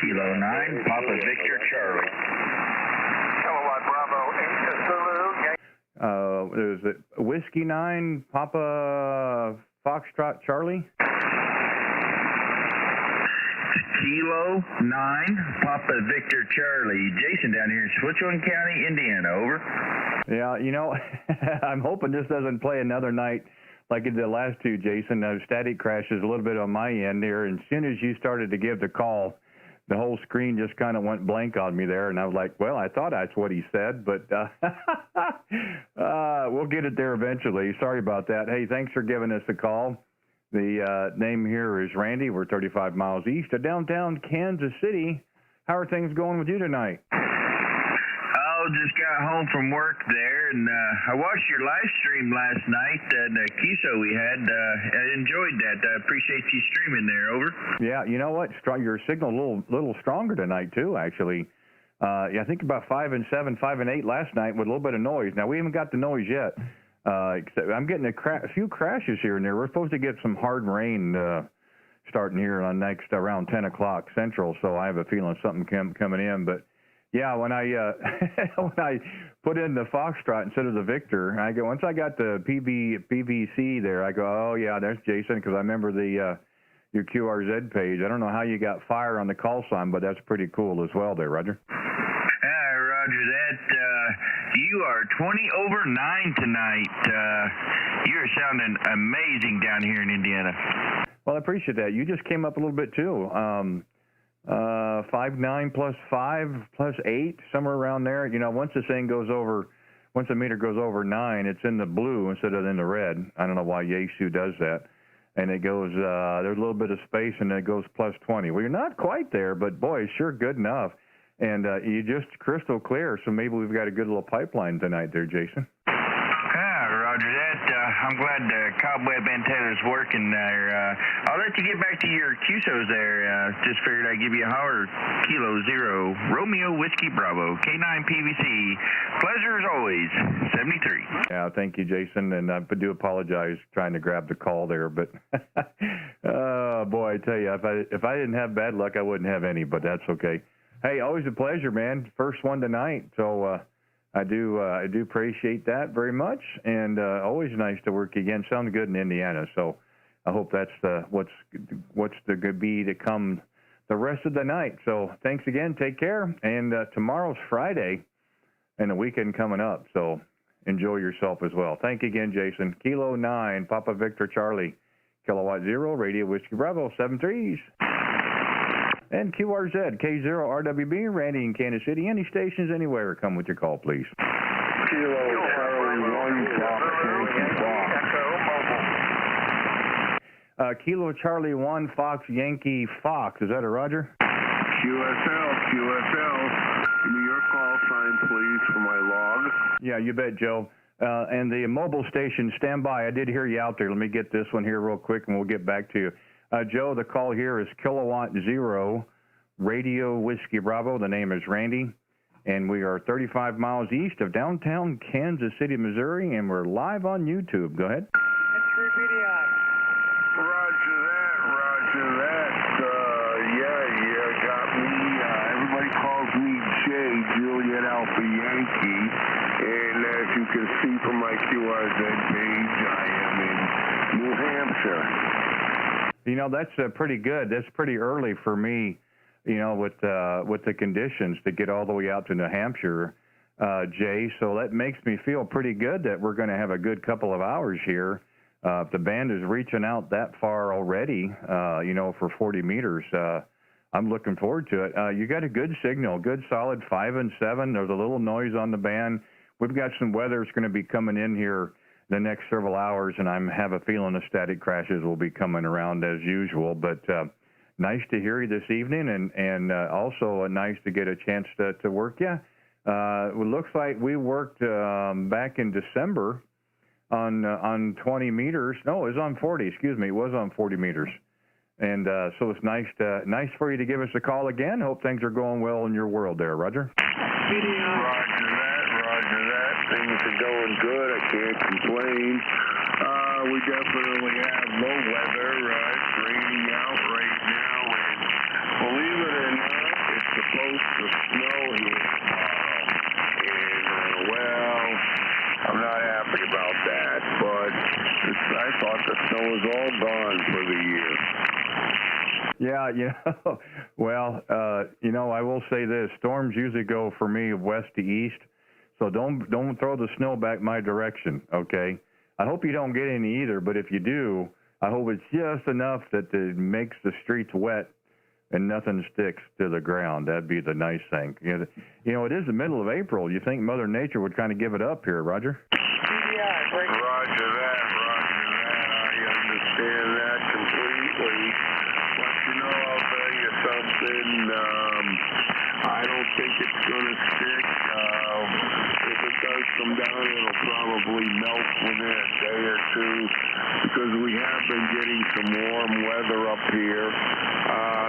Kilo 9, Papa Victor Charlie. Kilowatt Bravo 8 to Zulu. Is it Whiskey 9, Papa Foxtrot Charlie? Kilo 9, Papa Victor Charlie. Jason down here in Switzerland County, Indiana, over. Yeah, you know, I'm hoping this doesn't play another night like it did the last two, Jason. Static crashes a little bit on my end there, and as soon as you started to give the call, the whole screen just kind of went blank on me there, and I was like, well, I thought that's what he said, but we'll get it there eventually. Sorry about that. Hey, thanks for giving us a call. The name here is Randy. We're 35 miles east of downtown Kansas City. How are things going with you tonight? Oh, just got home from work there, and I watched your live stream last night, the QSO we had. I enjoyed that. I appreciate you streaming there, over. Yeah, you know what? Your signal a little stronger tonight, too, actually. Yeah, I think about 5 and 7, 5 and 8 last night with a little bit of noise. Now, we haven't got the noise yet. Except I'm getting a few crashes here and there. We're supposed to get some hard rain starting here on next around 10 o'clock Central, so I have a feeling something coming in. But yeah, when I when I put in the Foxtrot instead of the Victor, once I got the PVC there, I go, oh yeah, there's Jason, because I remember the your QRZ page. I don't know how you got fire on the call sign, but that's pretty cool as well there, Roger. Roger that. You are 20 over 9 tonight. You're sounding amazing down here in Indiana. Well, I appreciate that. You just came up a little bit too. 5.9 plus 5 plus 8, somewhere around there. You know, once the meter goes over 9, it's in the blue instead of in the red. I don't know why Yaesu does that. And it goes, there's a little bit of space, and then it goes plus 20. Well, you're not quite there, but boy, it's sure good enough. And you just crystal clear, so maybe we've got a good little pipeline tonight there, Jason. Roger that. I'm glad Cobweb antenna's working there. I'll let you get back to your QSOs there. Just figured I'd give you a holler. Kilo 0, Romeo Whiskey Bravo, K9 PVC. Pleasure as always, 73. Yeah, thank you, Jason. And I do apologize trying to grab the call there, but oh, boy, I tell you, if I didn't have bad luck, I wouldn't have any, but that's okay. Hey, always a pleasure, man. First one tonight, so I do appreciate that very much, and always nice to work again. Sounds good in Indiana, so I hope that's what's the good be to come the rest of the night. So thanks again. Take care, and tomorrow's Friday, and the weekend coming up. So enjoy yourself as well. Thank you again, Jason. Kilo 9, Papa Victor Charlie, Kilowatt 0, Radio Whiskey Bravo 73s. And QRZ, K0RWB, Randy in Kansas City. Any stations anywhere, come with your call, please. Kilo Charlie 1, Fox, Yankee Fox. Kilo Charlie 1, Fox, Yankee Fox. Is that a Roger? QSL. Give me your call sign, please, for my log. Yeah, you bet, Joe. And the mobile station, stand by. I did hear you out there. Let me get this one here real quick, and we'll get back to you. Joe, the call here is Kilowatt 0, Radio Whiskey Bravo. The name is Randy, and we are 35 miles east of downtown Kansas City, Missouri, and we're live on YouTube. Go ahead. Roger that. Yeah, got me. Everybody calls me Jay, Juliet Alpha Yankee, and as you can see from my QRZ page, I am in New Hampshire. You know, that's pretty good. That's pretty early for me, you know, with the conditions to get all the way out to New Hampshire, Jay. So that makes me feel pretty good that we're going to have a good couple of hours here. If the band is reaching out that far already, you know, for 40 meters, I'm looking forward to it. You got a good signal, good solid 5 and 7. There's a little noise on the band. We've got some weather that's going to be coming in here the next several hours, and I have a feeling the static crashes will be coming around as usual. But nice to hear you this evening, and also nice to get a chance to work you. It looks like we worked back in December on 20 meters. No, it was on 40. Excuse me, it was on 40 meters. And so it's nice for you to give us a call again. Hope things are going well in your world there, Roger. Roger that. Things are going good. I can't complain. We definitely have low weather. It's raining out right now, and believe it or not, was all gone for the year. Yeah, well, I will say this: storms usually go for me west to east, so don't throw the snow back my direction. Okay, I hope you don't get any either, but if you do, I hope it's just enough that it makes the streets wet and nothing sticks to the ground. That'd be the nice thing. It is the middle of April. You think Mother Nature would kind of give it up here, Roger? Yeah, Roger that. I understand that completely. But I'll tell you something. I don't think it's going to stick. If it does come down, it'll probably melt within a day or two because we have been getting some warm weather up here.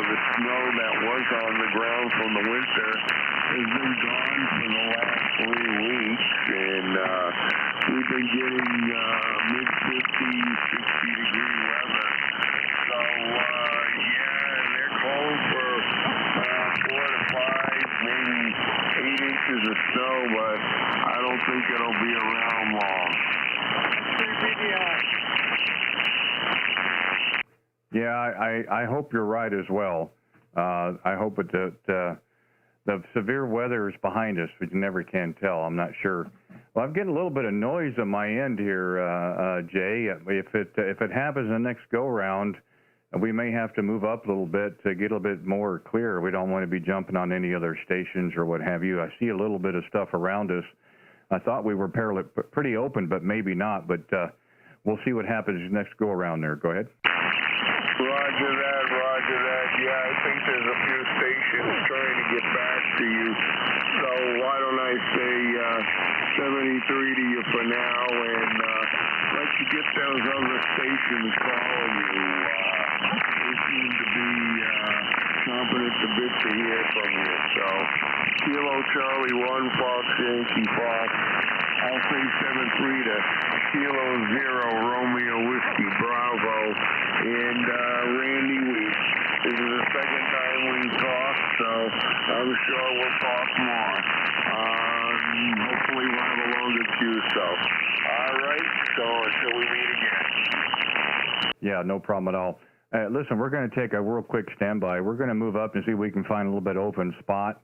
The snow that was on the ground from the winter has been gone for the last 3 weeks, and we've been getting mid-50s, 60-degree weather. So, they're calling for 4 to 5, maybe 8 inches of snow, but I don't think it'll be around long. Yeah, I hope you're right as well. I hope that the severe weather is behind us, but you never can tell. I'm not sure. Well, I'm getting a little bit of noise on my end here, Jay. If it happens the next go-round, we may have to move up a little bit to get a little bit more clear. We don't want to be jumping on any other stations or what have you. I see a little bit of stuff around us. I thought we were pretty open, but maybe not. But we'll see what happens next go-around there. Go ahead. Roger that. Yeah, I think there's a few stations trying to get back to you. So why don't I say 73 to you for now and let you get those other stations calling you. They seem to be chomping at the bit to hear from you. So Kilo Charlie 1, Fox Yankee Fox. I'll say 73 to Kilo 0, Romeo Whiskey Bravo. And Randy, this is the second time we've talked, so I'm sure we'll talk more. Hopefully we'll have a longer queue, so. All right, so until we meet again. Yeah, no problem at all. Listen, we're going to take a real quick standby. We're going to move up and see if we can find a little bit open spot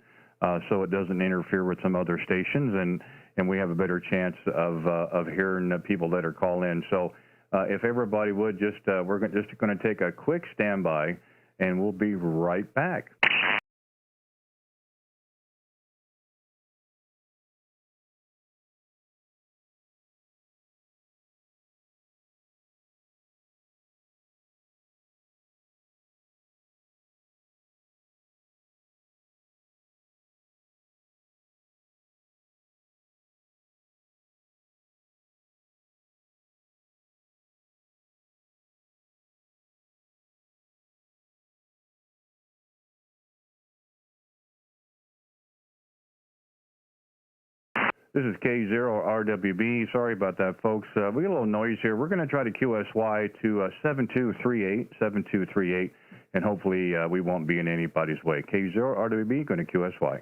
so it doesn't interfere with some other stations, and we have a better chance of hearing the people that are calling in. So if everybody would we're just going to take a quick standby, and we'll be right back. This is K0RWB. Sorry about that, folks. We got a little noise here. We're going to try to QSY to 7238, and hopefully we won't be in anybody's way. K0RWB going to QSY.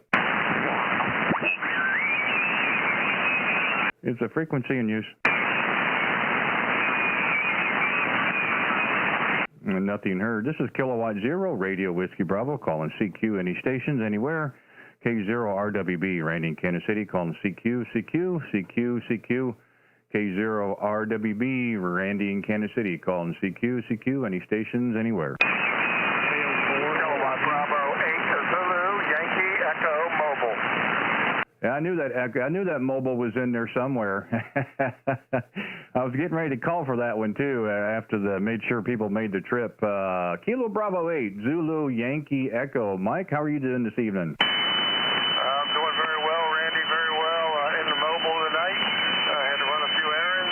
It's a frequency in use. Nothing heard. This is Kilowatt 0, Radio Whiskey Bravo, calling CQ any stations, anywhere. K0RWB, Randy in Kansas City, calling CQ. K0RWB, Randy in Kansas City, calling CQ, any stations, anywhere. Kilowatt Bravo 8 to Zulu, Yankee Echo Mobile. Yeah, I knew that mobile was in there somewhere. I was getting ready to call for that one too after made sure people made the trip. Kilo Bravo 8, Zulu, Yankee Echo. Mike, how are you doing this evening? I'm doing very well, Randy, very well. In the mobile tonight. I had to run a few errands.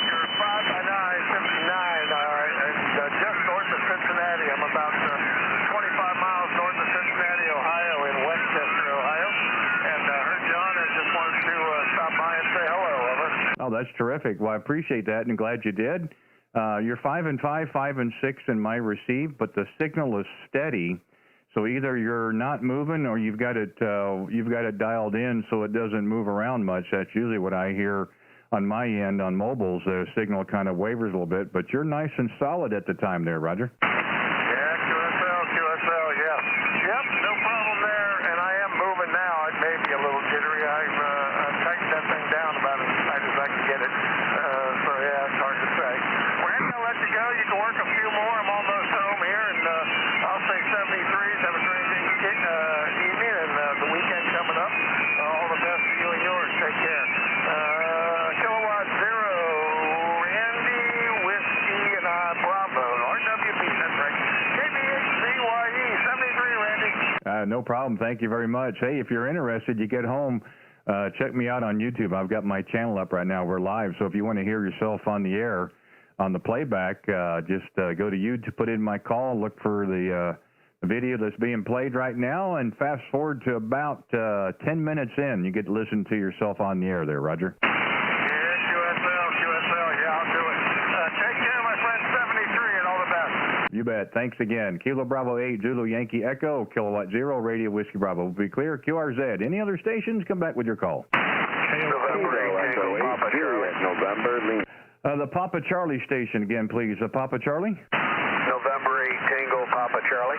You're 5 by 9, 59, and just north of Cincinnati. I'm about 25 miles north of Cincinnati, Ohio, in Westchester, Ohio. And heard John and just wanted to stop by and say hello. Over. Oh, that's terrific. Well, I appreciate that and glad you did. You're 5 and 5, 5 and 6 in my receive, but the signal is steady. So either you're not moving or you've got it dialed in so it doesn't move around much. That's usually what I hear on my end on mobiles, the signal kind of wavers a little bit, but you're nice and solid at the time there, Roger. Yeah, QSL, yeah. Yep, no problem there, and I am moving now. It may be a little jittery. I've tightened that thing down about as tight as I can get it. So, yeah, it's hard to say. Randy, I'll let you go. You can work a few more. I'm almost home here, and I'll say 73s. Have a great evening, and the weekend coming up. All the best to you and yours. Take care. Kilowatt Zero, Randy, Whiskey, and Bravo. RWB, that's right. KBHCYE, 73, Randy. No problem. Thank you very much. Hey, if you're interested, you get home, check me out on YouTube. I've got my channel up right now. We're live, so if you want to hear yourself on the air, on the playback, just go to YouTube, put in my call, look for the video that's being played right now, and fast forward to about 10 minutes in. You get to listen to yourself on the air there, Roger. Yeah, QSL, yeah, I'll do it. Take care, my friend, 73, and all the best. You bet. Thanks again. Kilo Bravo 8, Zulu Yankee Echo, Kilowatt Zero, Radio Whiskey Bravo. We'll be clear. QRZ. Any other stations? Come back with your call. November 8, Tango, Papa Charlie. November, Lima. The Papa Charlie station again, please. Papa Charlie? November 8, Tango, Papa Charlie.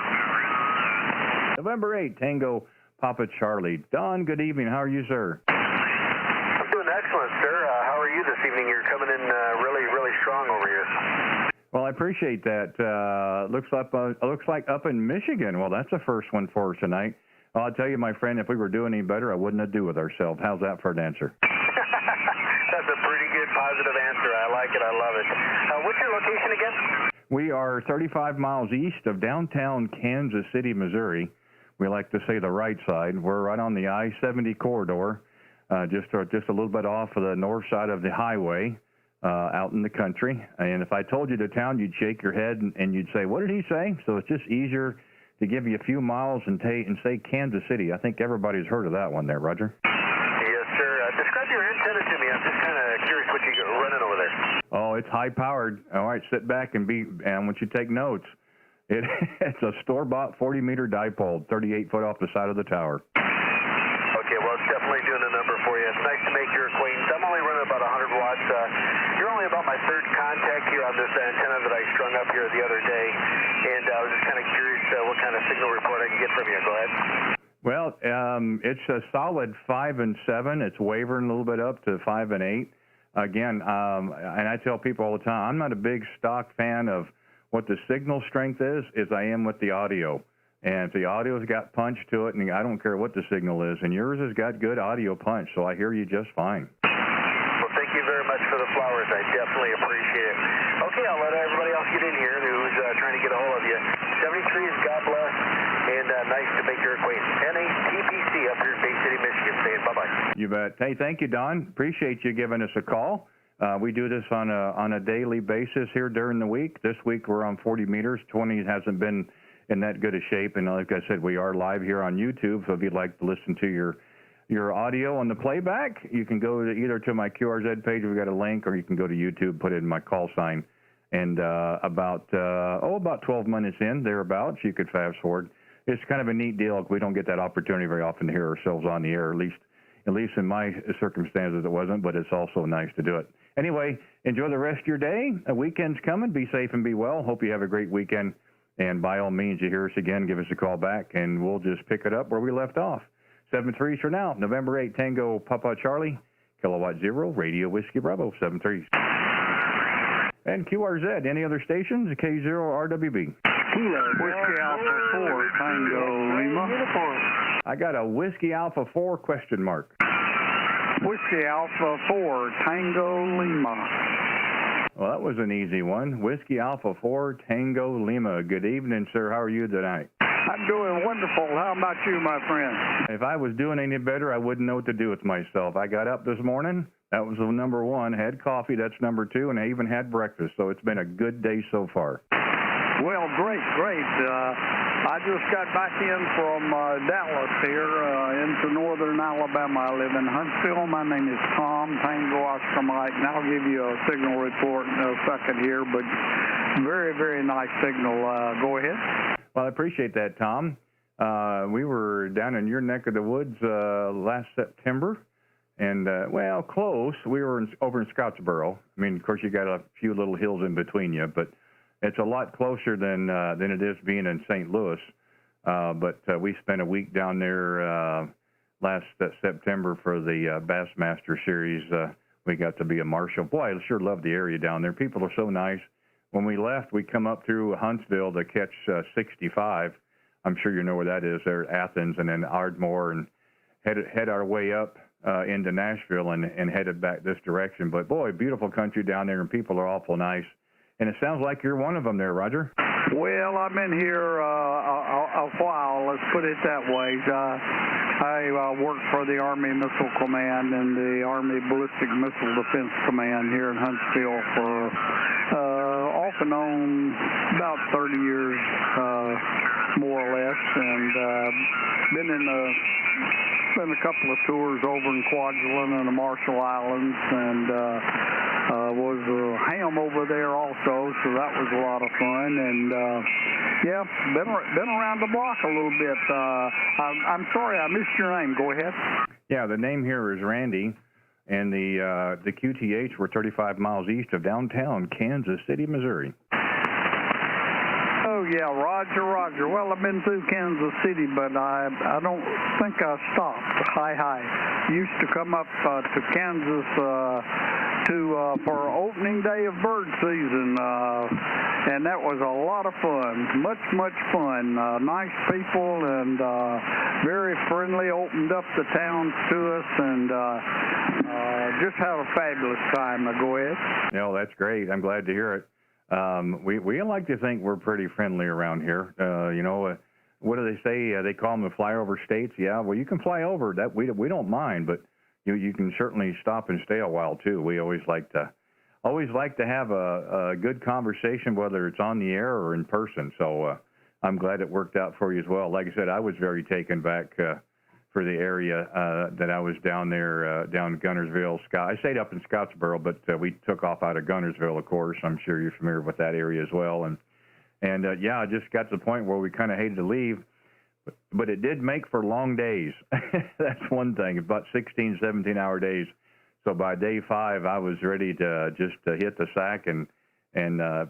November 8, Tango, Papa Charlie. Don, good evening. How are you, sir? I'm doing excellent, sir. How are you this evening? You're coming in really strong over here. Well, I appreciate that. Looks like up in Michigan. Well, that's the first one for us tonight. Well, I'll tell you, my friend, if we were doing any better, I wouldn't have do with ourselves. How's that for an answer? That's a pretty good positive answer. I like it. I love it. What's your location again? We are 35 miles east of downtown Kansas City, Missouri. We like to say the right side. We're right on the I-70 corridor, just a little bit off of the north side of the highway, out in the country. And if I told you the town, you'd shake your head and you'd say, "What did he say?" So it's just easier to give you a few miles and say Kansas City. I think everybody's heard of that one there, Roger. Yes, sir. Describe your antenna to me. I'm just kind of curious what you got running over there. Oh, it's high-powered. All right, sit back and I want you to take notes. It's a store-bought 40-meter dipole, 38 foot off the side of the tower. Okay, well, it's definitely doing a number for you. It's nice to make your acquaintance. I'm only running about 100 watts. You're only about my third contact here on this antenna that I strung up here the other day, and I was just kind of curious what kind of signal report I can get from you. Go ahead. Well, it's a solid 5 and 7. It's wavering a little bit up to 5 and 8. Again, and I tell people all the time, I'm not a big stock fan of what the signal strength is I am with the audio. And if the audio's got punch to it, and I don't care what the signal is, and yours has got good audio punch, so I hear you just fine. Well, thank you very much for the flowers. I definitely appreciate it. Okay, I'll let everybody else get in here who's trying to get a hold of you. 73 is God bless, and nice to make your acquaintance. NATPC up here in Bay City, Michigan, saying bye-bye. You bet. Hey, thank you, Don. Appreciate you giving us a call. We do this on a daily basis here during the week. This week we're on 40 meters. 20 hasn't been in that good a shape. And like I said, we are live here on YouTube. So if you'd like to listen to your audio on the playback, you can go to either to my QRZ page. We've got a link, or you can go to YouTube, put in my call sign. And about 12 minutes in, thereabouts, you could fast forward. It's kind of a neat deal. We don't get that opportunity very often to hear ourselves on the air, at least in my circumstances it wasn't, but it's also nice to do it. Anyway, enjoy the rest of your day. A weekend's coming. Be safe and be well. Hope you have a great weekend. And by all means, you hear us again, give us a call back, and we'll just pick it up where we left off. 7-3s for now. November 8, Tango, Papa Charlie, Kilowatt Zero, Radio Whiskey Bravo, 7-3s. And QRZ, any other stations? K0RWB. Whiskey Alpha 4, Tango Lima. I got a Whiskey Alpha 4 question mark. Whiskey Alpha 4, Tango Lima. Well, that was an easy one. Whiskey Alpha 4, Tango Lima. Good evening, sir. How are you tonight? I'm doing wonderful. How about you, my friend? If I was doing any better, I wouldn't know what to do with myself. I got up this morning. That was number one. Had coffee. That's number two. And I even had breakfast. So it's been a good day so far. Well, great. I just got back in from Dallas here into northern Alabama. I live in Huntsville. My name is Tom, Tango Oscar Mike, and I'll give you a signal report in a second here, but very, very nice signal. Go ahead. Well, I appreciate that, Tom. We were down in your neck of the woods last September, And, well, close. We were over in Scottsboro. I mean, of course, you got a few little hills in between you, but it's a lot closer than it is being in St. Louis. But we spent a week down there last September for the Bassmaster Series. We got to be a marshal. Boy, I sure love the area down there. People are so nice. When we left, we come up through Huntsville to catch 65. I'm sure you know where that is. There, Athens, and then Ardmore, and head our way up into Nashville and headed back this direction. But boy, beautiful country down there, and people are awful nice. And it sounds like you're one of them there, Roger. Well, I've been here a while, let's put it that way. I worked for the Army Missile Command and the Army Ballistic Missile Defense Command here in Huntsville for off and on about 30 years, more or less, and been a couple of tours over in Kwajalein and the Marshall Islands, and was a ham over there also, so that was a lot of fun. And yeah, been around the block a little bit. I'm sorry I missed your name. Go ahead. Yeah, the name here is Randy, and the QTH were 35 miles east of downtown Kansas City, Missouri. Oh yeah, Roger. Well, I've been through Kansas City, but I don't think I stopped. Hi. Used to come up to Kansas for opening day of bird season, and that was a lot of fun. Much fun. Nice people and very friendly. Opened up the towns to us, and just had a fabulous time. Now go ahead. No, that's great. I'm glad to hear it. We like to think we're pretty friendly around here. What do they say? They call them the flyover states. Yeah, well, you can fly over. That we don't mind, but you can certainly stop and stay a while too. We always like to have a good conversation, whether it's on the air or in person. So I'm glad it worked out for you as well. Like I said, I was very taken back for the area that I was down there, down Gunnersville. I stayed up in Scottsboro, but we took off out of Gunnersville, of course. I'm sure you're familiar with that area as well. And yeah, I just got to the point where we kind of hated to leave, but it did make for long days. That's one thing, about 16, 17-hour days. So by day 5, I was ready to just hit the sack and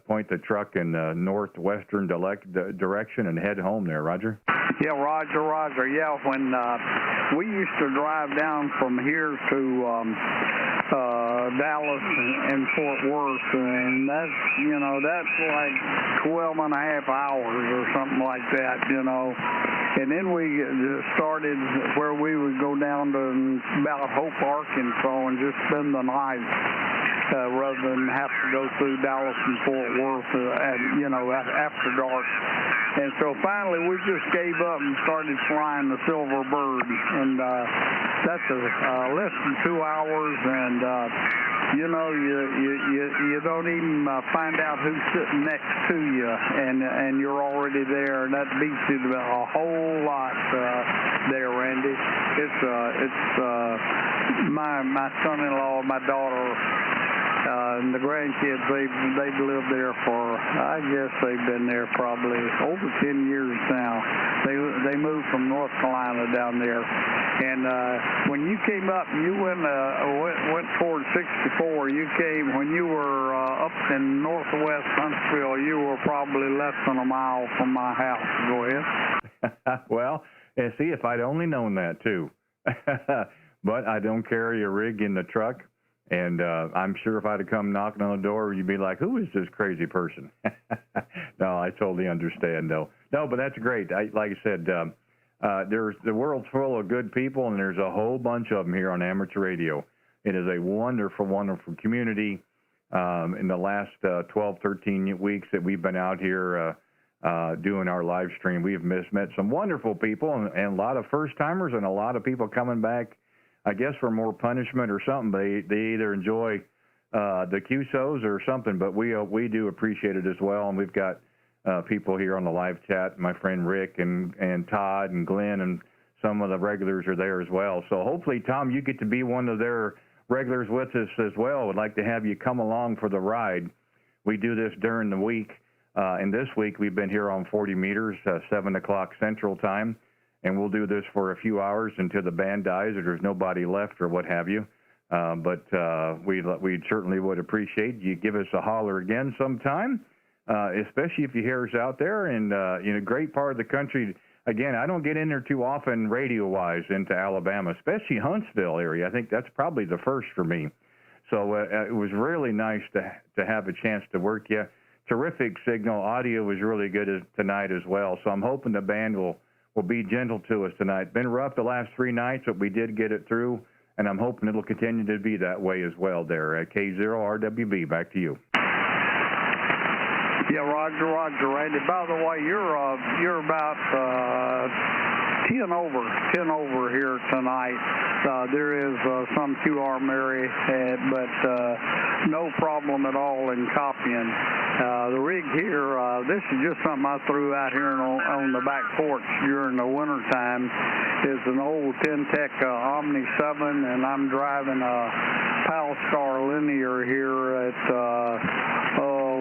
point the truck in the northwestern direction and head home there, Roger. Yeah, Roger. Yeah, when we used to drive down from here to Dallas and Fort Worth, and that's like 12 and a half hours or something like that, And then we started where we would go down to about Hope, Arkansas, and just spend the night rather than have to go through Dallas and Fort Worth, after dark. And so finally we just gave up and started flying the Silver Bird, and that's less than 2 hours, and you don't even find out who's sitting next to you, and you're already there, and that beats you a whole lot there, Randy. It's my son-in-law, my daughter, and the grandkids, they've lived there for, I guess they've been there probably over 10 years now. They moved from North Carolina down there, and when you came up, you went toward 64. You came when you were up in northwest Huntsville. You were probably less than a mile from my house. Go ahead. Well, see, if I'd only known that too. But I don't carry a rig in the truck. And I'm sure if I'd have come knocking on the door, you'd be like, who is this crazy person? No, I totally understand, though. No, but that's great. Like I said, the world's full of good people, and there's a whole bunch of them here on amateur radio. It is a wonderful, wonderful community. In the last 12, 13 weeks that we've been out here doing our live stream, we have met some wonderful people and a lot of first-timers and a lot of people coming back, I guess, for more punishment or something. They either enjoy the QSOs or something, but we do appreciate it as well. And we've got people here on the live chat. My friend Rick and Todd and Glenn and some of the regulars are there as well. So hopefully, Tom, you get to be one of their regulars with us as well. Would like to have you come along for the ride. We do this during the week, and this week we've been here on 40 meters, 7 o'clock Central Time. and we'll do this for a few hours until the band dies or there's nobody left or what have you. But we certainly would appreciate you give us a holler again sometime, especially if you hear us out there in a great part of the country. Again, I don't get in there too often radio-wise into Alabama, especially Huntsville area. I think that's probably the first for me. So it was really nice to have a chance to work you. Terrific signal. Audio was really good tonight as well. So I'm hoping the band will be gentle to us tonight. Been rough the last 3 nights, but we did get it through, and I'm hoping it'll continue to be that way as well there at K0RWB. Back to you. Yeah, Roger, Randy. By the way, you're about 10 over here tonight. There is some QR Mary, but no problem at all in copying. The rig here, this is just something I threw out here on the back porch during the winter time. Is an old Tech Omni 7, and I'm driving a Palstar Linear here at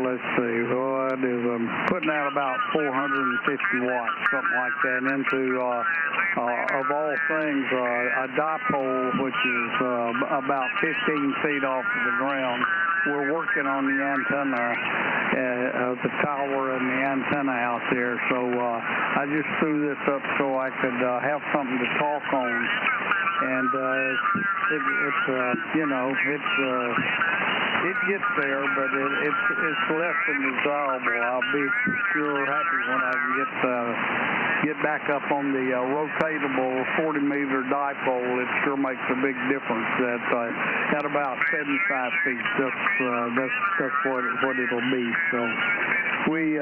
let's see, what is putting out about 450 watts, something like that, into of all things a dipole, which is about 15 feet off of the ground. We're working on the antenna, the tower and the antenna out there. So I just threw this up so I could have something to talk on. And it gets there, but it's less than desirable. I'll be sure happy when I can get back up on the rotatable 40-meter dipole. It sure makes a big difference. At about 75 feet, that's what it'll be. So we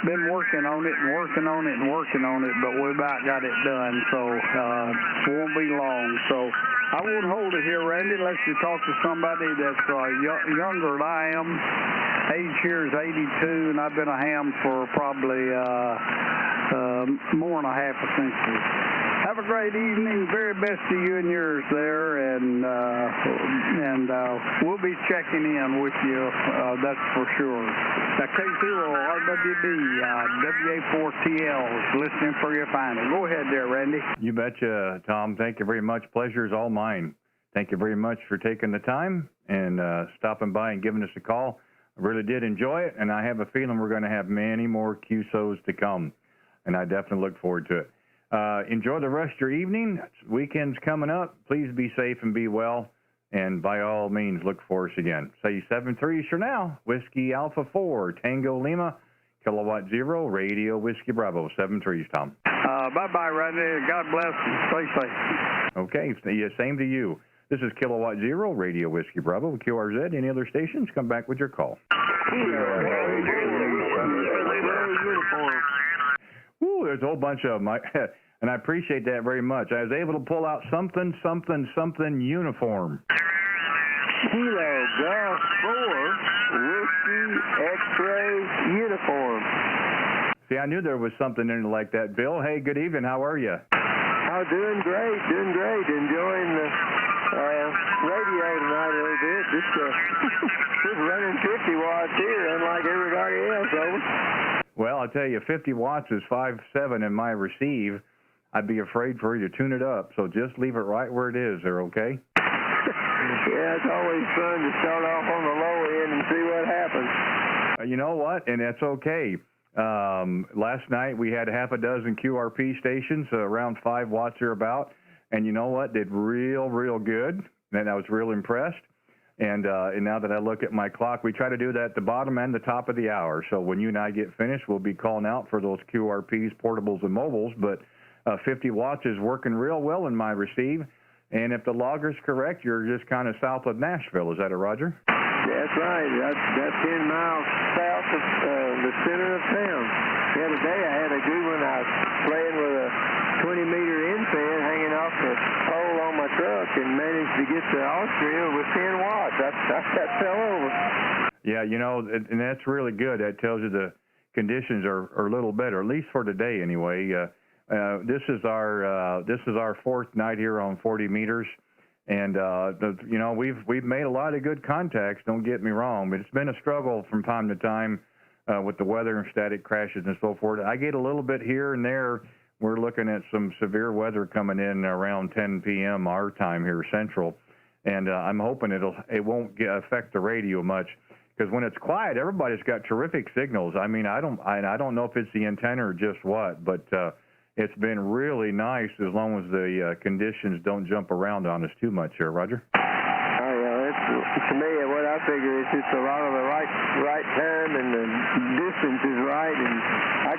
been working on it and working on it, but we about got it done. So it won't be long. So I won't hold it here, Randy, unless you talk to somebody that's younger than I am. Age here is 82, and I've been a ham for probably more than a half a century. Have a great evening. Very best to you and yours there, and we'll be checking in with you. That's for sure. K0RWB, WA4TL, listening for your final. Go ahead there, Randy. You betcha, Tom. Thank you very much. Pleasure is all mine. Thank you very much for taking the time and stopping by and giving us a call. I really did enjoy it, and I have a feeling we're going to have many more QSOs to come, and I definitely look forward to it. Enjoy the rest of your evening. Weekend's coming up. Please be safe and be well. And by all means, look for us again. Say 7-3s for now. Whiskey Alpha 4, Tango Lima, Kilowatt 0, Radio Whiskey Bravo. 7-3s, Tom. Bye-bye, Randy. God bless and stay safe. Okay. Yeah, same to you. This is Kilowatt 0, Radio Whiskey Bravo, QRZ. Any other stations? Come back with your call. Ooh, there's a whole bunch of them. And I appreciate that very much. I was able to pull out something uniform. Kilo Golf 4 Whiskey X-Ray Uniform. See, I knew there was something in it like that, Bill. Hey, good evening. How are you? Oh, doing great. Enjoying the radio tonight a little bit. Just running 50 watts here, unlike everybody else, over. Well, I'll tell you, 50 watts is 5.7 in my receive. I'd be afraid for you to tune it up, so just leave it right where it is there, okay? Yeah, it's always fun to start off on the low end and see what happens. You know what? And that's okay. Last night we had half a dozen QRP stations, around 5 watts or about, and you know what? Did real good, and I was real impressed. And now that I look at my clock, we try to do that at the bottom and the top of the hour. So when you and I get finished, we'll be calling out for those QRPs, portables, and mobiles. But 50 watts is working real well in my receive. And if the logger's correct, you're just kind of south of Nashville. Is that it, Roger? That's right. That's 10 miles south of the center of town. The other day I had a good one. I was playing with a 20-meter end fan hanging off the pole on my truck and managed to get to Austria with 10 watts. That fell over. Yeah, you know, and that's really good. That tells you the conditions are a little better, at least for today anyway. This is our fourth night here on 40 meters. And, you know, we've made a lot of good contacts, don't get me wrong, but it's been a struggle from time to time with the weather and static crashes and so forth. I get a little bit here and there. We're looking at some severe weather coming in around 10 p.m. our time here Central, and I'm hoping it won't affect the radio much. Because when it's quiet, everybody's got terrific signals. I mean, I don't know if it's the antenna or just what, but it's been really nice as long as the conditions don't jump around on us too much here, Roger. Oh yeah, to me, what I figure is it's a lot of the right time and the distance is right, and I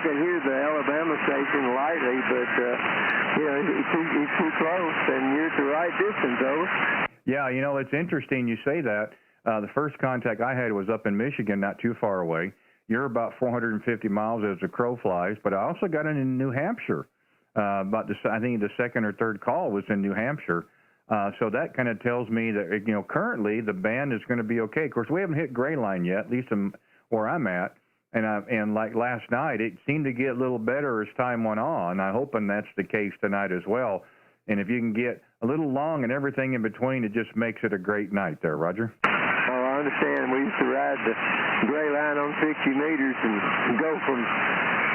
could hear the Alabama station lightly, but it's too close, and you're at the right distance, though. Yeah, it's interesting you say that. The first contact I had was up in Michigan, not too far away. You're about 450 miles as the crow flies, but I also got it in New Hampshire. I think the second or third call was in New Hampshire. So that kind of tells me that, currently the band is going to be okay. Of course, we haven't hit gray line yet, at least where I'm at. And like last night, it seemed to get a little better as time went on. I'm hoping that's the case tonight as well. And if you can get a little long and everything in between, it just makes it a great night there, Roger. I understand. We used to ride the gray line on 60 meters and go from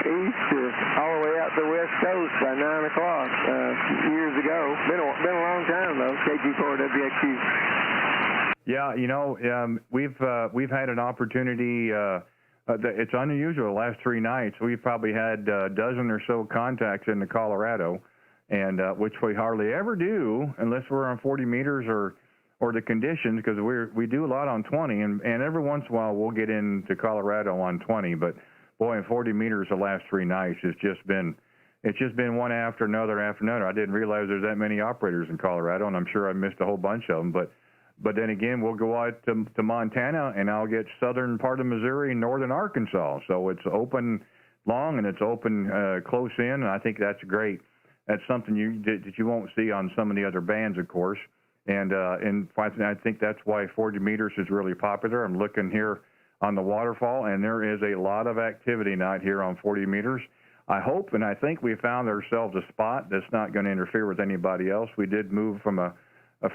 east to all the way out the west coast by 9 o'clock years ago. Been a long time though. K0RWB. Yeah, we've had an opportunity. It's unusual. The last 3 nights, we've probably had a dozen or so contacts into Colorado, and which we hardly ever do unless we're on 40 meters or the conditions, because we do a lot on 20, and every once in a while we'll get into Colorado on 20. But boy, in 40 meters the last 3 nights, it's just been one after another after another. I didn't realize there's that many operators in Colorado, and I'm sure I missed a whole bunch of them. But then again, we'll go out to Montana, and I'll get southern part of Missouri and northern Arkansas. So it's open long and it's open close in, and I think that's great. That's something that you won't see on some of the other bands, of course. And I think that's why 40 meters is really popular. I'm looking here on the waterfall, and there is a lot of activity night here on 40 meters. I hope and I think we found ourselves a spot that's not going to interfere with anybody else. We did move from a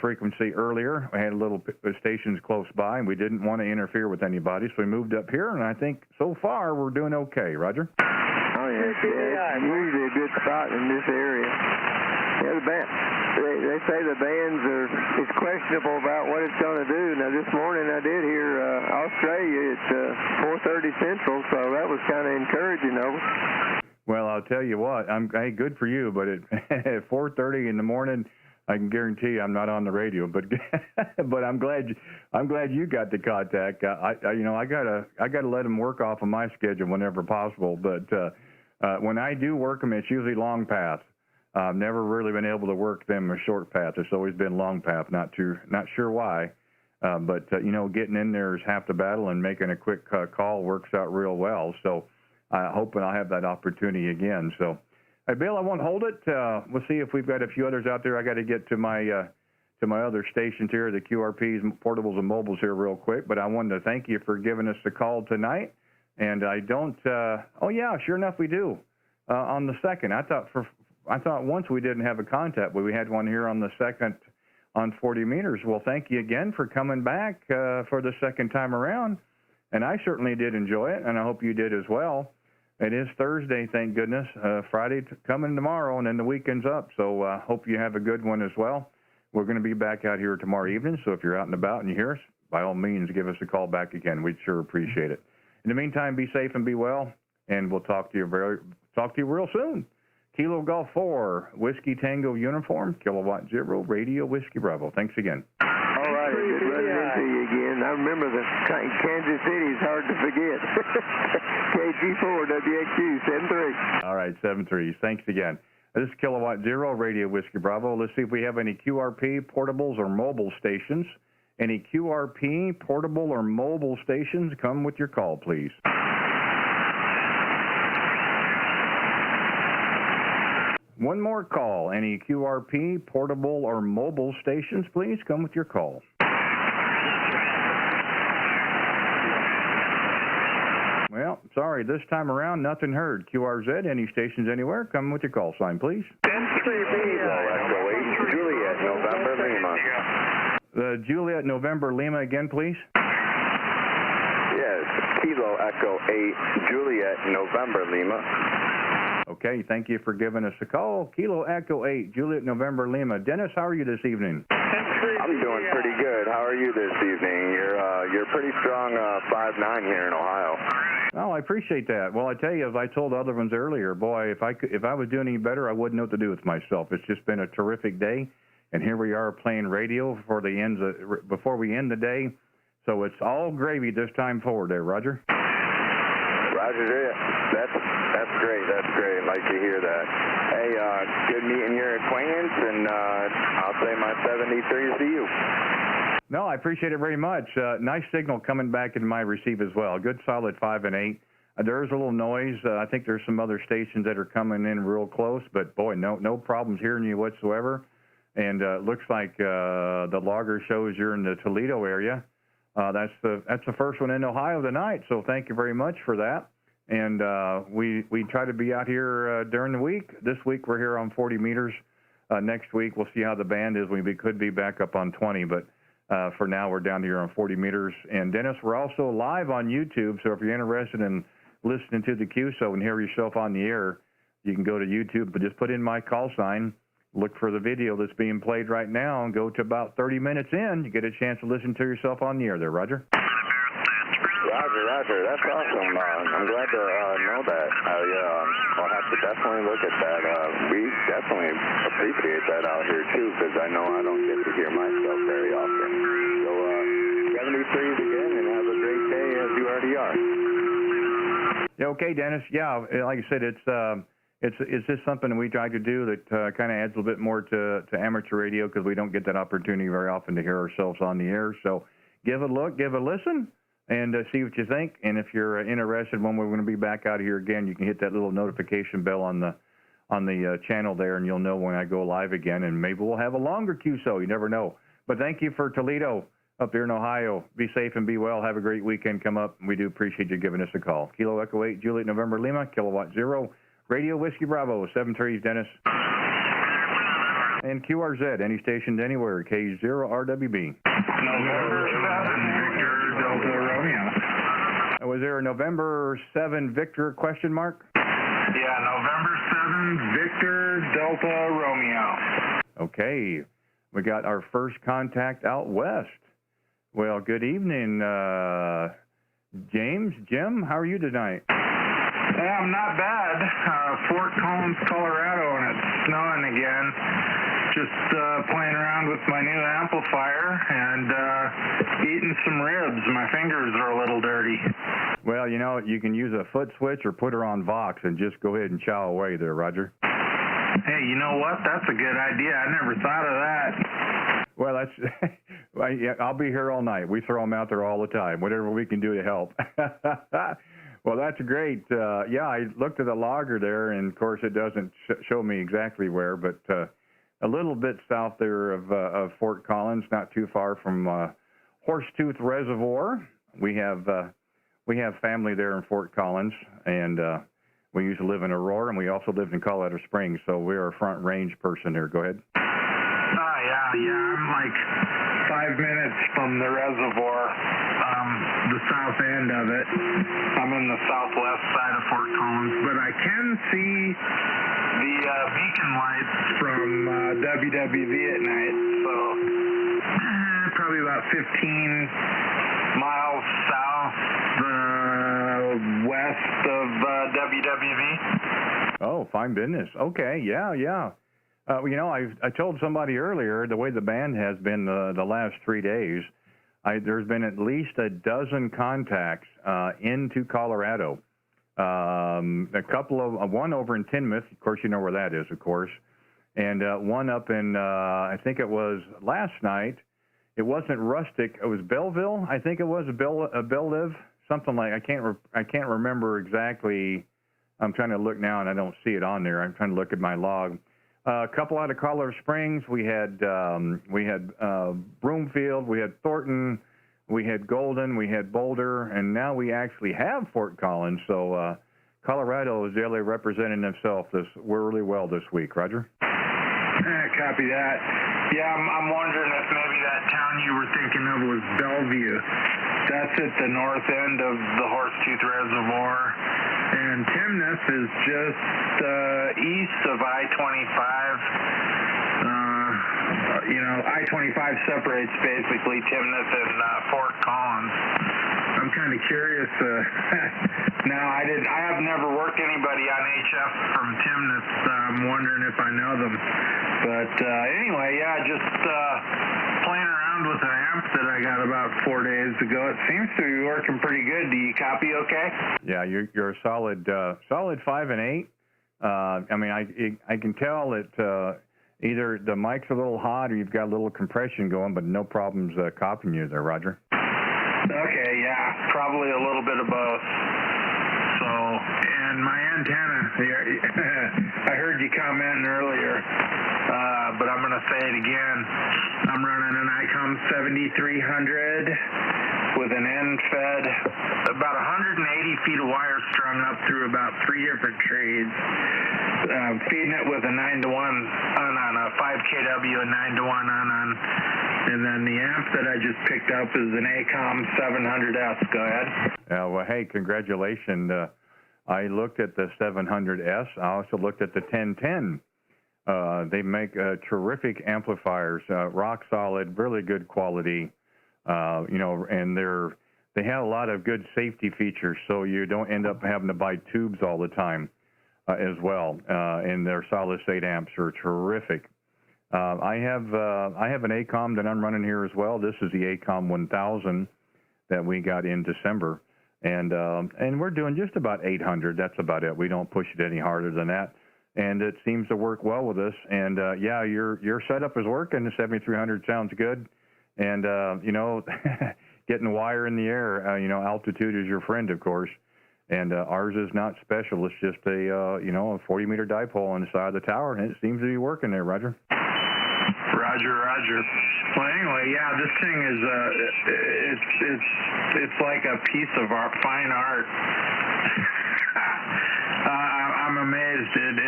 frequency earlier. We had little stations close by, and we didn't want to interfere with anybody, so we moved up here, and I think so far we're doing okay. Roger? Oh, yeah. It's usually a good spot in this area. Yeah, the band, they say the bands it's questionable about what it's going to do. Now, this morning I did hear Australia at 4:30 Central, so that was kind of encouraging, though. Well, I'll tell you what, hey, good for you, but at 4:30 in the morning, I can guarantee you I'm not on the radio. But but I'm glad you got the contact. I gotta let them work off of my schedule whenever possible. But when I do work them, it's usually long path. I've never really been able to work them a short path. It's always been long path. Not sure why, but getting in there is half the battle, and making a quick call works out real well. So I'm hoping I'll have that opportunity again. So, hey, Bill, I won't hold it. We'll see if we've got a few others out there. I got to get to my other stations here, the QRPs, portables, and mobiles here real quick. But I wanted to thank you for giving us the call tonight. And I don't. Oh yeah, sure enough, we do. On the second, I thought once we didn't have a contact, but we had one here on the second on 40 meters. Well, thank you again for coming back for the second time around. And I certainly did enjoy it, and I hope you did as well. It is Thursday, thank goodness. Friday coming tomorrow, and then the weekend's up. So hope you have a good one as well. We're going to be back out here tomorrow evening, so if you're out and about and you hear us, by all means, give us a call back again. We'd sure appreciate it. In the meantime, be safe and be well, and we'll talk to you real soon. Kilo Golf 4, Whiskey Tango Uniform, Kilowatt 0, Radio Whiskey Bravo. Thanks again. All right, good running into you again. I remember Kansas City is hard to forget. K0RWB 73. All right, 73. Thanks again. This is Kilowatt 0, Radio Whiskey Bravo. Let's see if we have any QRP portables or mobile stations. Any QRP portable or mobile stations? Come with your call, please. One more call. Any QRP, portable, or mobile stations, please come with your call. Well, sorry, this time around, nothing heard. QRZ, any stations anywhere, come with your call sign, please. Juliet, November, Lima. Juliet, November, Lima again, please. Yes, Kilo Echo 8, Juliet, November, Lima. Okay, thank you for giving us a call. Kilo Echo 8, Juliet, November, Lima. Dennis, how are you this evening? I'm doing pretty good. How are you this evening? You're pretty strong 5'9" here in Ohio. Oh, I appreciate that. Well, I tell you, as I told other ones earlier, boy, if I was doing any better, I wouldn't know what to do with myself. It's just been a terrific day, and here we are playing radio before we end the day. So it's all gravy this time forward there, Roger. Roger, that's great. That's great. I'd like to hear that. Hey, good meeting your acquaintance, and I'll say my 73 to you. No, I appreciate it very much. Nice signal coming back in my receive as well. Good solid 5 and 8. There's a little noise. I think there's some other stations that are coming in real close, but boy, no problems hearing you whatsoever. And looks like the logger shows you're in the Toledo area. That's the first one in Ohio tonight. So thank you very much for that. And we try to be out here during the week. This week we're here on 40 meters. Next week we'll see how the band is. We could be back up on 20, but for now we're down here on 40 meters. And Dennis, we're also live on YouTube. So if you're interested in listening to the QSO and hear yourself on the air, you can go to YouTube, but just put in my call sign, look for the video that's being played right now, and go to about 30 minutes in. You get a chance to listen to yourself on the air there, Roger. Roger. That's awesome. I'm glad to know that. I'll have to definitely look at that. We definitely appreciate that out here, too, because I know I don't get to hear myself very often. So, 73s again, and have a great day as you already are. Yeah, okay, Dennis. Yeah, like I said, it's just something we try to do that kind of adds a little bit more to amateur radio, because we don't get that opportunity very often to hear ourselves on the air. So give it a look, give it a listen, and see what you think. And if you're interested when we're going to be back out here again, you can hit that little notification bell on the channel there, and you'll know when I go live again. And maybe we'll have a longer QSO. You never know. But thank you for Toledo up here in Ohio. Be safe and be well. Have a great weekend come up. We do appreciate you giving us a call. Kilo Echo 8, Juliet, November, Lima, Kilowatt 0, Radio Whiskey Bravo, 73s, Dennis. And QRZ, any station anywhere, K0RWB. November 7, Victor, Delta, Romeo. Was there a November 7 Victor question mark? Yeah, November 7, Victor, Delta, Romeo. Okay. We got our first contact out west. Well, good evening, Jim, how are you tonight? Yeah, I'm not bad. Fort Collins, Colorado, and it's snowing again. Just playing around with my new amplifier and eating some ribs. My fingers are a little dirty. Well, you know, you can use a foot switch or put her on Vox and just go ahead and chow away there, Roger. Hey, you know what? That's a good idea. I never thought of that. Well, that's I'll be here all night. We throw them out there all the time, whatever we can do to help. Well, that's great. Yeah, I looked at the logger there, and, of course, it doesn't show me exactly where, but a little bit south there of Fort Collins, not too far from Horsetooth Reservoir. We have family there in Fort Collins, and we used to live in Aurora, and we also lived in Colorado Springs, so we're a front range person there. Go ahead. Yeah, I'm like 5 minutes from the reservoir, the south end of it. I'm in the southwest side of Fort Collins, but I can see the beacon lights from WWV at night, so probably about 15 miles south west of WWV. Oh, fine business. Okay, yeah. You know, I told somebody earlier the way the band has been the last 3 days. There's been at least a dozen contacts into Colorado. A couple of one over in Tinmouth, of course, you know where that is, of course, and one up in I think it was last night. It wasn't Rustic. It was Belleville. I think it was Belleville, something like. I can't remember exactly. I'm trying to look now, and I don't see it on there. I'm trying to look at my log. A couple out of Colorado Springs. We had Broomfield. We had Thornton. We had Golden. We had Boulder, and now we actually have Fort Collins. So Colorado is really representing themselves really well this week. Roger. Copy that. Yeah, I'm wondering if maybe that town you were thinking of was Bellevue. That's at the north end of the Horsetooth Reservoir. And Timnath is just east of I-25. I-25 separates basically Timnath and Fort Collins. I'm kind of curious. Now, I have never worked anybody on HF from Timnath. I'm wondering if I know them. But anyway, yeah, just playing around with an amp that I got about 4 days ago. It seems to be working pretty good. Do you copy okay? Yeah, you're a solid 5 and 8. I mean, I can tell that either the mic's a little hot or you've got a little compression going, but no problems copying you there, Roger. Okay, yeah, probably a little bit of both. So, and my antenna, I heard you commenting earlier, but I'm going to say it again. I'm running an ICOM 7300 with an end-fed, about 180 feet of wire strung up through about 3 different trades, feeding it with a 9-to-1 on a 5 kW, a 9-to-1 on. And then the amp that I just picked up is an ACOM 700S. Go ahead. Well, hey, congratulations. I looked at the 700S. I also looked at the 1010. They make terrific amplifiers, rock solid, really good quality. And they have a lot of good safety features, so you don't end up having to buy tubes all the time as well. And their solid state amps are terrific. I have an ACOM that I'm running here as well. This is the ACOM 1000 that we got in December, and we're doing just about 800. That's about it. We don't push it any harder than that, and it seems to work well with us. And yeah, your setup is working. The 7300 sounds good, and getting wire in the air. Altitude is your friend, of course, and ours is not special. It's just a 40-meter dipole on the side of the tower, and it seems to be working there, Roger. Roger. Well, anyway, yeah, this thing is it's like a piece of fine art. I'm amazed. It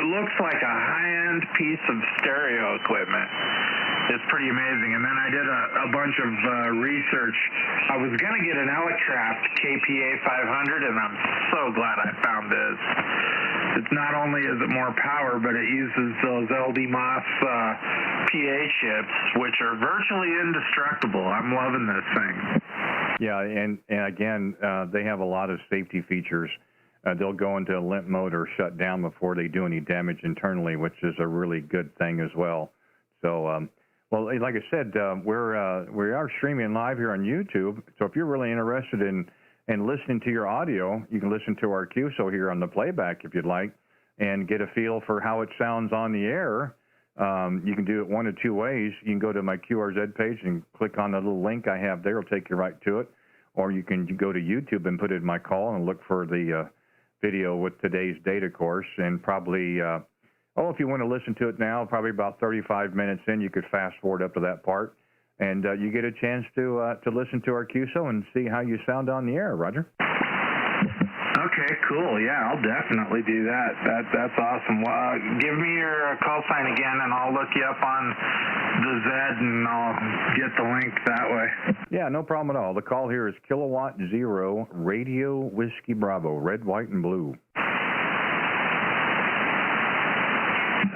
looks like a high-end piece of stereo equipment. It's pretty amazing. And then I did a bunch of research. I was going to get an Electraft KPA 500, and I'm so glad I found this. It's not only is it more power, but it uses those LD-MOS PA chips, which are virtually indestructible. I'm loving this thing. Yeah, and again, they have a lot of safety features. They'll go into a limp mode or shut down before they do any damage internally, which is a really good thing as well. So, well, like I said, we are streaming live here on YouTube. So if you're really interested in listening to your audio, you can listen to our QSO here on the playback if you'd like, and get a feel for how it sounds on the air. You can do it one of two ways. You can go to my QRZ page and click on the little link I have there. It'll take you right to it. Or you can go to YouTube and put it in my call and look for the video with today's date, of course. And probably, if you want to listen to it now, probably about 35 minutes in, you could fast forward up to that part. And you get a chance to listen to our QSO and see how you sound on the air, Roger. Okay, cool. Yeah, I'll definitely do that. That's awesome. Well, give me your call sign again, and I'll look you up on the Z, and I'll get the link that way. Yeah, no problem at all. The call here is K0RWB Radio Whiskey Bravo, red, white, and blue.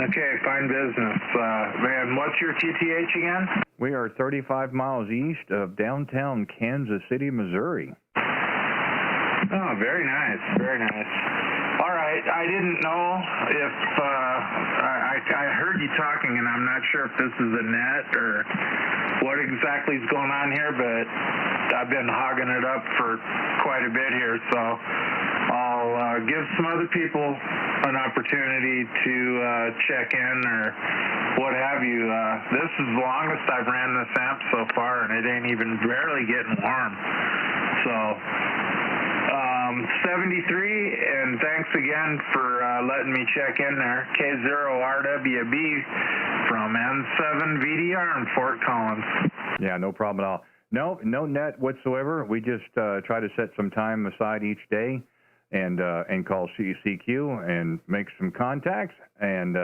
Okay, fine business. Man, what's your TTH again? We are 35 miles east of downtown Kansas City, Missouri. Oh, very nice, very nice. All right, I didn't know if I heard you talking, and I'm not sure if this is a net or what exactly is going on here, but I've been hogging it up for quite a bit here, so I'll give some other people an opportunity to check in or what have you. This is the longest I've ran this amp so far, and it ain't even barely getting warm. So 73, and thanks again for letting me check in there. K0RWB from N7VDR in Fort Collins. Yeah, no problem at all. No net whatsoever. We just try to set some time aside each day and call CQ and make some contacts and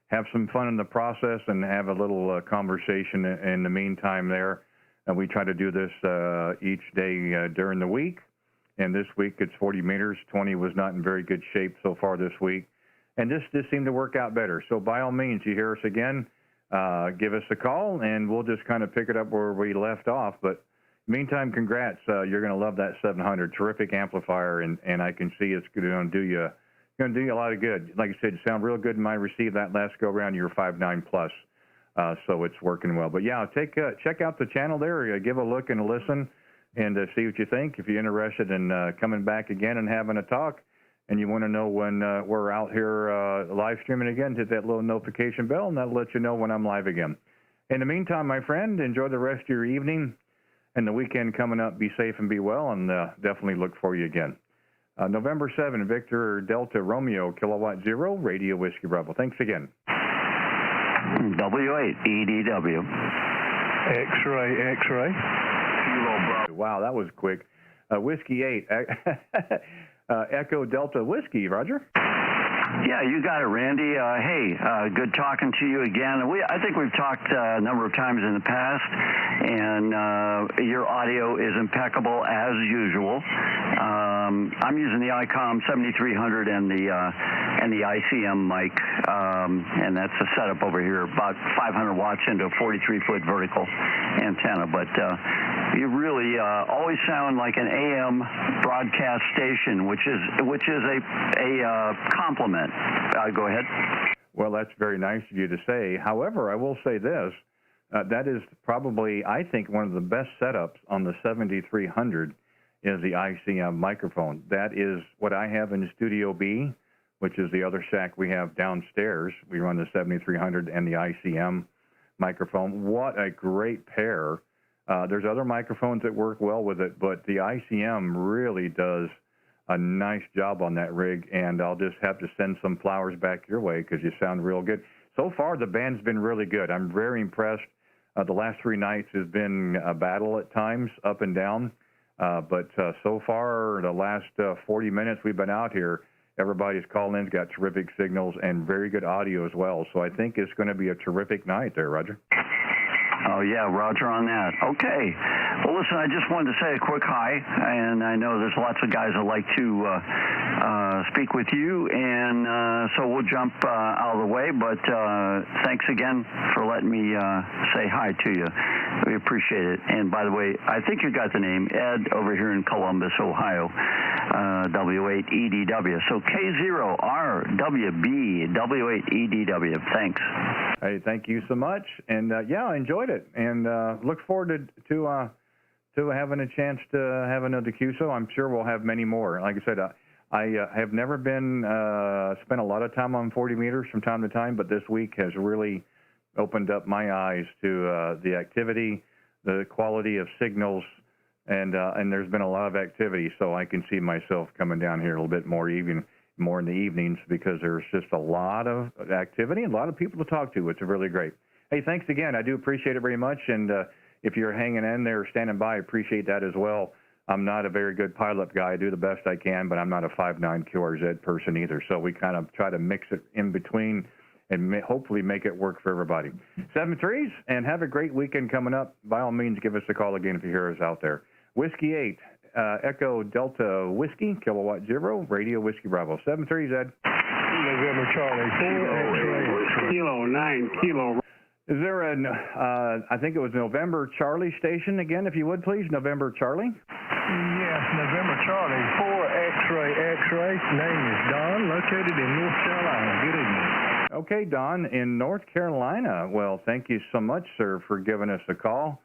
have some fun in the process and have a little conversation in the meantime there. And we try to do this each day during the week. And this week it's 40 meters. 20 was not in very good shape so far this week. And this seemed to work out better. So by all means, you hear us again, give us a call, and we'll just kind of pick it up where we left off. But meantime, congrats. You're going to love that 700. Terrific amplifier, and I can see it's going to do you a lot of good. Like I said, you sound real good in my receive that last go around. You're 5.9 plus, so it's working well. But yeah, check out the channel there. Give a look and a listen, and see what you think. If you're interested in coming back again and having a talk, and you want to know when we're out here live streaming again, hit that little notification bell, and that'll let you know when I'm live again. In the meantime, my friend, enjoy the rest of your evening and the weekend coming up. Be safe and be well, and definitely look for you again. November 7, Victor Delta Romeo, Kilowatt 0, Radio Whiskey Bravo. Thanks again. W8 EDW. X-ray. Kilo Bravo. Wow, that was quick. Whiskey 8. Echo Delta Whiskey, Roger. Yeah, you got it, Randy. Hey, good talking to you again. I think we've talked a number of times in the past, and your audio is impeccable as usual. I'm using the ICOM 7300 and the ICM mic, and that's the setup over here, about 500 watts into a 43-foot vertical antenna. But you really always sound like an AM broadcast station, which is a compliment. Go ahead. Well, that's very nice of you to say. However, I will say this. That is probably, I think, one of the best setups on the 7300 is the ICM microphone. That is what I have in Studio B, which is the other shack we have downstairs. We run the 7300 and the ICM microphone. What a great pair. There's other microphones that work well with it, but the ICM really does a nice job on that rig, and I'll just have to send some flowers back your way because you sound real good. So far, the band's been really good. I'm very impressed. The last 3 nights has been a battle at times, up and down, but so far, the last 40 minutes we've been out here, everybody's call-in's got terrific signals and very good audio as well. So I think it's going to be a terrific night there, Roger. Oh, yeah, Roger on that. Okay. Well, listen, I just wanted to say a quick hi, and I know there's lots of guys that like to speak with you, and so we'll jump out of the way, but thanks again for letting me say hi to you. We appreciate it. And by the way, I think you got the name, Ed, over here in Columbus, Ohio, W8EDW. So K0RWB, W8EDW. Thanks. Hey, thank you so much. And yeah, I enjoyed it, and look forward to having a chance to have another QSO. I'm sure we'll have many more. Like I said, I have never been spent a lot of time on 40 meters from time to time, but this week has really opened up my eyes to the activity, the quality of signals, and there's been a lot of activity. So I can see myself coming down here a little bit more in the evenings because there's just a lot of activity and a lot of people to talk to. It's really great. Hey, thanks again. I do appreciate it very much. And if you're hanging in there, standing by, I appreciate that as well. I'm not a very good pilot guy. I do the best I can, but I'm not a 5.9 Q-R-Z person either. So we kind of try to mix it in between and hopefully make it work for everybody. 7-3s, and have a great weekend coming up. By all means, give us a call again if you hear us out there. Whiskey 8, Echo Delta Whiskey, Kilowatt 0, Radio Whiskey Bravo. 7-3s, Ed. November Charlie, 4 Kilo 9 Kilo. Is there I think it was November Charlie station again, if you would, please? November Charlie? Yes, November Charlie, 4 X-ray. Name is Don, located in North Carolina. Good evening. Okay, Don, in North Carolina. Well, thank you so much, sir, for giving us a call.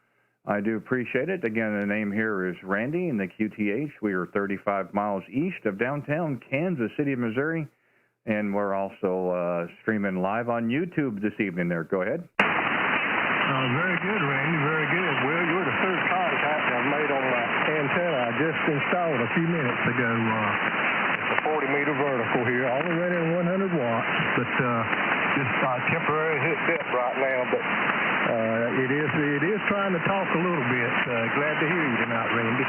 I do appreciate it. Again, the name here is Randy in the QTH. We are 35 miles east of downtown Kansas City, Missouri, and we're also streaming live on YouTube this evening there. Go ahead. Very good, Randy, very good. Well, you're the third contact I've made on my antenna I just installed a few minutes ago. It's a 40-meter vertical here, only running 100 watts, but just temporary hit dip right now, but it is trying to talk a little bit. Glad to hear you tonight, Randy.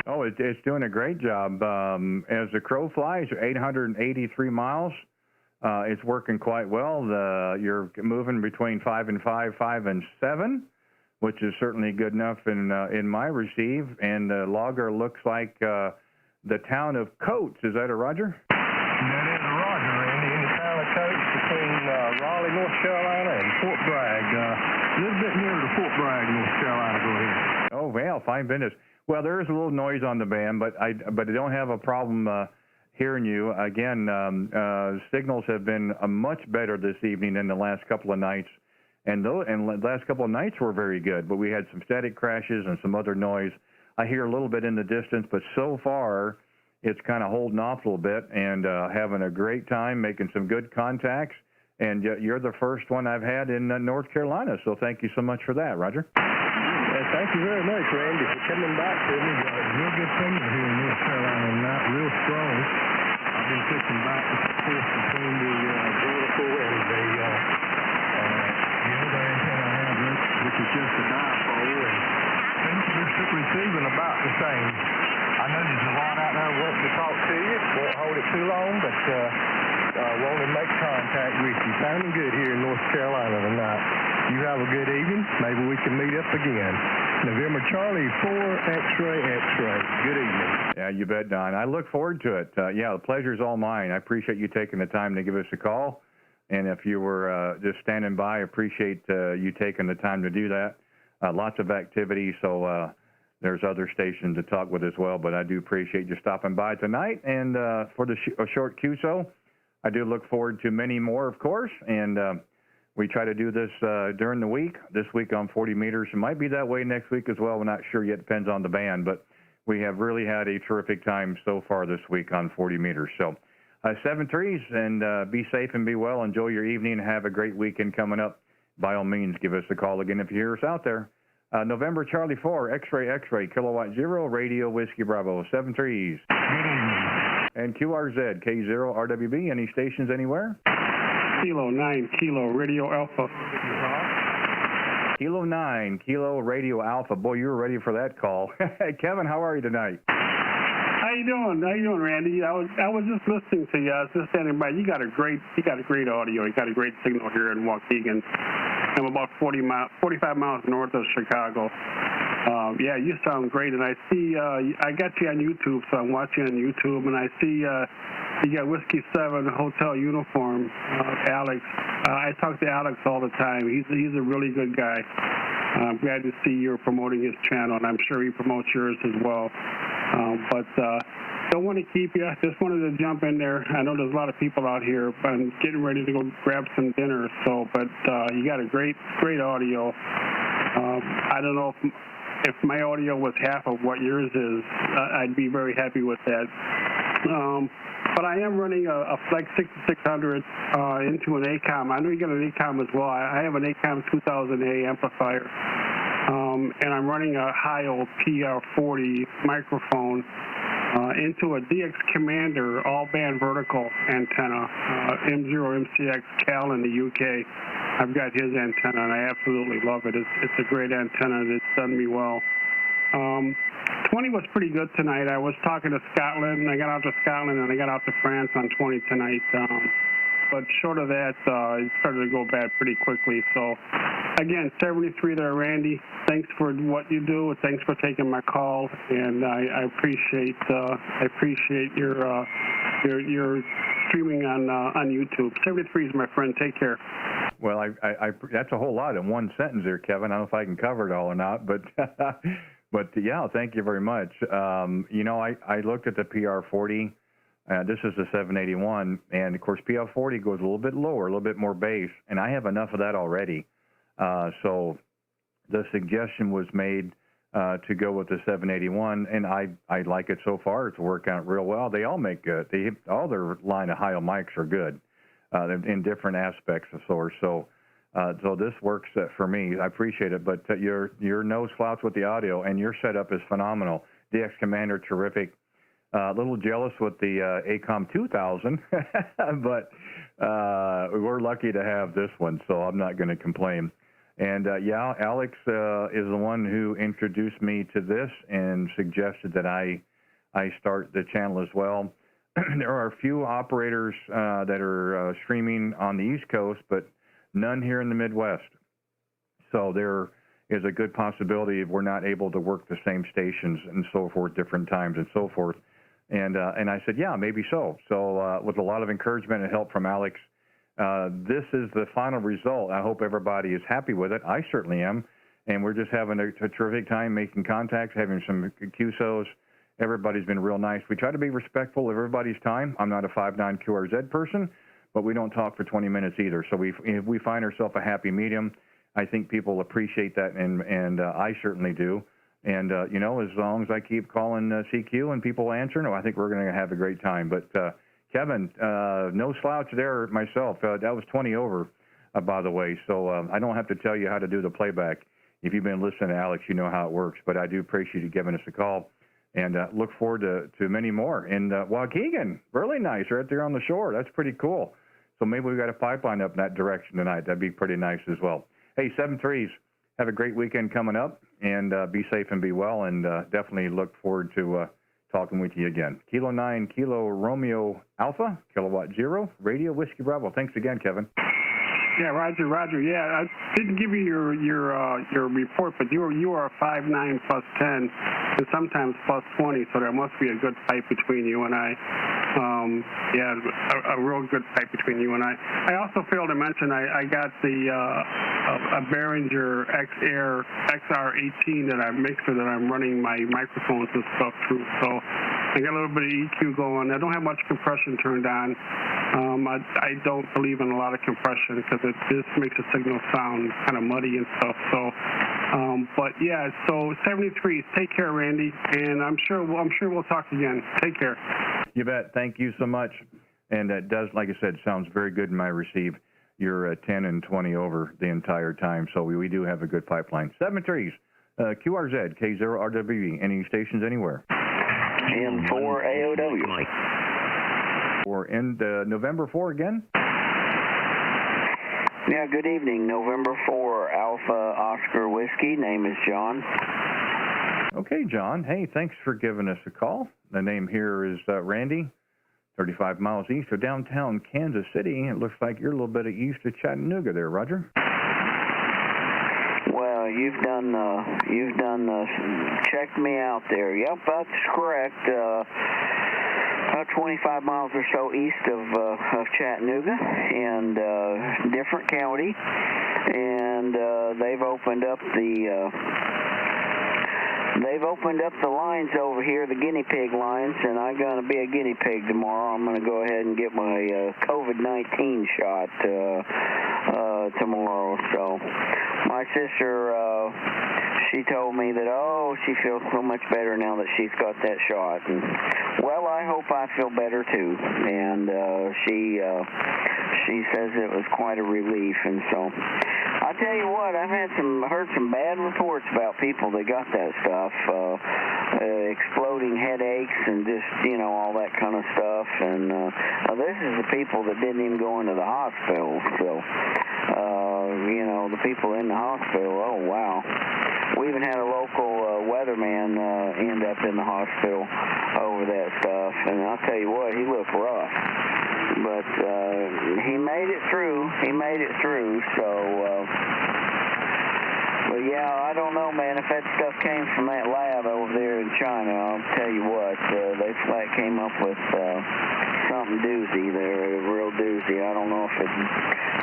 Oh, it's doing a great job. As the crow flies, 883 miles. It's working quite well. You're moving between 5 and 5, 5 and 7, which is certainly good enough in my receive. And the logger looks like the town of Coates. Is that a Roger? That is a Roger, Randy. In the town of Coates between Raleigh, North Carolina, and Fort Bragg. A little bit nearer to Fort Bragg, North Carolina. Go ahead. Oh, well, fine business. Well, there is a little noise on the band, but I don't have a problem hearing you. Again, signals have been much better this evening than the last couple of nights, and the last couple of nights were very good, but we had some static crashes and some other noise. I hear a little bit in the distance, but so far it's kind of holding off a little bit, and having a great time, making some good contacts, and you're the first one I've had in North Carolina, so thank you so much for that, Roger. Thank you very much, Randy, for coming back to me. Got a real good signal here in North Carolina tonight, real strong. I've been fixing back and forth between the vertical and the other antenna I have, which is just a dipole, and seems to be receiving about the same. I know there's a lot out there wanting to talk to you. Won't hold it too long, but want to make contact with you. Sounding good here in North Carolina tonight. You have a good evening. Maybe we can meet up again. November Charlie 4 X-ray X-ray. Good evening. Yeah, you bet, Don. I look forward to it. Yeah, the pleasure's all mine. I appreciate you taking the time to give us a call. And if you were just standing by, I appreciate you taking the time to do that. Lots of activity, so there's other stations to talk with as well. But I do appreciate you stopping by tonight. And for the short QSO, I do look forward to many more, of course. And we try to do this during the week. This week on 40 meters. It might be that way next week as well. We're not sure yet. Depends on the band. But we have really had a terrific time so far this week on 40 meters. So 7-3s, and be safe and be well. Enjoy your evening and have a great weekend coming up. By all means, give us a call again if you hear us out there. November Charlie 4, X-ray X-ray, Kilowatt 0, Radio Whiskey Bravo, 7-3s. Good evening. And QRZ, K0RWB, any stations anywhere? Kilo 9, Kilo, Radio Alpha. Kilo 9, Kilo, Radio Alpha. Boy, you were ready for that call. Hey, Kevin, how are you tonight? How you doing? How you doing, Randy? I was just listening to you. I was just standing by. You got a great audio. You got a great signal here in Waukegan. I'm about 45 miles north of Chicago. Yeah, you sound great, and I see I got you on YouTube, so I'm watching on YouTube, and I see you got Whiskey 7 Hotel Uniform, Alex. I talk to Alex all the time. He's a really good guy. I'm glad to see you're promoting his channel, and I'm sure he promotes yours as well. But don't want to keep you. Just wanted to jump in there. I know there's a lot of people out here. I'm getting ready to go grab some dinner. But you got a great audio. I don't know if my audio was half of what yours is. I'd be very happy with that. But I am running a Flex 6600 into an ACOM. I know you got an ACOM as well. I have an ACOM 2000A amplifier. And I'm running a high-old PR40 microphone into a DX Commander all-band vertical antenna, M0 MCX Cal in the UK. I've got his antenna, and I absolutely love it. It's a great antenna, and it's done me well. 20 was pretty good tonight. I was talking to Scotland, and I got out to Scotland, and I got out to France on 20 tonight. But short of that, it started to go bad pretty quickly. So, again, 73 there, Randy. Thanks for what you do. Thanks for taking my call, and I appreciate your streaming on YouTube. 73 is my friend. Take care. Well, I that's a whole lot in one sentence there, Kevin. I don't know if I can cover it all or not, but but yeah, thank you very much. You know, I looked at the PR40. This is the 781, and of course PR40 goes a little bit lower, a little bit more bass, and I have enough of that already. So the suggestion was made to go with the 781, and I like it so far. It's working out real well. They all make good. All their line of high mics are good in different aspects of source. So this works for me. I appreciate it. But your no slouch with the audio, and your setup is phenomenal. DX Commander, terrific. A little jealous with the ACOM 2000, but we're lucky to have this one, so I'm not going to complain. And yeah, Alex is the one who introduced me to this and suggested that I start the channel as well. There are a few operators that are streaming on the East Coast, but none here in the Midwest. So is a good possibility if we're not able to work the same stations and so forth, different times and so forth. And I said, yeah, maybe so. So with a lot of encouragement and help from Alex, this is the final result. I hope everybody is happy with it. I certainly am. And we're just having a terrific time making contacts, having some QSOs. Everybody's been real nice. We try to be respectful of everybody's time. I'm not a 5'9" K0RZ person, but we don't talk for 20 minutes either. So we find ourselves a happy medium. I think people appreciate that, and I certainly do. And, you know, as long as I keep calling CQ and people answer, no, I think we're going to have a great time. But, Kevin, no slouch there myself. That was 20 over, by the way. So I don't have to tell you how to do the playback. If you've been listening to Alex, you know how it works. But I do appreciate you giving us a call. And look forward to many more. And Waukegan, really nice, right there on the shore. That's pretty cool. So maybe we've got a pipeline up in that direction tonight. That'd be pretty nice as well. Hey, 7-3s, have a great weekend coming up, and be safe and be well, and definitely look forward to talking with you again. Kilo 9, Kilo Romeo Alpha, Kilowatt 0, Radio Whiskey Bravo. Thanks again, Kevin. Yeah, Roger. Yeah, I didn't give you your report, but you are a 5'9" plus 10, and sometimes plus 20. So there must be a good fight between you and I. Yeah, a real good fight between you and I. I also failed to mention I got the a Behringer XR XR18 that I mixer that I'm running my microphones and stuff through. So I got a little bit of EQ going. I don't have much compression turned on. I don't believe in a lot of compression because it just makes the signal sound kind of muddy and stuff. So, but yeah, so 73s. Take care, Randy, and I'm sure we'll talk again. Take care. You bet. Thank you so much. And that does, like I said, sounds very good in my receive. You're 10 and 20 over the entire time, so we do have a good pipeline. 73s. K0RZ, K0RWB. Any stations anywhere? M4AOW. Or end November 4 again? Yeah, good evening. November 4, Alpha Oscar Whiskey. Name is John. Okay, John. Hey, thanks for giving us a call. The name here is Randy, 35 miles east of downtown Kansas City. It looks like you're a little bit east of Chattanooga there, Roger. Well, you've done checked me out there. Yep, that's correct. About 25 miles or so east of Chattanooga, and different county, and they've opened up the lines over here, the guinea pig lines, and I'm going to be a guinea pig tomorrow. I'm going to go ahead and get my COVID-19 shot tomorrow. So my sister, she told me that, she feels so much better now that she's got that shot. And, well, I hope I feel better too. And she says it was quite a relief. And so I tell you what, I've heard some bad reports about people that got that stuff, exploding headaches and just, all that kind of stuff. And this is the people that didn't even go into the hospital. So, the people in the hospital, oh, wow. We even had a local weatherman end up in the hospital over that stuff. And I'll tell you what, he looked rough. But he made it through. So, but yeah, I don't know, man. If that stuff came from that lab over there in China, I'll tell you what, they flat came up with something doozy there, a real doozy. I don't know if it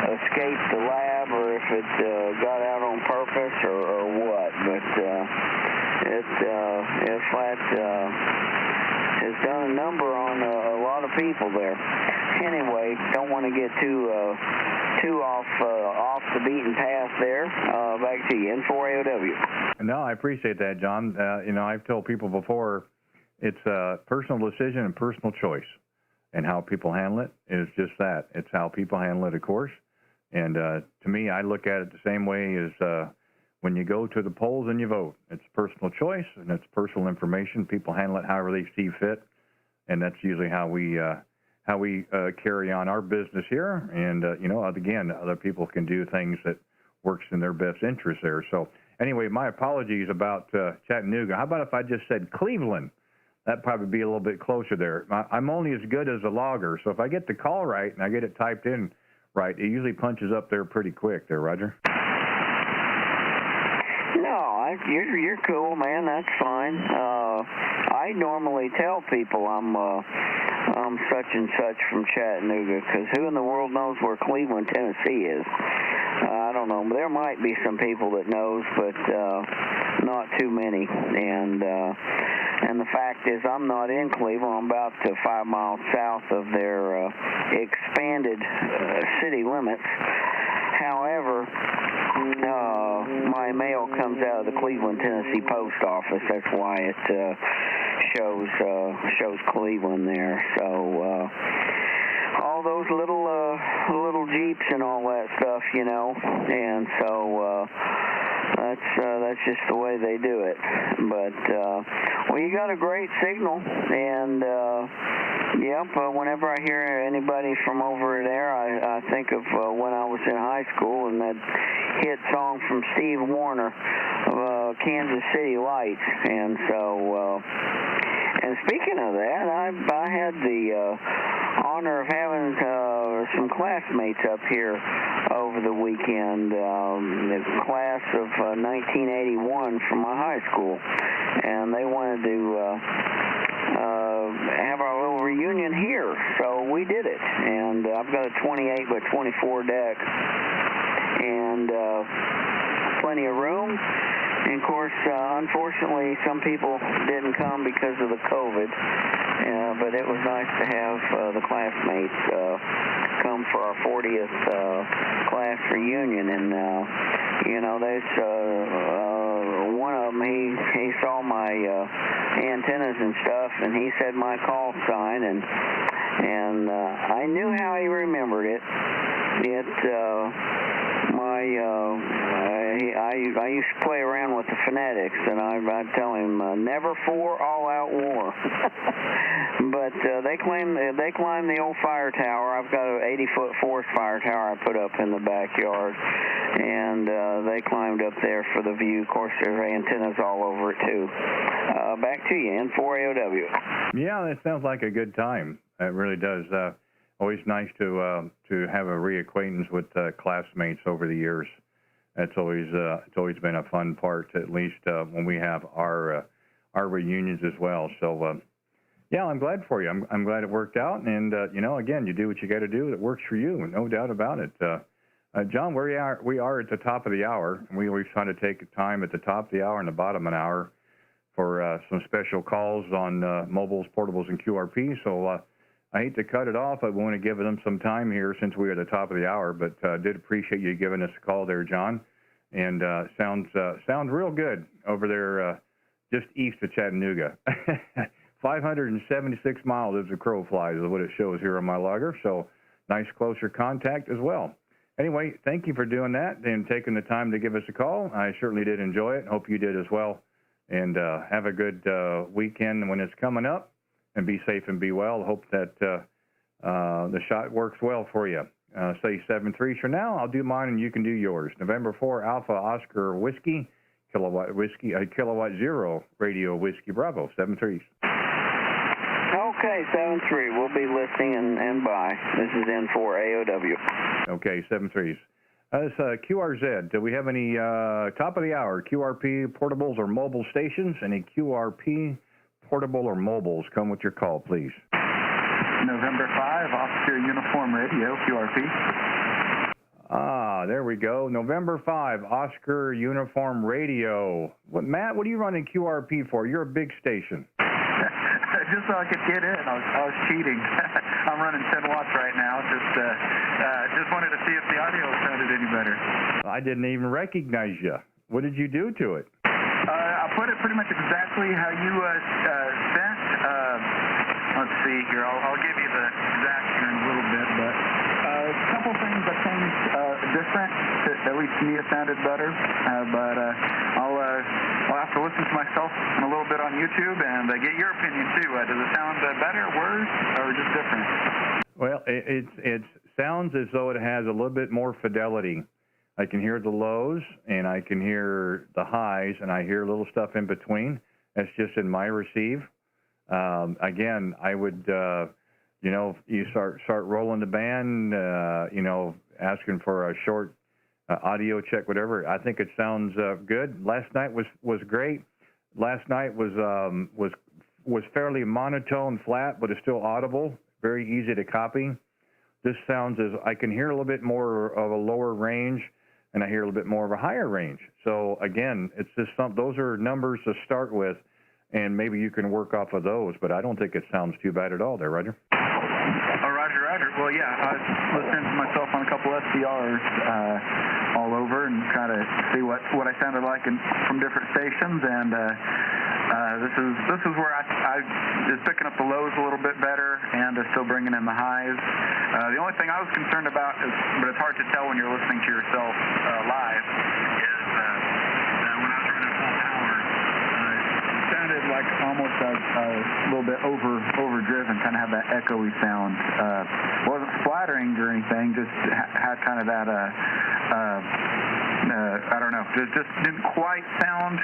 escaped the lab or if it got out on purpose or what, but it flat has done a number on a lot of people there. Anyway, don't want to get too off the beaten path there. Back to you, N4AOW. No, I appreciate that, John. I've told people before, it's a personal decision and personal choice. And how people handle it is just that. It's how people handle it, of course. And to me, I look at it the same way as when you go to the polls and you vote. It's personal choice and it's personal information. People handle it however they see fit. And that's usually how we carry on our business here. And, again, other people can do things that works in their best interest there. So anyway, my apologies about Chattanooga. How about if I just said Cleveland? That'd probably be a little bit closer there. I'm only as good as a logger, so if I get the call right and I get it typed in right, it usually punches up there pretty quick there, Roger. You're cool, man. That's fine. I normally tell people I'm such and such from Chattanooga, because who in the world knows where Cleveland, Tennessee is? I don't know. There might be some people that knows, but not too many. And the fact is, I'm not in Cleveland. I'm about 5 miles south of their expanded city limits. However, my mail comes out of the Cleveland, Tennessee post office. That's why it shows Cleveland there. So all those little Jeeps and all that stuff, you know, and so that's just the way they do it. But well, you got a great signal, and yep. Whenever I hear anybody from over there, I think of when I was in high school and that hit song from Steve Wariner, Kansas City Lights, and so. And speaking of that, I had the honor of having some classmates up here over the weekend, the class of 1981 from my high school, and they wanted to have our little reunion here, so we did it. And I've got a 28 by 24 deck, and plenty of room. And, of course, unfortunately, some people didn't come because of the COVID, but it was nice to have the classmates come for our 40th class reunion. And, you know, there's one of them, he saw my antennas and stuff, and he said my call sign, and I knew how he remembered it. I used to play around with the phonetics, and I'd tell him never for all-out war. But they climbed the old fire tower. I've got an 80-foot forest fire tower I put up in the backyard, and they climbed up there for the view. Of course, there's antennas all over it too. Back to you, N4AOW. Yeah, that sounds like a good time. It really does. Always nice to have a reacquaintance with classmates over the years. It's always been a fun part, at least when we have our reunions as well. So yeah, I'm glad for you. I'm glad it worked out, and you know, again, you do what you got to do that works for you, no doubt about it. John, we are at the top of the hour, and we always try to take time at the top of the hour and the bottom of an hour for some special calls on mobiles, portables, and QRP. So I hate to cut it off. I want to give them some time here since we're at the top of the hour, but did appreciate you giving us a call there, John. And sounds real good over there just east of Chattanooga. 576 miles as the crow flies is what it shows here on my logger. So nice closer contact as well. Anyway, thank you for doing that and taking the time to give us a call. I certainly did enjoy it. Hope you did as well. And have a good weekend when it's coming up. And be safe and be well. Hope that the shot works well for you. Say 7-3 for now. I'll do mine and you can do yours. November 4, Alpha Oscar Whiskey, Kilowatt Whiskey, Kilowatt Zero Radio Whiskey Bravo, 7-3. Okay, 7-3. We'll be listening and bye. This is N4AOW. Okay, 7-3s. This QRZ. Do we have any top of the hour QRP portables or mobile stations? Any QRP portable or mobiles? Come with your call, please. November 5, Oscar Uniform Radio, QRP. Ah, there we go. November 5, Oscar Uniform Radio. Matt, what are you running QRP for? You're a big station. Just so I could get in. I was cheating. I'm running 10 watts right now. Just wanted to see if the audio sounded any better. I didn't even recognize you. What did you do to it? I put it pretty much exactly how you sent. Let's see here. I'll give you the exact here in a little bit, but a couple things I changed different. At least to me, it sounded better. But I'll have to listen to myself a little bit on YouTube and get your opinion too. Does it sound better, worse, or just different? Well, it sounds as though it has a little bit more fidelity. I can hear the lows and I can hear the highs, and I hear little stuff in between. That's just in my receive. Again, I would, you start rolling the band, asking for a short audio check, whatever. I think it sounds good. Last night was great. Last night was fairly monotone, flat, but it's still audible. Very easy to copy. This sounds as I can hear a little bit more of a lower range, and I hear a little bit more of a higher range. So again, it's just those are numbers to start with, and maybe you can work off of those. But I don't think it sounds too bad at all there, Roger. Oh, Roger. Well, yeah, I was listening to myself on a couple SDRs all over and trying to see what I sounded like from different stations, and this is where I is picking up the lows a little bit better and still bringing in the highs. The only thing I was concerned about is, but it's hard to tell when you're listening to yourself live, is when I was running full power, it sounded like almost a little bit overdriven, kind of had that echoey sound. Wasn't splattering or anything, just had kind of that I don't know, just didn't quite sound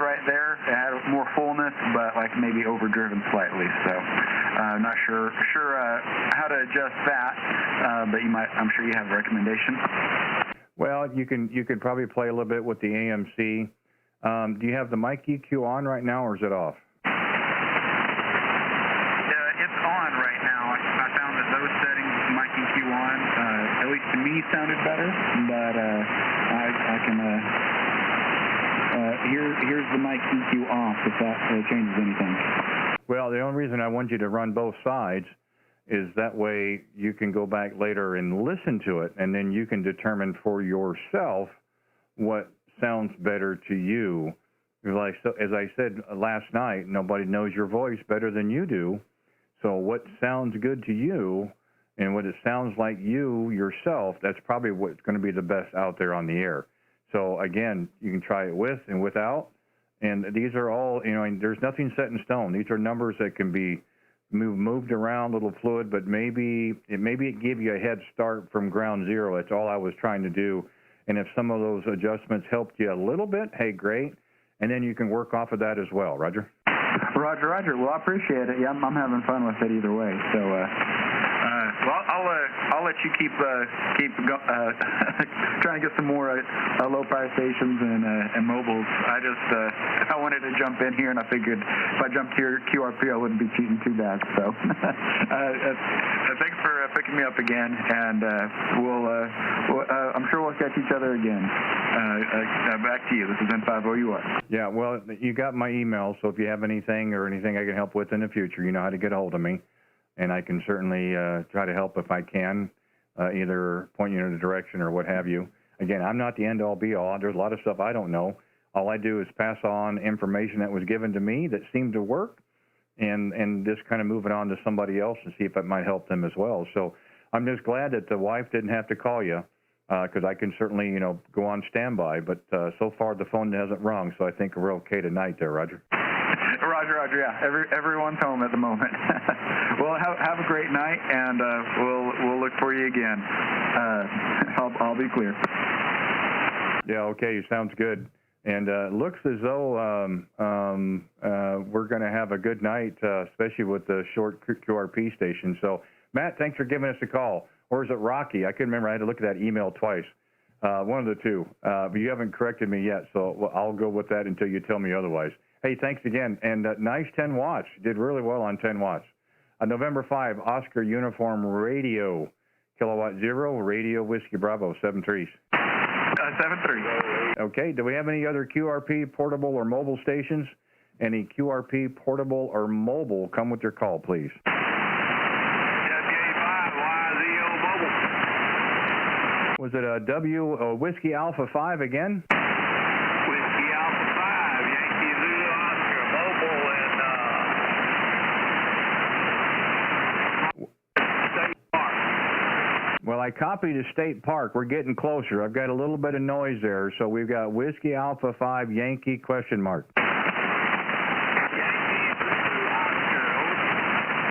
right there. It had more fullness, but like maybe overdriven slightly. So not sure how to adjust that, but I'm sure you have a recommendation. Well, you could probably play a little bit with the AMC. Do you have the mic EQ on right now, or is it off? It's on right now. I found that those settings, mic EQ on, at least to me sounded better, but I can here's the mic EQ off if that changes anything. Well, the only reason I want you to run both sides is that way you can go back later and listen to it, and then you can determine for yourself what sounds better to you. As I said last night, nobody knows your voice better than you do. So what sounds good to you and what it sounds like you yourself, that's probably what's going to be the best out there on the air. So again, you can try it with and without. And these are all, there's nothing set in stone. These are numbers that can be moved around, a little fluid, but maybe it gave you a head start from ground zero. That's all I was trying to do. And if some of those adjustments helped you a little bit, hey, great. And then you can work off of that as well. Roger? Roger. Well, I appreciate it. Yeah, I'm having fun with it either way. So, well, I'll let you keep trying to get some more low power stations and mobiles. I wanted to jump in here, and I figured if I jumped here QRP, I wouldn't be cheating too bad. So, thanks for picking me up again, and I'm sure we'll catch each other again. Back to you. This is N50UR. Yeah, well, you got my email, so if you have anything I can help with in the future, you know how to get a hold of me. And I can certainly try to help if I can, either point you in a direction or what have you. Again, I'm not the end-all, be-all. There's a lot of stuff I don't know. All I do is pass on information that was given to me that seemed to work, and just kind of move it on to somebody else and see if it might help them as well. So I'm just glad that the wife didn't have to call you, because I can certainly, go on standby. But so far the phone hasn't rung, so I think we're okay tonight there, Roger. Roger, yeah. Everyone's home at the moment. Well, have a great night, and we'll look for you again. I'll be clear. Yeah, okay, sounds good. And looks as though we're going to have a good night, especially with the short QRP station. So, Matt, thanks for giving us a call. Or is it Rocky? I couldn't remember. I had to look at that email twice. One of the two. But you haven't corrected me yet, so I'll go with that until you tell me otherwise. Hey, thanks again. And nice 10 watts. Did really well on 10 watts. November 5, Oscar Uniform Radio. Kilowatt 0, Radio Whiskey Bravo, 7-3. 7-3. Okay. Do we have any other QRP portable or mobile stations? Any QRP portable or mobile, come with your call, please. WA5YZO mobile. Was it a Whiskey Alpha 5 again? Whiskey Alpha 5, Yankee Zulu Oscar, mobile, and State Park. Well, I copied to State Park. We're getting closer. I've got a little bit of noise there. So we've got Whiskey Alpha 5 Yankee question mark.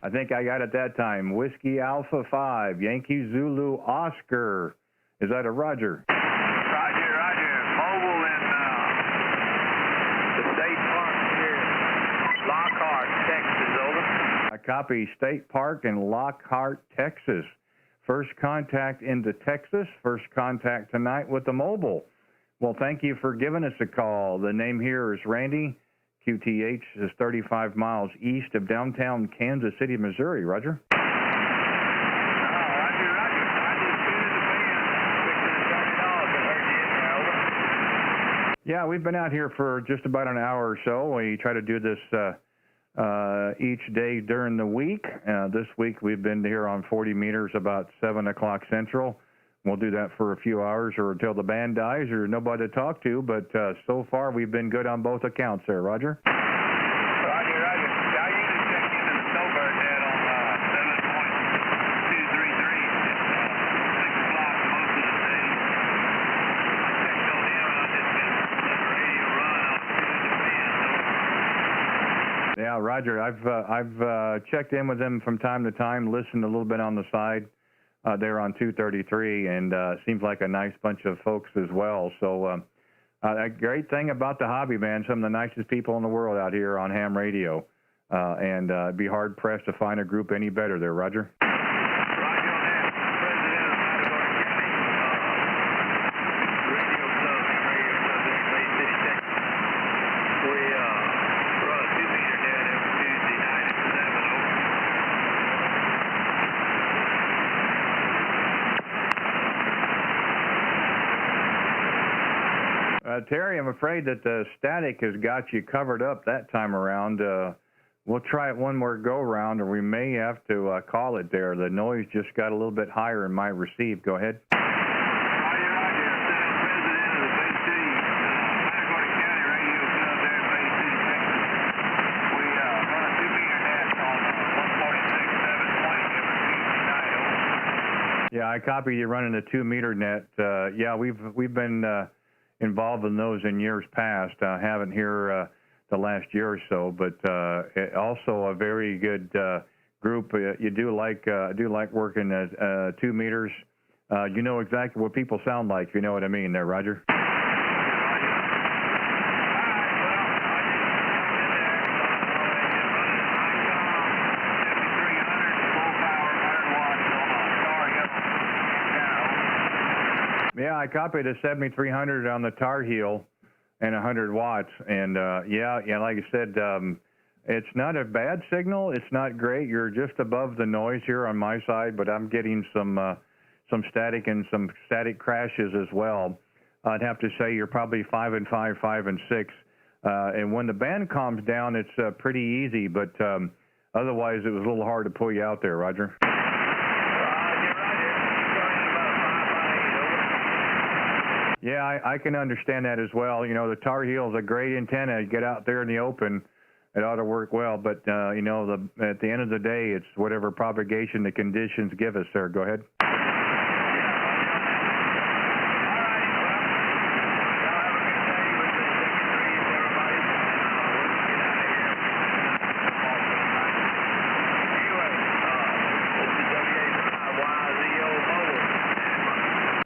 I think I got it that time. Whiskey Alpha 5 Yankee Zulu Oscar. Is that a Roger? Roger. Mobile in the State Park here, Lockhart, Texas, over. I copy State Park in Lockhart, Texas. First contact into Texas, first contact tonight with the mobile. Well, thank you for giving us a call. The name here is Randy. QTH is 35 miles east of downtown Kansas City, Missouri. Roger. Yeah, we've been out here for just about an hour or so. We try to do this each day during the week. This week we've been here on 40 meters about 7 o'clock Central. We'll do that for a few hours or until the band dies or nobody to talk to, but so far we've been good on both accounts there, Roger. Roger. I usually check into the snowbird net on 7.233 at 6 o'clock most of the days. I checked on him and I just get the radio run on the band. Yeah, Roger. I've checked in with them from time to time, listened a little bit on the side. They're on 233, and seems like a nice bunch of folks as well. So a great thing about the hobby, man, some of the nicest people in the world out here on ham radio. And be hard-pressed to find a group any better there, Roger. Terry, I'm afraid that the static has got you covered up that time around. We'll try it one more go-round, or we may have to call it there. The noise just got a little bit higher in my receive. Go ahead. Yeah, I copied you running a 2-meter net. Yeah, we've been involved in those in years past. Haven't here the last year or so, but also a very good group. You do like working at 2 meters. You know exactly what people sound like, if you know what I mean there, Roger. Yeah, I copied a 7300 on the Tar Heel and 100 watts. And yeah, like I said, it's not a bad signal. It's not great. You're just above the noise here on my side, but I'm getting some static and some static crashes as well. I'd have to say you're probably 5 and 5, 5 and 6. And when the band calms down, it's pretty easy, but otherwise it was a little hard to pull you out there, Roger. Yeah, I can understand that as well. You know, the Tar Heel is a great antenna. You get out there in the open, it ought to work well. But, you know, at the end of the day, it's whatever propagation the conditions give us there. Go ahead.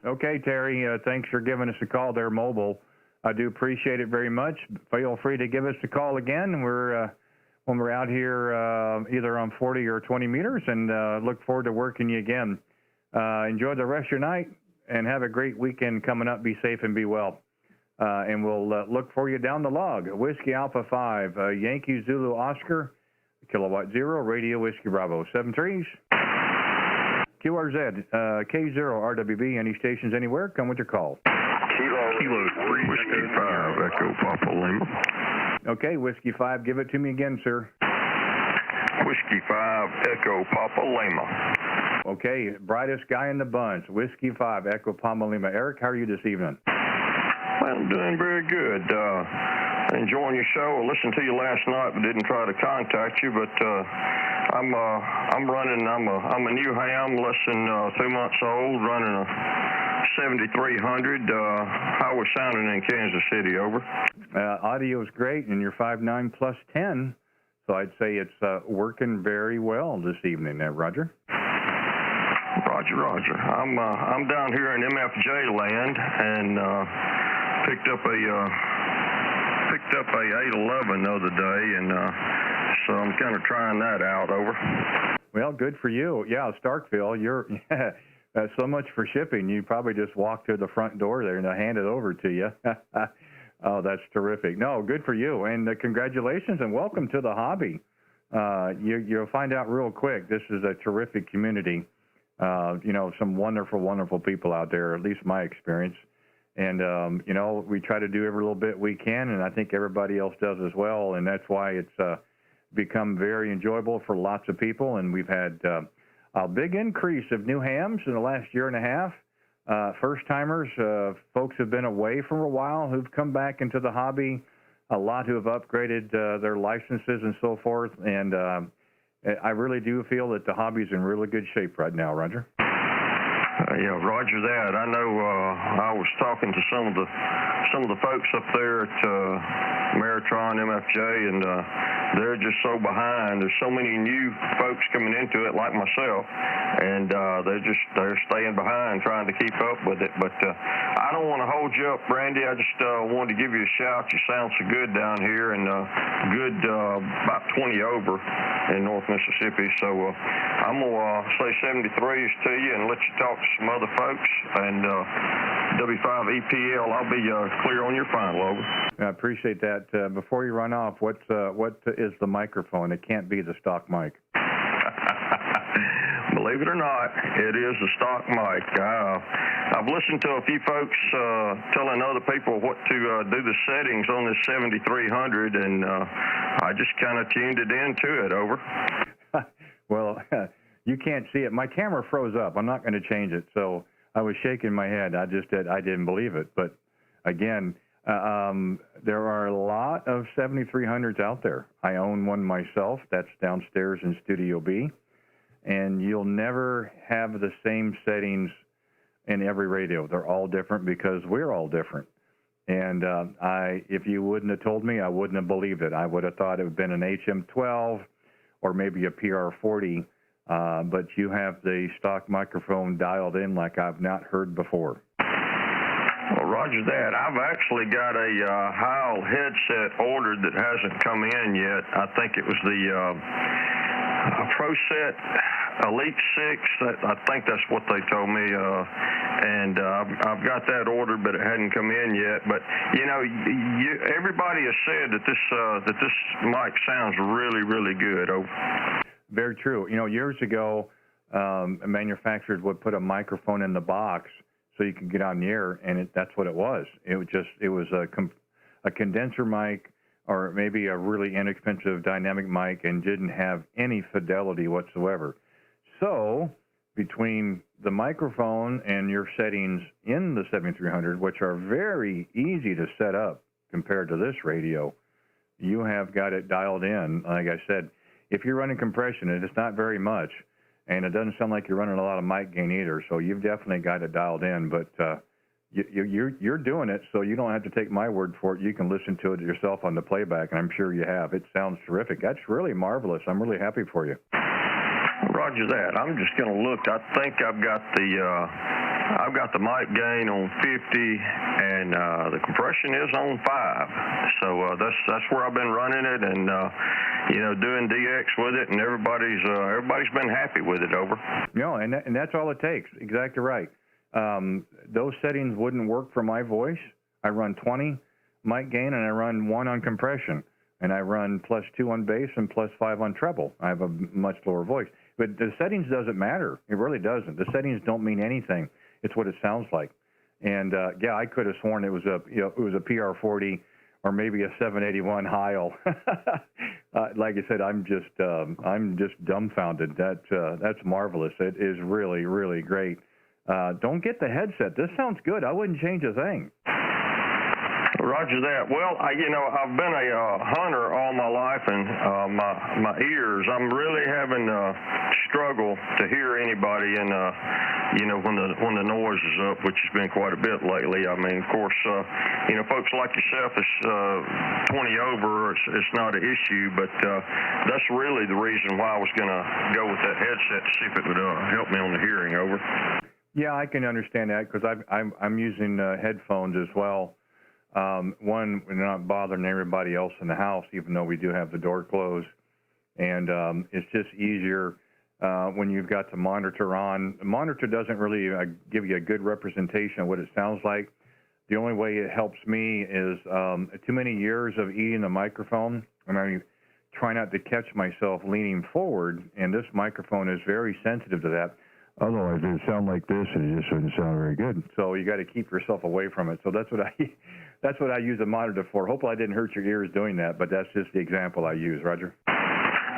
Okay, Terry, thanks for giving us a call there, mobile. I do appreciate it very much. Feel free to give us a call again. When we're out here either on 40 or 20 meters, and look forward to working you again. Enjoy the rest of your night, and have a great weekend coming up. Be safe and be well. And we'll look for you down the log. Whiskey Alpha 5, Yankee Zulu Oscar, Kilowatt 0, Radio Whiskey Bravo, 73s. QRZ, K0RWB, any stations anywhere, come with your call. Kilo 3, Whiskey 5, Echo Papa Lima. Okay, Whiskey 5, give it to me again, sir. Whiskey 5, Echo Papa Lima. Okay, brightest guy in the bunch, Whiskey 5, Echo Papa Lima. Eric, how are you this evening? I'm doing very good. Enjoying your show. I listened to you last night, but didn't try to contact you. But I'm running. I'm a new ham, less than 2 months old, running a 7300. How we're sounding in Kansas City? Over. Audio is great, and you're 5'9" plus 10, so I'd say it's working very well this evening. Roger. Roger. I'm down here in MFJ land and picked up a 811 the other day, and so I'm kind of trying that out. Over. Well, good for you. Yeah, Starkville, So much for shipping. You probably just walk to the front door there and they'll hand it over to you. Oh, that's terrific. No, good for you. And congratulations and welcome to the hobby. You'll find out real quick. This is a terrific community. Some wonderful, wonderful people out there, at least my experience. And, we try to do every little bit we can, and I think everybody else does as well. And that's why it's become very enjoyable for lots of people. And we've had a big increase of new hams in the last year and a half. First-timers, folks who've been away for a while, who've come back into the hobby, a lot who have upgraded their licenses and so forth. And I really do feel that the hobby's in really good shape right now, Roger. Yeah, Roger that. I know I was talking to some of the folks up there at Maritron MFJ, and they're just so behind. There's so many new folks coming into it, like myself, and they're staying behind, trying to keep up with it. But I don't want to hold you up, Randy. I just wanted to give you a shout. You sound so good down here, and good about 20 over in North Mississippi. So I'm gonna say 73s to you and let you talk to some other folks. And W5EPL, I'll be clear on your final, over. I appreciate that. Before you run off, what is the microphone? It can't be the stock mic. Believe it or not, it is a stock mic. I've listened to a few folks telling other people what to do the settings on this 7300, and I just kind of tuned it into it, over. Well, you can't see it. My camera froze up. I'm not going to change it, so I was shaking my head. I didn't believe it. But again, there are a lot of 7300s out there. I own one myself. That's downstairs in Studio B. And you'll never have the same settings in every radio. They're all different because we're all different. And if you wouldn't have told me, I wouldn't have believed it. I would have thought it would have been an HM12 or maybe a PR40. But you have the stock microphone dialed in like I've not heard before. Well, Roger that. I've actually got a Heil headset ordered that hasn't come in yet. I think it was the ProSet Elite 6. I think that's what they told me. And I've got that ordered, but it hadn't come in yet. But, everybody has said that this mic sounds really, really good. Very true. Years ago, manufacturers would put a microphone in the box so you could get on the air, and that's what it was. It was a condenser mic or maybe a really inexpensive dynamic mic and didn't have any fidelity whatsoever. So between the microphone and your settings in the 7300, which are very easy to set up compared to this radio, you have got it dialed in. Like I said, if you're running compression, and it's not very much, and it doesn't sound like you're running a lot of mic gain either, so you've definitely got it dialed in. But you're doing it, so you don't have to take my word for it. You can listen to it yourself on the playback, and I'm sure you have. It sounds terrific. That's really marvelous. I'm really happy for you. Roger that. I'm just going to look. I think I've got the mic gain on 50, and the compression is on 5. So that's where I've been running it, and doing DX with it, and everybody's been happy with it, over. And that's all it takes. Exactly right. Those settings wouldn't work for my voice. I run 20 mic gain, and I run 1 on compression, and I run +2 on bass and +5 on treble. I have a much lower voice. But the settings doesn't matter. It really doesn't. The settings don't mean anything. It's what it sounds like. And I could have sworn it was a PR40 or maybe a 781 Heil. Like I said, I'm just dumbfounded. That's marvelous. It is really, really great. Don't get the headset. This sounds good. I wouldn't change a thing. Roger that. Well, I've been a hunter all my life, and my ears, I'm really having a struggle to hear anybody, and when the noise is up, which has been quite a bit lately. I mean, of course, folks like yourself, it's 20 over, it's not an issue, but that's really the reason why I was going to go with that headset to see if it would help me on the hearing, over. Yeah, I can understand that because I'm using headphones as well. One, we're not bothering everybody else in the house, even though we do have the door closed. And it's just easier when you've got the monitor on. The monitor doesn't really give you a good representation of what it sounds like. The only way it helps me is too many years of eating the microphone, and I try not to catch myself leaning forward, and this microphone is very sensitive to that. Otherwise, it would sound like this, and it just wouldn't sound very good. So you got to keep yourself away from it. So that's what I use a monitor for. Hopefully, I didn't hurt your ears doing that, but that's just the example I use. Roger.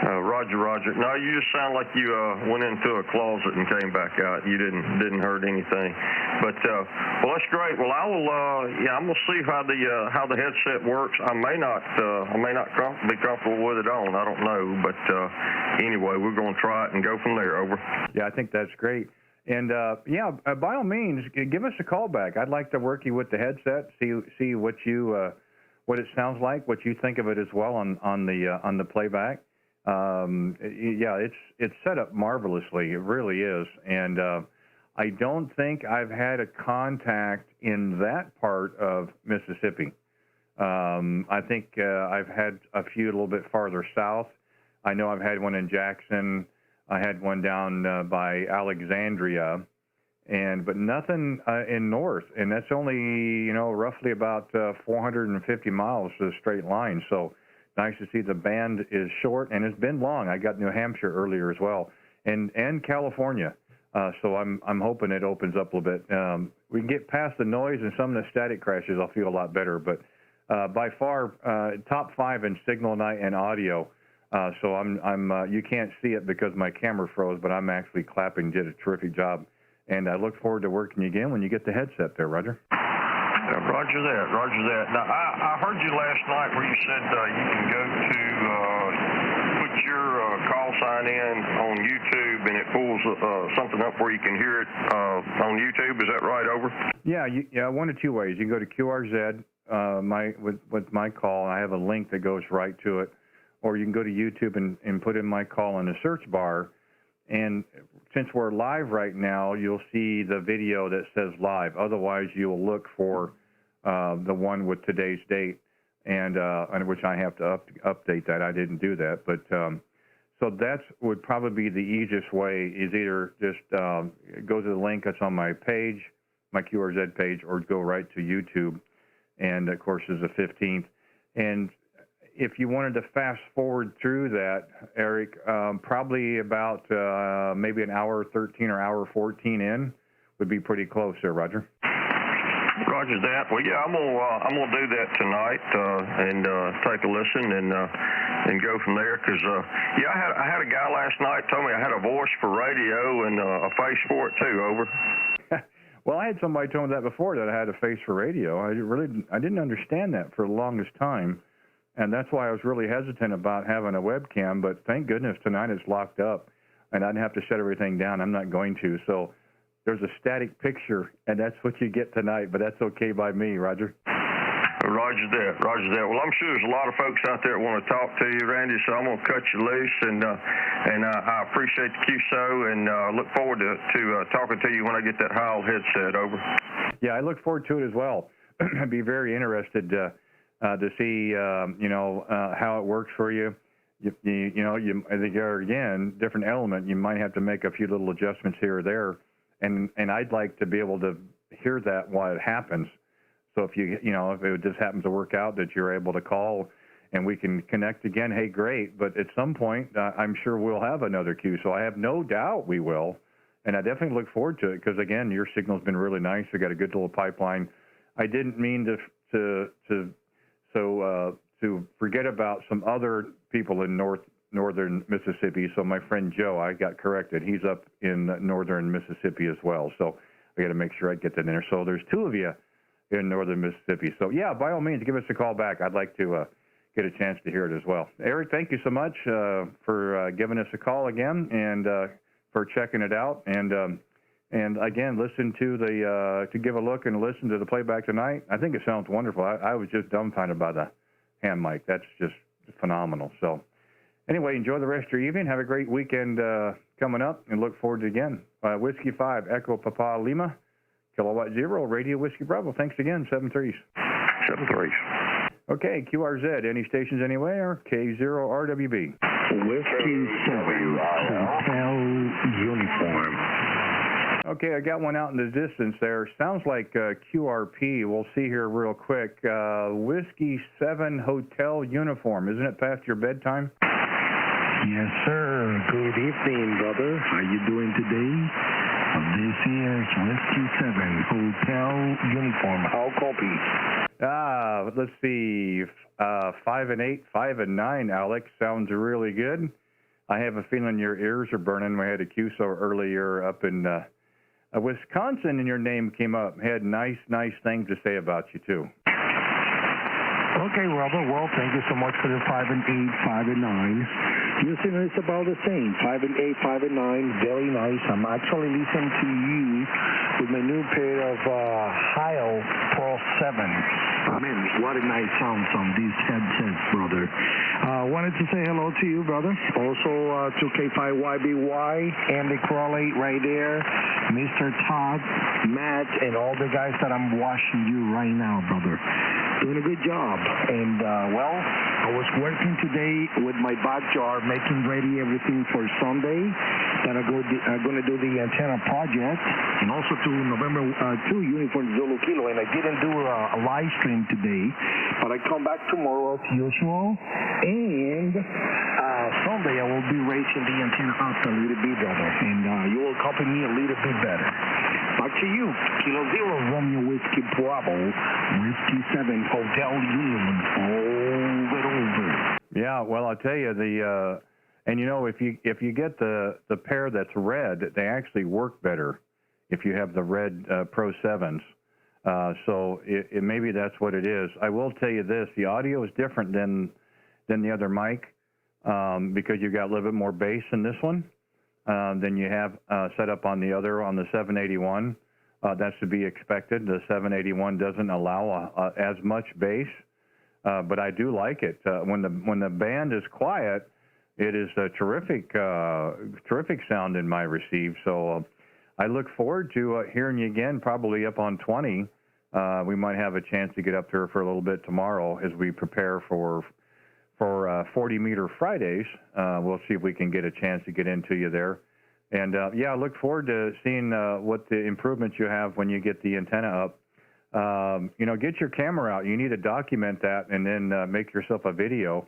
Roger. No, you just sound like you went into a closet and came back out. You didn't hurt anything. But well, that's great. Well, I will. I'm gonna see how the headset works. I may not be comfortable with it on. I don't know. But anyway, we're gonna try it and go from there. Over. Yeah, I think that's great. And by all means, give us a call back. I'd like to work you with the headset. See what what it sounds like, what you think of it as well on the playback. It's set up marvelously. It really is. And I don't think I've had a contact in that part of Mississippi. I think I've had a few a little bit farther south. I know I've had one in Jackson. I had one down by Alexandria, but nothing in north. And that's only, roughly about 450 miles to the straight line. So nice to see the band is short, and it's been long. I got New Hampshire earlier as well, and California. So I'm hoping it opens up a little bit. We can get past the noise and some of the static crashes. I'll feel a lot better. But by far, top 5 in signal and audio. So you can't see it because my camera froze, but I'm actually clapping. Did a terrific job, and I look forward to working again when you get the headset there, Roger. Roger that. Now, I heard you last night where you said you can go to put your call sign in on YouTube, and it pulls something up where you can hear it on YouTube. Is that right? Over. Yeah. One of two ways. You can go to QRZ with my call. I have a link that goes right to it, or you can go to YouTube and put in my call in the search bar. And since we're live right now, you'll see the video that says live. Otherwise, you'll look for the one with today's date, and which I have to update that. I didn't do that, but so that would probably be the easiest way. Is either just go to the link that's on my page, my QRZ page, or go right to YouTube. And of course, is the 15th. And if you wanted to fast forward through that, Eric, probably about maybe an hour 13 or hour 14 in would be pretty close there, Roger. Roger that. Well, yeah, I'm gonna do that tonight and take a listen and go from there. Because I had a guy last night told me I had a voice for radio and a face for it too. Over. Well, I had somebody tell me that before, that I had a face for radio. I didn't understand that for the longest time. And that's why I was really hesitant about having a webcam, but thank goodness tonight it's locked up, and I'd have to shut everything down. I'm not going to. So there's a static picture, and that's what you get tonight, but that's okay by me, Roger. Roger that. Well, I'm sure there's a lot of folks out there that want to talk to you, Randy, so I'm going to cut you loose, and I appreciate the QSO, and look forward to talking to you when I get that Heil headset. Over. Yeah, I look forward to it as well. I'd be very interested to see, how it works for you. I think there again, different element. You might have to make a few little adjustments here or there, and I'd like to be able to hear that while it happens. So if if it just happens to work out that you're able to call and we can connect again, hey, great. But at some point, I'm sure we'll have another Q. So I have no doubt we will, and I definitely look forward to it because again, your signal's been really nice. We got a good little pipeline. I didn't mean to forget about some other people in northern Mississippi. So my friend Joe, I got corrected. He's up in northern Mississippi as well. So I got to make sure I get that in there. So there's two of you in northern Mississippi. So yeah, by all means, give us a call back. I'd like to get a chance to hear it as well. Eric, thank you so much for giving us a call again and for checking it out. And again, listen to give a look and listen to the playback tonight. I think it sounds wonderful. I was just dumbfounded by the hand mic. That's just phenomenal. So anyway, enjoy the rest of your evening. Have a great weekend coming up, and look forward to again. Whiskey 5, Echo Papa Lima, Kilowatt 0, Radio Whiskey Bravo. Thanks again, 7-3s. 7-3s. Okay, QRZ, any stations anywhere? K0RWB. Whiskey 7, Hotel Okay, I got one out in the distance there. Sounds like QRP. We'll see here real quick. Whiskey 7 Hotel Uniform. Isn't it past your bedtime? Yes, sir. Good evening, brother. How you doing today? This is Whiskey 7 Hotel Uniform. How copy? Let's see. 5 and 8, 5 and 9, Alex. Sounds really good. I have a feeling your ears are burning. We had a QSO earlier up in Wisconsin, and your name came up. Had nice things to say about you, too. Okay, Robert. Well, thank you so much for the 5 and 8, 5 and 9. Houston is about the same. 5 and 8, 5 and 9. Very nice. I'm actually listening to you with my new pair of Heil Pro 7. Man, what a nice sound on these headsets, brother. Wanted to say hello to you, brother. Also to K0RWB, Andy Crawley right there, Mr. Todd, Matt, and all the guys that I'm watching you right now, brother. Doing a good job. And, well, I was working today with my backyard, making ready everything for Sunday. Then I'm going to do the antenna project, and also to November 2 Uniform Zulu Kilo. And I didn't do a live stream today, but I come back tomorrow as usual. And Sunday I will be raising the antenna up a little bit, brother. And you will copy me a little bit better. Back to you. Kilo 0 Romeo Whiskey Bravo, Whiskey 7 Hotel Union. Over. Yeah, well, I'll tell you, and you know, if you get the pair that's red, they actually work better if you have the red Pro 7s. So maybe that's what it is. I will tell you this: the audio is different than the other mic because you got a little bit more bass in this one than you have set up on the other, on the 781. That's to be expected. The 781 doesn't allow as much bass, but I do like it. When the band is quiet, it is a terrific sound in my receive. So I look forward to hearing you again, probably up on 20. We might have a chance to get up there for a little bit tomorrow as we prepare for 40-meter Fridays. We'll see if we can get a chance to get into you there. And, yeah, I look forward to seeing what the improvements you have when you get the antenna up. You know, get your camera out. You need to document that and then make yourself a video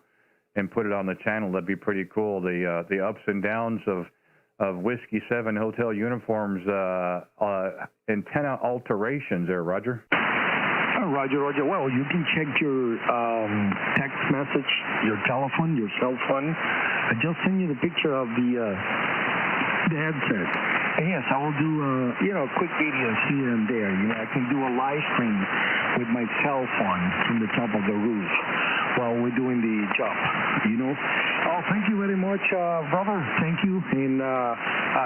and put it on the channel. That'd be pretty cool. The ups and downs of Whiskey 7 Hotel Uniforms antenna alterations there, Roger. Roger. Well, you can check your text message, your telephone, your cell phone. I just sent you the picture of the headset. And yes, I will do quick videos here and there. You know, I can do a live stream with my cell phone from the top of the roof while we're doing the job. You know. Oh, thank you very much, brother. Thank you. And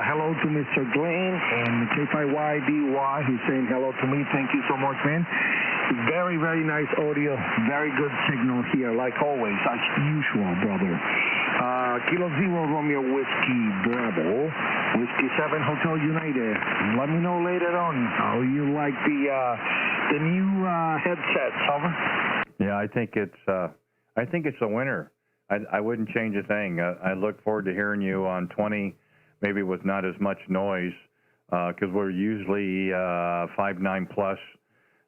hello to Mr. Glenn and K0RWB who's saying hello to me. Thank you so much, man. Very, very nice audio. Very good signal here, like always, as usual, brother. Kilo 0 Romeo Whiskey Bravo, Whiskey 7 Hotel United. Let me know later on how you like the new headsets, over. Yeah, I think it's a winner. I wouldn't change a thing. I look forward to hearing you on 20, maybe with not as much noise, because we're usually 5.9 plus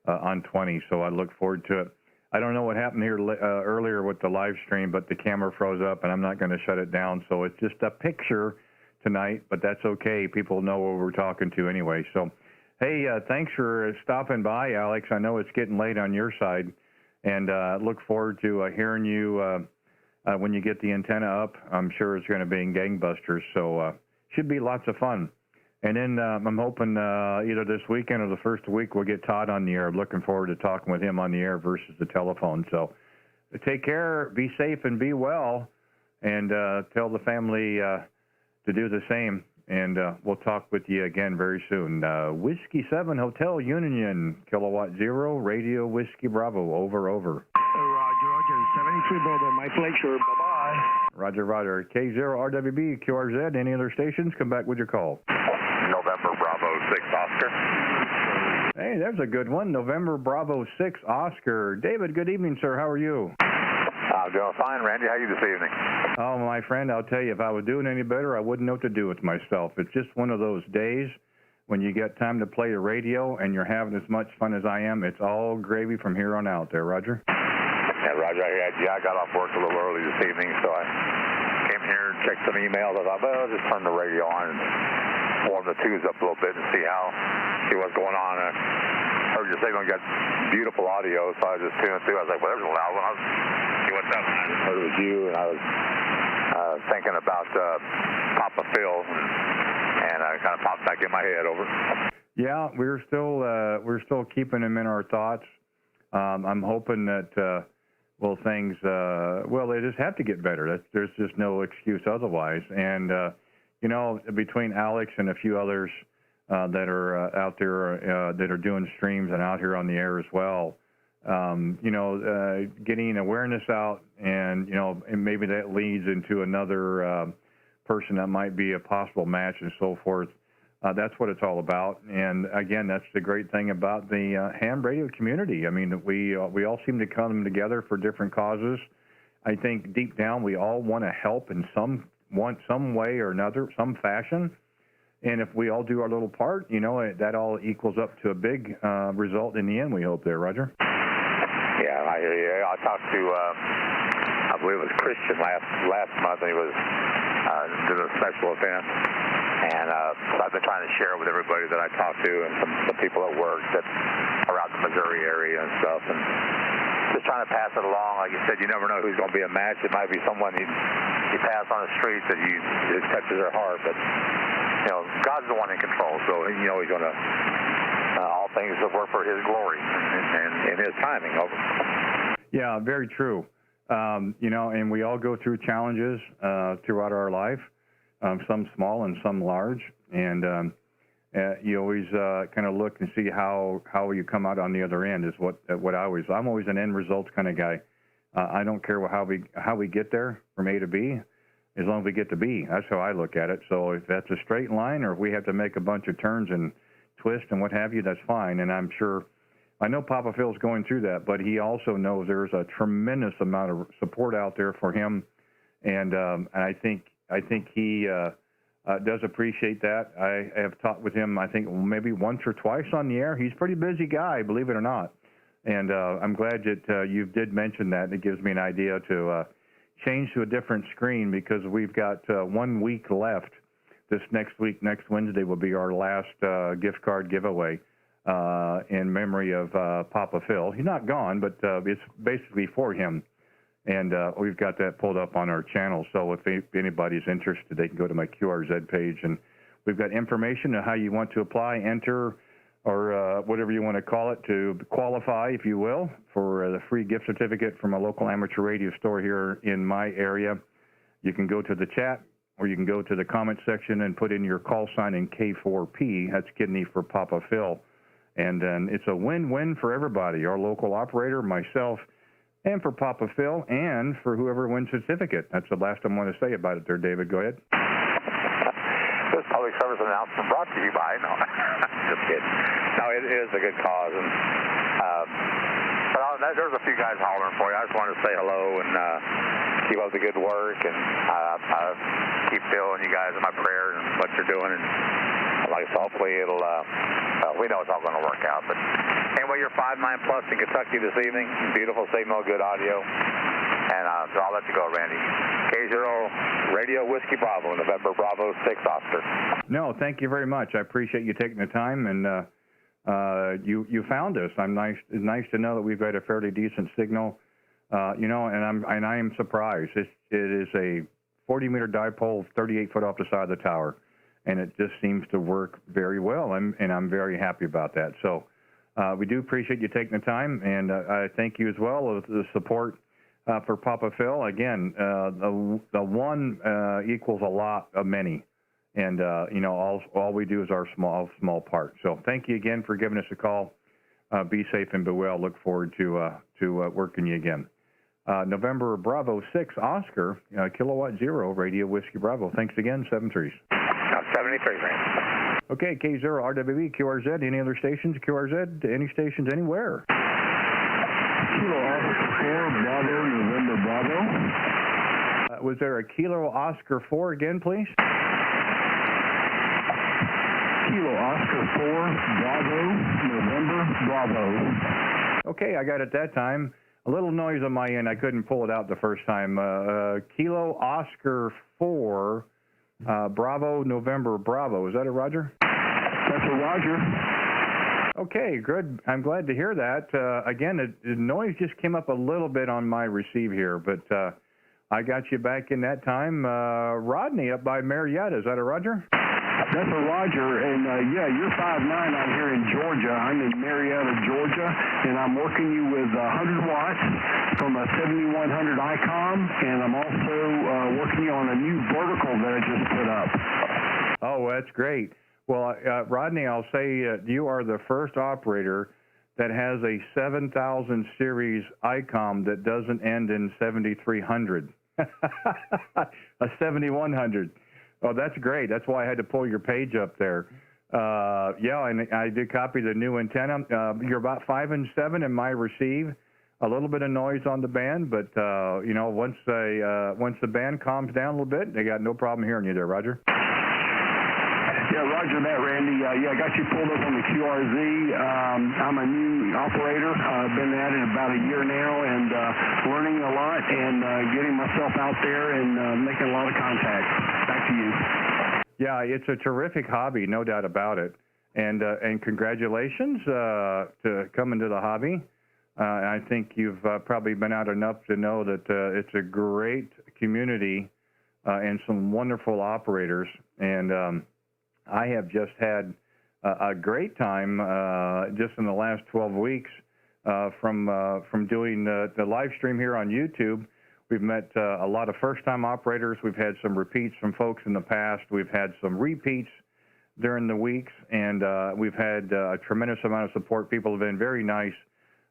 on 20. So I look forward to it. I don't know what happened here earlier with the live stream, but the camera froze up, and I'm not going to shut it down. So it's just a picture tonight, but that's okay. People know what we're talking to anyway. So, hey, thanks for stopping by, Alex. I know it's getting late on your side, and look forward to hearing you when you get the antenna up. I'm sure it's going to be in gangbusters, so should be lots of fun. And then I'm hoping either this weekend or the first week we'll get Todd on the air. Looking forward to talking with him on the air versus the telephone. So take care, be safe, and be well. And tell the family to do the same. And we'll talk with you again very soon. Whiskey 7 Hotel Union, Kilowatt 0, Radio Whiskey Bravo. Over. Roger. 73, brother. My pleasure. Bye-bye. Roger. K0RWB, QRZ. Any other stations? Come back with your call. November Bravo 6 Oscar. Hey, there's a good one. November Bravo 6 Oscar. David, good evening, sir. How are you? I'm doing fine, Randy. How are you this evening? Oh, my friend, I'll tell you, if I was doing any better, I wouldn't know what to do with myself. It's just one of those days. when you get time to play the radio and you're having as much fun as I am, it's all gravy from here on out there, Roger. Yeah, Roger, I got off work a little early this evening, so I came here and checked some emails. I thought, well, I'll just turn the radio on and warm the tubes up a little bit and see what's going on. I heard your signal, got beautiful audio, so I just tuned through. I was like, well, there's a loud one. See what's up. And I just heard it was you, and I was thinking about Papa Phil, and I kind of popped back in my head. Over. Yeah, we're still keeping him in our thoughts. I'm hoping that they just have to get better. There's just no excuse otherwise. And between Alex and a few others that are out there that are doing streams and out here on the air as well, getting awareness out, and maybe that leads into another person that might be a possible match and so forth. That's what it's all about. And again, that's the great thing about the ham radio community. I mean, we all seem to come together for different causes. I think deep down we all want to help in some way or another, some fashion. And if we all do our little part, that all equals up to a big result in the end, we hope there, Roger. Yeah, I hear you. I talked to, I believe it was Christian last month, and he was doing a special event. And so I've been trying to share with everybody that I talk to and some people at work that are out in the Missouri area and stuff. And just trying to pass it along. Like you said, you never know who's going to be a match. It might be someone you pass on the street that it touches their heart. But, God's the one in control. So, he's going to, all things will work for his glory and his timing. Over. Yeah, very true. And we all go through challenges throughout our life. Some small and some large, and you always kind of look and see how you come out on the other end. Is what I'm always an end results kind of guy. I don't care how we get there from A to B, as long as we get to B. That's how I look at it. So if that's a straight line, or if we have to make a bunch of turns and twists and what have you, that's fine. And I know Papa Phil's going through that, but he also knows there's a tremendous amount of support out there for him, and I think he does appreciate that. I have talked with him, I think, maybe once or twice on the air. He's a pretty busy guy, believe it or not. And I'm glad that you did mention that. It gives me an idea to change to a different screen, because we've got 1 week left. This next week, next Wednesday, will be our last gift card giveaway in memory of Papa Phil. He's not gone, but it's basically for him. And we've got that pulled up on our channel. So if anybody's interested, they can go to my QRZ page. And we've got information on how you want to apply, enter, or whatever you want to call it, to qualify, if you will, for the free gift certificate from a local amateur radio store here in my area. You can go to the chat, or you can go to the comment section and put in your call sign in K0RWB. That's kidney for Papa Phil. And then it's a win-win for everybody, our local operator, myself, and for Papa Phil, and for whoever wins the certificate. That's the last I want to say about it there, David. Go ahead. This public service announcement brought to you by, no, just kidding. No, it is a good cause. And but there's a few guys hollering for you. I just wanted to say hello and keep up the good work. And I keep Phil and you guys in my prayers and what you're doing. And like I said, hopefully we know it's all going to work out. But anyway, you're 5-9 plus in Kentucky this evening. Beautiful signal, good audio. And so I'll let you go, Randy. K0 Radio Whiskey Bravo, November Bravo 6 Oscar. No, thank you very much. I appreciate you taking the time, and you found us. It's nice to know that we've got a fairly decent signal. And I am surprised. It is a 40-meter dipole, 38 foot off the side of the tower. And it just seems to work very well, and I'm very happy about that. So we do appreciate you taking the time, and I thank you as well for the support for Papa Phil. Again, the one equals a lot of many, and all we do is our small part. So thank you again for giving us a call. Be safe and be well. Look forward to working you again. November Bravo 6 Oscar, Kilowatt Zero Radio Whiskey Bravo. Thanks again, 7-3. 73, man. Okay, K0RWB, QRZ, any other stations, QRZ, any stations anywhere? Kilo Oscar 4, Bravo, November Bravo. Was there a Kilo Oscar 4 again, please? Kilo Oscar Oscar 4, Bravo, November, Bravo. Okay, I got it that time. A little noise on my end. I couldn't pull it out the first time. Kilo Oscar 4, Bravo, November, Bravo. Is that a Roger? That's a Roger. Okay, good. I'm glad to hear that. Again, the noise just came up a little bit on my receive here, but I got you back in that time. Rodney up by Marietta. Is that a Roger? That's a Roger, and yeah, you're 5'9" out here in Georgia. I'm in Marietta, Georgia, and I'm working you with 100 watts from a 7100 ICOM, and I'm also working you on a new vertical that I just put up. Oh, that's great. Well, Rodney, I'll say you are the first operator that has a 7000 series ICOM that doesn't end in 7300. A 7100. Oh, that's great. That's why I had to pull your page up there. Yeah, and I did copy the new antenna. You're about 5 and 7 in my receive. A little bit of noise on the band, but you know, once the band calms down a little bit, they got no problem hearing you there, Roger. Yeah, Roger that, Randy. Yeah, I got you pulled up on the QRZ. I'm a new operator. I've been at it about a year now and learning a lot and getting myself out there and making a lot of contacts. Back to you. Yeah, it's a terrific hobby, no doubt about it. And congratulations to come into the hobby. I think you've probably been out enough to know that it's a great community and some wonderful operators. And I have just had a great time just in the last 12 weeks from doing the live stream here on YouTube. We've met a lot of first-time operators. We've had some repeats from folks in the past. We've had some repeats during the weeks, and we've had a tremendous amount of support. People have been very nice.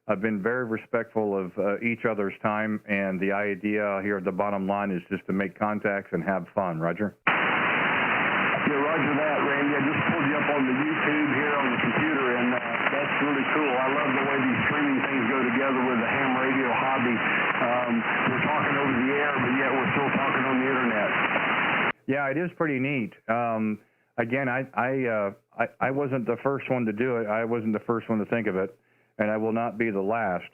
I've been very respectful of each other's time, and the idea here at the bottom line is just to make contacts and have fun. Roger? Yeah, Roger that, Randy. I just pulled you up on the YouTube here on the computer, and that's really cool. I love the way these streaming things go together with the ham radio hobby. We're talking over the air, but yet we're still talking on the internet. Yeah, it is pretty neat. Again, I wasn't the first one to do it. I wasn't the first one to think of it, and I will not be the last.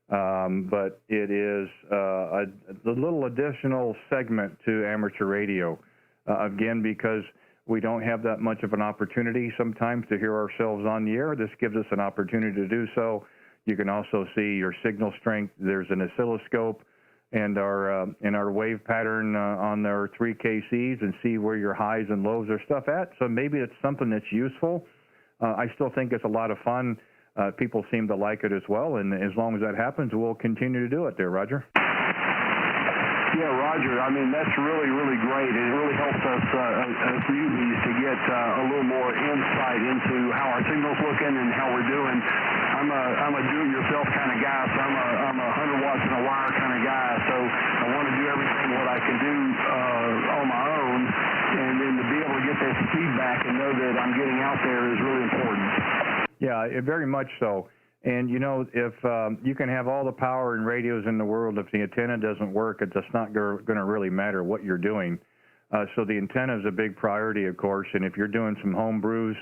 But it is the little additional segment to amateur radio. Again, because we don't have that much of an opportunity sometimes to hear ourselves on the air. This gives us an opportunity to do so. You can also see your signal strength. There's an oscilloscope and our wave pattern on our 3 KCs and see where your highs and lows are stuff at. So maybe it's something that's useful. I still think it's a lot of fun. People seem to like it as well, and as long as that happens, we'll continue to do it there, Roger. Yeah, Roger. I mean, that's really, really great. It really helps us as newbies to get a little more insight into how our signal's looking and how we're doing. I'm a do-it-yourself kind of guy, so I'm a 100 watts and a wire kind of guy. So I want to do everything what I can do on my own, and then to be able to get this feedback and know that I'm getting out there is really important. Yeah, very much so. And, you know, if you can have all the power and radios in the world, if the antenna doesn't work, it's just not going to really matter what you're doing. So the antenna is a big priority, of course, and if you're doing some home brews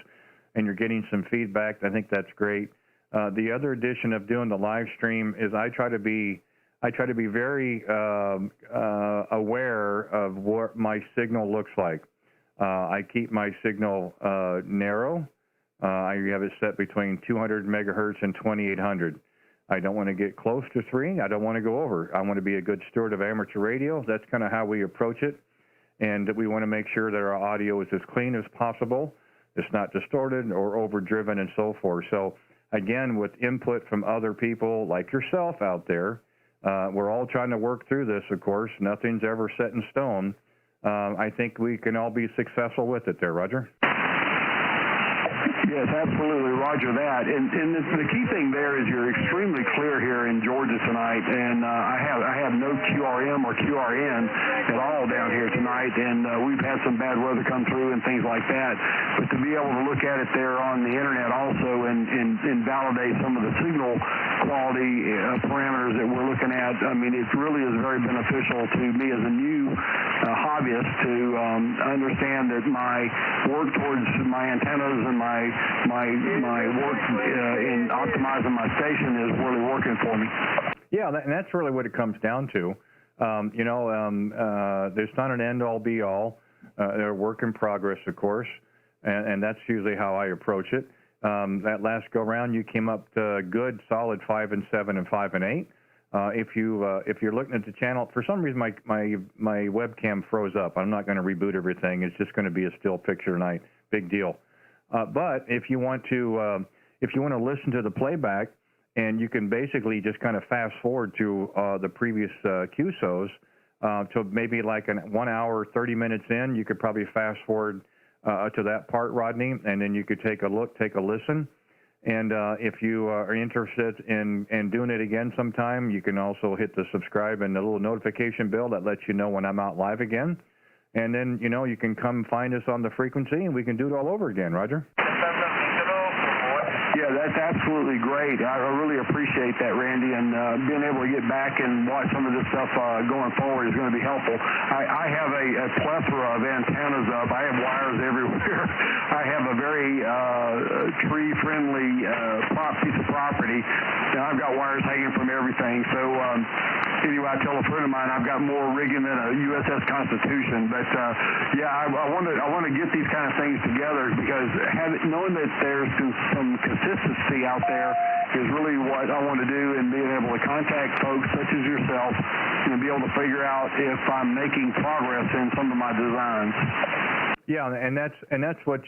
and you're getting some feedback, I think that's great. The other addition of doing the live stream is I try to be very aware of what my signal looks like. I keep my signal narrow. I have it set between 200 megahertz and 2800. I don't want to get close to 3. I don't want to go over. I want to be a good steward of amateur radio. That's kind of how we approach it. And we want to make sure that our audio is as clean as possible. It's not distorted or overdriven and so forth. So, again, with input from other people like yourself out there, we're all trying to work through this, of course. Nothing's ever set in stone. I think we can all be successful with it there, Roger. Yes, absolutely, Roger that. And the key thing there is you're extremely clear here in Georgia tonight, and I have no QRM or QRN at all down here tonight, and we've had some bad weather come through and things like that. But to be able to look at it there on the internet also and validate some of the signal quality parameters that we're looking at. I mean, it really is very beneficial to me as a new hobbyist to understand that my work towards my antennas and my work in optimizing my station is really working for me. Yeah, and that's really what it comes down to. There's not an end-all, be-all. They're a work in progress, of course, and that's usually how I approach it. That last go-round, you came up to good, solid 5 and 7 and 5 and 8. If you're looking at the channel, for some reason my webcam froze up. I'm not going to reboot everything. It's just going to be a still picture tonight. Big deal. But if you want to listen to the playback, and you can basically just kind of fast forward to the previous QSOs to maybe like 1 hour, 30 minutes in, you could probably fast forward to that part, Rodney, and then you could take a look, take a listen. And if you are interested in doing it again sometime, you can also hit the subscribe and the little notification bell that lets you know when I'm out live again. And then, you can come find us on the frequency and we can do it all over again, Roger. Yeah, that's absolutely great. I really appreciate that, Randy, and being able to get back and watch some of this stuff going forward is going to be helpful. I have a plethora of antennas up. I have wires everywhere. I have a very tree-friendly piece of property, and I've got wires hanging from everything. So anyway, I tell a friend of mine I've got more rigging than a USS Constitution. But yeah, I want to get these kind of things together because knowing that there's some consistency out there is really what I want to do, and being able to contact folks such as yourself and be able to figure out if I'm making progress in some of my designs. Yeah, and that's what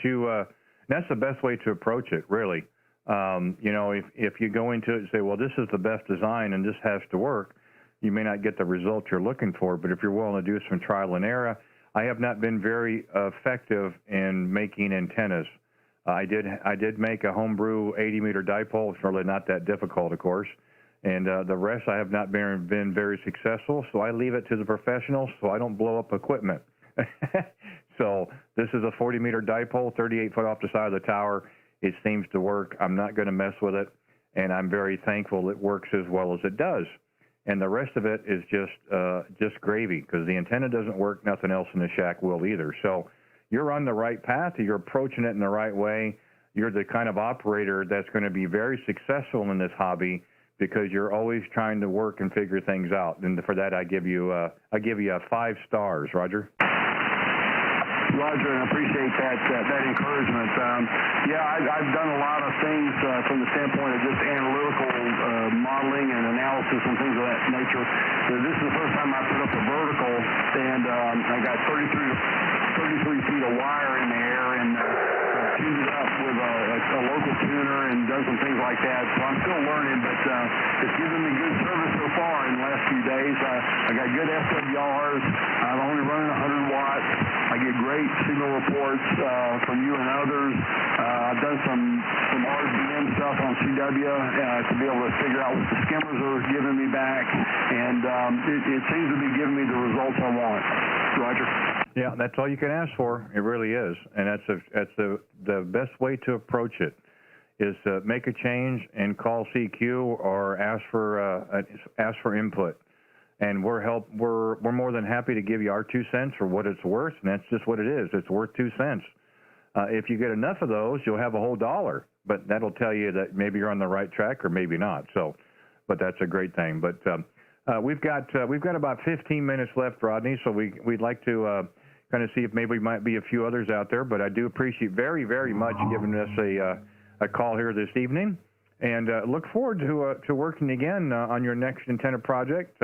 that's the best way to approach it, really. If you go into it and say, well, this is the best design and this has to work, you may not get the result you're looking for. But if you're willing to do some trial and error, I have not been very effective in making antennas. I did make a homebrew 80-meter dipole. It's really not that difficult, of course. And the rest I have not been very successful, so I leave it to the professionals so I don't blow up equipment. So this is a 40-meter dipole, 38 foot off the side of the tower. It seems to work. I'm not going to mess with it, and I'm very thankful it works as well as it does. And the rest of it is just gravy, because the antenna doesn't work. Nothing else in the shack will either. So you're on the right path. You're approaching it in the right way. You're the kind of operator that's going to be very successful in this hobby because you're always trying to work and figure things out. And for that, I give you 5 stars, Roger. Roger, and I appreciate that encouragement. I've done a lot of things from the standpoint of just analytical modeling and analysis and things of that nature. This is the first time I put up a vertical, and I got 33 feet of wire in the air, and tuned it up with a local tuner and done some things like that. So I'm still learning, but it's given me good service so far in the last few days. I got good SWRs. I'm only running 100 watts. I get great signal reports from you and others. I've done some RDM stuff on CW to be able to figure out what the skimmers are giving me back, and it seems to be giving me the results I want. Roger. Yeah, that's all you can ask for. It really is, and that's the best way to approach it. Is make a change and call CQ or ask for input. And we're more than happy to give you our 2 cents for what it's worth, and that's just what it is. It's worth 2 cents. If you get enough of those, you'll have a whole $1, but that'll tell you that maybe you're on the right track or maybe not. So, but that's a great thing. But we've got about 15 minutes left, Rodney. So we'd like to kind of see if maybe might be a few others out there. But I do appreciate very, very much giving us a call here this evening, and look forward to working again on your next antenna project.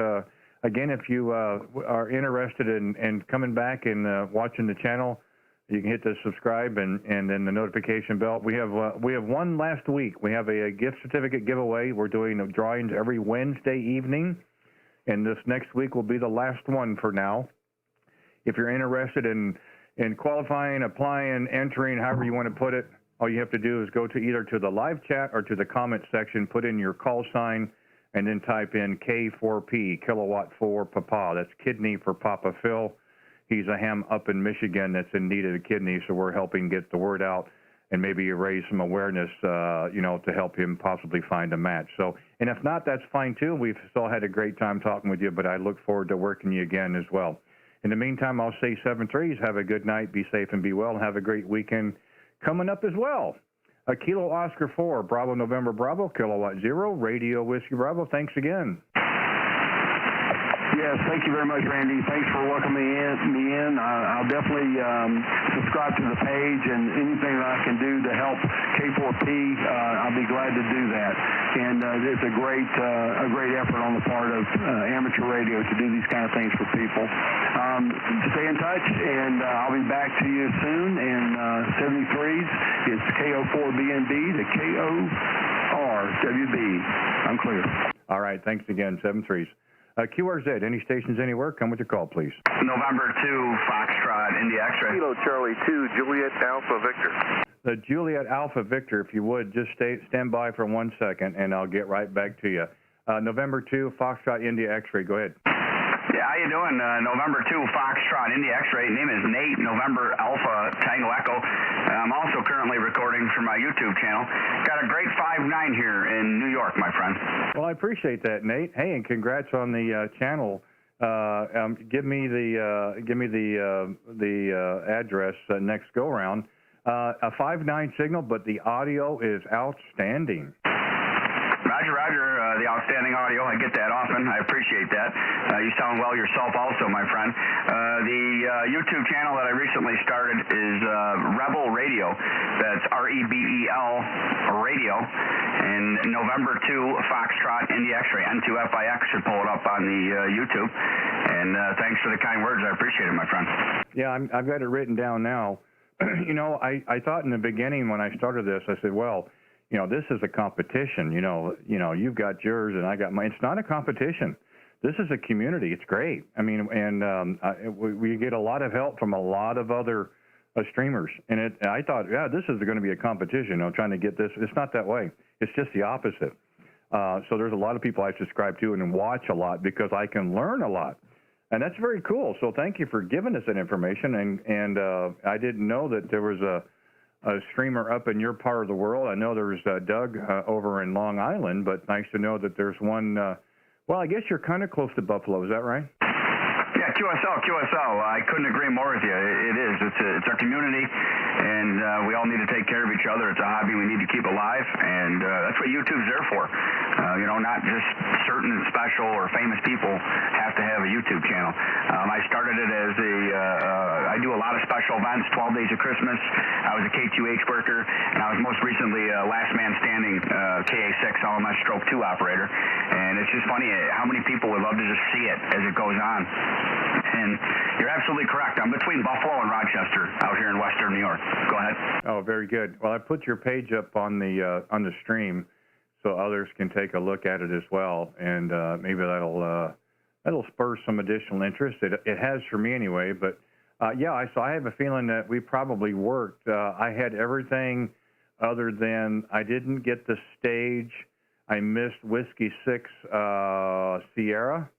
Again, if you are interested in coming back and watching the channel, you can hit the subscribe and then the notification bell. We have one last week. We have a gift certificate giveaway. We're doing drawings every Wednesday evening, and this next week will be the last one for now. If you're interested in qualifying, applying, entering, however you want to put it, all you have to do is go to either to the live chat or to the comment section, put in your call sign, and then type in K0RWB, kilowatt 4 Papa. That's kidney for Papa Phil. He's a ham up in Michigan that's in need of a kidney, so we're helping get the word out. and maybe raise some awareness, to help him possibly find a match. So, and if not, that's fine too. We've still had a great time talking with you, but I look forward to working you again as well. In the meantime, I'll say 7-3s. Have a good night, be safe and be well, and have a great weekend coming up as well. Kilo Oscar 4, Bravo November Bravo, Kilowatt 0, Radio Whiskey Bravo. Thanks again. Yes, thank you very much, Randy. Thanks for welcoming me in. I'll definitely subscribe to the page, and anything that I can do to help K0RWB, I'll be glad to do that. And it's a great effort on the part of amateur radio to do these kind of things for people. Stay in touch, and I'll be back to you soon. And 73s, it's K0RWB to K0RWB. I'm clear. All right, thanks again, 7-3s. QRZ, any stations anywhere? Come with your call, please. November 2, Foxtrot, India X-ray. Kilo Charlie 2, Juliet Alpha Victor. The Juliet Alpha Victor, if you would, just stand by for 1 second, and I'll get right back to you. November 2, Foxtrot, India X-ray. Go ahead. Yeah, how you doing? November 2, Foxtrot, India X-ray. Name is Nate, November Alpha, Tango Echo. I'm also currently recording for my YouTube channel. Got a great 5-9 here in New York, my friend. Well, I appreciate that, Nate. Hey, and congrats on the channel. Give me the address next go round. A 5-9 signal, but the audio is outstanding. Roger, the outstanding audio. I get that often. I appreciate that. You sound well yourself also, my friend. The YouTube channel that I recently started is Rebel Radio. That's REBEL Radio. And November 2, Foxtrot, India X-ray, N2FIX should pull it up on the YouTube. And thanks for the kind words. I appreciate it, my friend. Yeah, I've got it written down now. I thought in the beginning when I started this, I said, well, this is a competition. You've got yours and I got mine. It's not a competition. This is a community. It's great. I mean, and we get a lot of help from a lot of other streamers. And I thought, yeah, this is going to be a competition. Trying to get this. It's not that way. It's just the opposite. So there's a lot of people I subscribe to and watch a lot because I can learn a lot. And that's very cool. So thank you for giving us that information. And I didn't know that there was a streamer up in your part of the world. I know there's Doug over in Long Island, but nice to know that there's one. Well, I guess you're kind of close to Buffalo. Is that right? Yeah, QSL. I couldn't agree more with you. It is. It's our community, and we all need to take care of each other. It's a hobby we need to keep alive, and that's what YouTube's there for. Not just certain special or famous people have to have a YouTube channel. I started it as I do a lot of special events, 12 Days of Christmas. I was a K2H worker, and I was most recently last man standing KA6 LMS Stroke 2 operator. And it's just funny how many people would love to just see it as it goes on. And you're absolutely correct. I'm between Buffalo and Rochester out here in western New York. Go ahead. Oh, very good. Well, I put your page up on the stream so others can take a look at it as well, and maybe that'll spur some additional interest. It has for me anyway. But so I have a feeling that we probably worked. I had everything other than I didn't get the stage. I missed Whiskey 6 Sierra.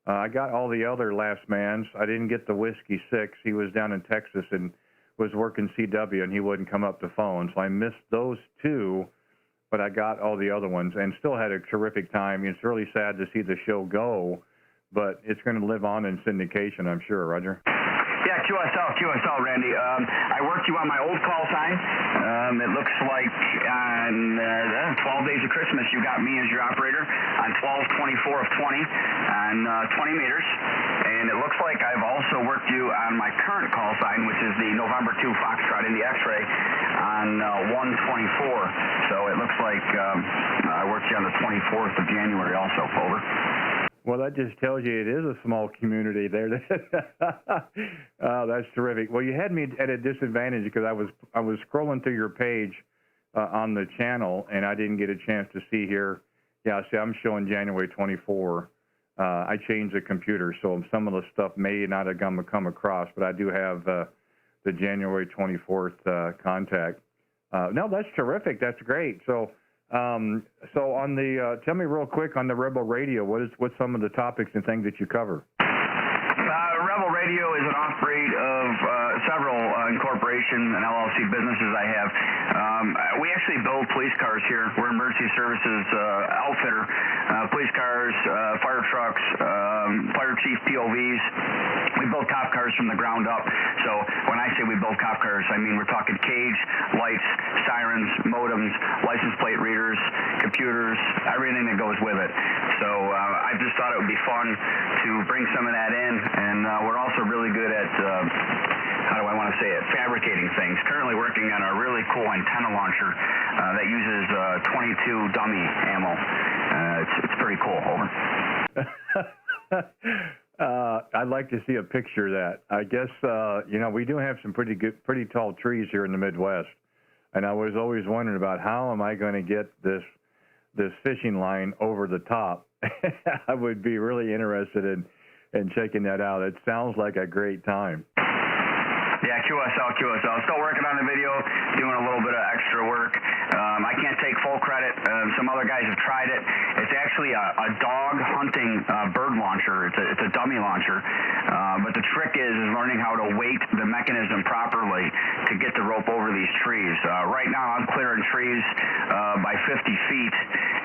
I got all the other last mans. I didn't get the Whiskey 6. He was down in Texas and was working CW, and he wouldn't come up the phone. So I missed those two, but I got all the other ones and still had a terrific time. It's really sad to see the show go, but it's going to live on in syndication, I'm sure, Roger. Yeah, QSL, Randy. I worked you on my old call sign. It looks like on 12 Days of Christmas, you got me as your operator on 12/24 of 20 on 20 meters. And it looks like I've also worked you on my current call sign, which is the November 2 Foxtrot Indy X-ray on 1/24. So it looks like I worked you on the 24th of January also, over. Well, that just tells you it is a small community there. Oh, that's terrific. Well, you had me at a disadvantage because I was scrolling through your page on the channel, and I didn't get a chance to see here. Yeah, see, I'm showing January 24. I changed the computer, so some of the stuff may not have come across, but I do have the January 24th contact. No, that's terrific. That's great. So on the tell me real quick on the Rebel Radio, what's some of the topics and things that you cover? Rebel Radio is an off-breed of several incorporation and LLC businesses I have. We actually build police cars here. We're emergency services outfitter. Police cars, fire trucks, fire chief POVs. We build cop cars from the ground up. So when I say we build cop cars, I mean we're talking cage, lights, sirens, modems, license plate readers, computers, everything that goes with it. So I just thought it would be fun to bring some of that in, and we're also really good at how do I want to say it, fabricating things. Currently working on a really cool antenna launcher that uses 22 dummy ammo. It's pretty cool. Over. I'd like to see a picture of that. I guess, we do have some pretty tall trees here in the Midwest. And I was always wondering about how am I going to get this fishing line over the top. I would be really interested in checking that out. It sounds like a great time. Yeah, QSL. Still working on the video, doing a little bit of extra work. I can't take full credit. Some other guys have tried it. It's actually a dog hunting bird launcher. It's a dummy launcher. But the trick is learning how to weight the mechanism properly to get the rope over these trees. Right now I'm clearing trees by 50 feet,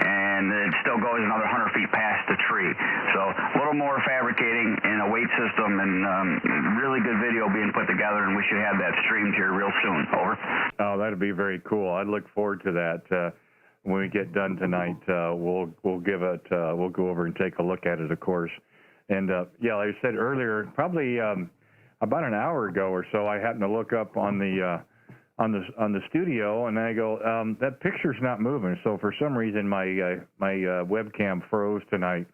and it still goes another 100 feet past the tree. So a little more fabricating in a weight system, and really good video being put together, and we should have that streamed here real soon. Over. Oh, that'd be very cool. I look forward to that. When we get done tonight, we'll go over and take a look at it, of course. And like I said earlier, probably about an hour ago or so, I happened to look up on the studio, and I go, that picture's not moving. So for some reason, my webcam froze tonight.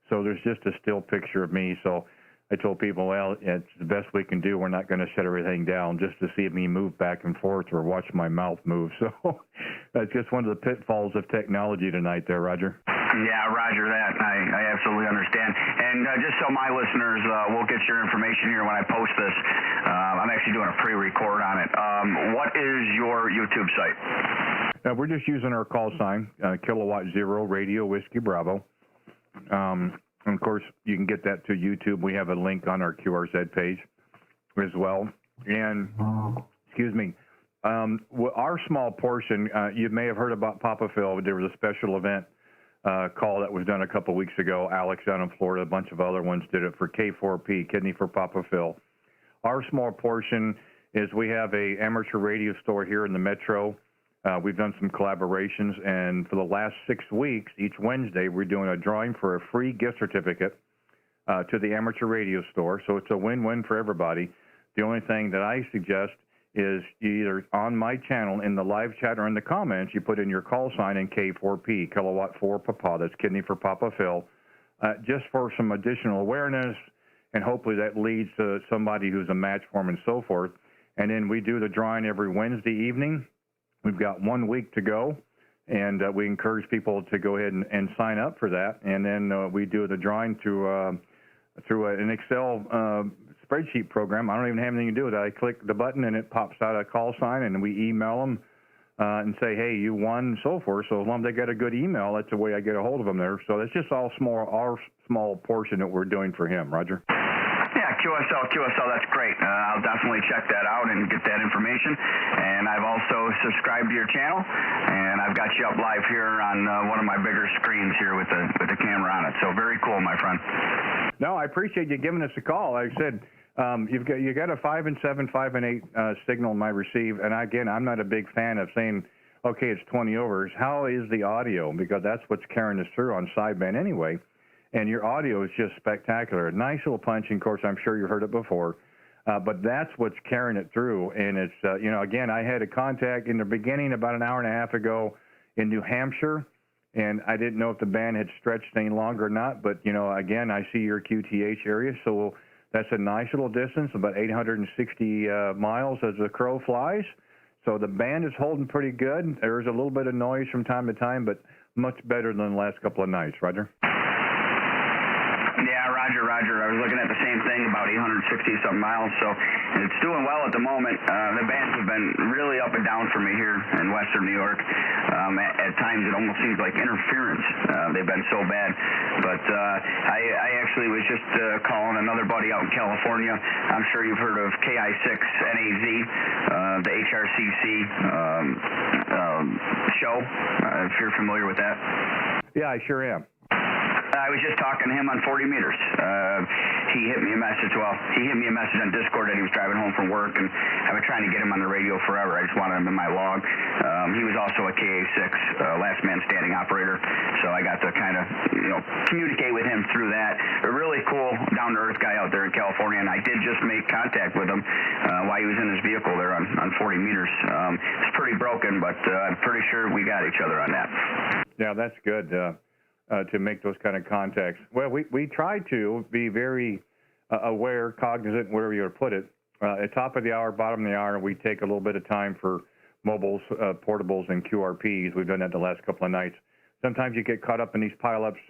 So there's just a still picture of me. So I told people, well, it's the best we can do. We're not going to shut everything down just to see me move back and forth or watch my mouth move. So that's just one of the pitfalls of technology tonight there, Roger. Yeah, Roger that. I absolutely understand. And just so my listeners will get your information here when I post this, I'm actually doing a pre-record on it. What is your YouTube site? We're just using our call sign, Kilowatt 0 Radio Whiskey Bravo. And of course, you can get that to YouTube. We have a link on our QRZ page as well. And, excuse me, our small portion, you may have heard about Papa Phil. There was a special event call that was done a couple weeks ago. Alex down in Florida, a bunch of other ones did it for K0RWB, Kidney for Papa Phil. Our small portion is we have a amateur radio store here in the metro. We've done some collaborations, and for the last 6 weeks, each Wednesday, we're doing a drawing for a free gift certificate to the amateur radio store. So it's a win-win for everybody. The only thing that I suggest is either on my channel in the live chat or in the comments, you put in your call sign in K0RWB, Kilowatt 4 Papa, that's Kidney for Papa Phil, just for some additional awareness, and hopefully that leads to somebody who's a match for him and so forth. And then we do the drawing every Wednesday evening. We've got 1 week to go, and we encourage people to go ahead and sign up for that. And then we do the drawing through an Excel spreadsheet program. I don't even have anything to do with it. I click the button, and it pops out a call sign, and we email them and say, hey, you won, and so forth. So as long as they get a good email, that's the way I get a hold of them there. So that's just our small portion that we're doing for him, Roger. Yeah, QSL, that's great. I'll definitely check that out and get that information. And I've also subscribed to your channel, and I've got you up live here on one of my bigger screens here with the camera on it. So very cool, my friend. No, I appreciate you giving us a call. Like I said, you got a 5 and 7, 5 and 8 signal in my receive. And again, I'm not a big fan of saying, okay, it's 20 overs. How is the audio? Because that's what's carrying us through on sideband anyway. And your audio is just spectacular. Nice little punch. And of course, I'm sure you've heard it before. But that's what's carrying it through. And it's, again, I had a contact in the beginning about an hour and a half ago in New Hampshire. And I didn't know if the band had stretched any longer or not. But, again, I see your QTH area. So that's a nice little distance, about 860 miles as the crow flies. So the band is holding pretty good. There's a little bit of noise from time to time, but much better than the last couple of nights, Roger. Yeah, Roger. I was looking at the same thing, about 860-something miles, so it's doing well at the moment. The bands have been really up and down for me here in western New York. At times it almost seems like interference. They've been so bad. But I actually was just calling another buddy out in California. I'm sure you've heard of KI6NAZ, the HRCC show, if you're familiar with that. Yeah, I sure am. I was just talking to him on 40 meters. He hit me a message. Well, he hit me a message on Discord that he was driving home from work, and I've been trying to get him on the radio forever. I just wanted him in my log. He was also a KA6 last man standing operator, so I got to kind of, communicate with him through that. A really cool, down-to-earth guy out there in California, and I did just make contact with him while he was in his vehicle there on 40 meters. It's pretty broken, but I'm pretty sure we got each other on that. Yeah, that's good. To make those kind of contacts. Well, we try to be very aware, cognizant, wherever you would put it. At top of the hour, bottom of the hour, we take a little bit of time for mobiles, portables, and QRPs. We've done that the last couple of nights. Sometimes you get caught up in these pileups,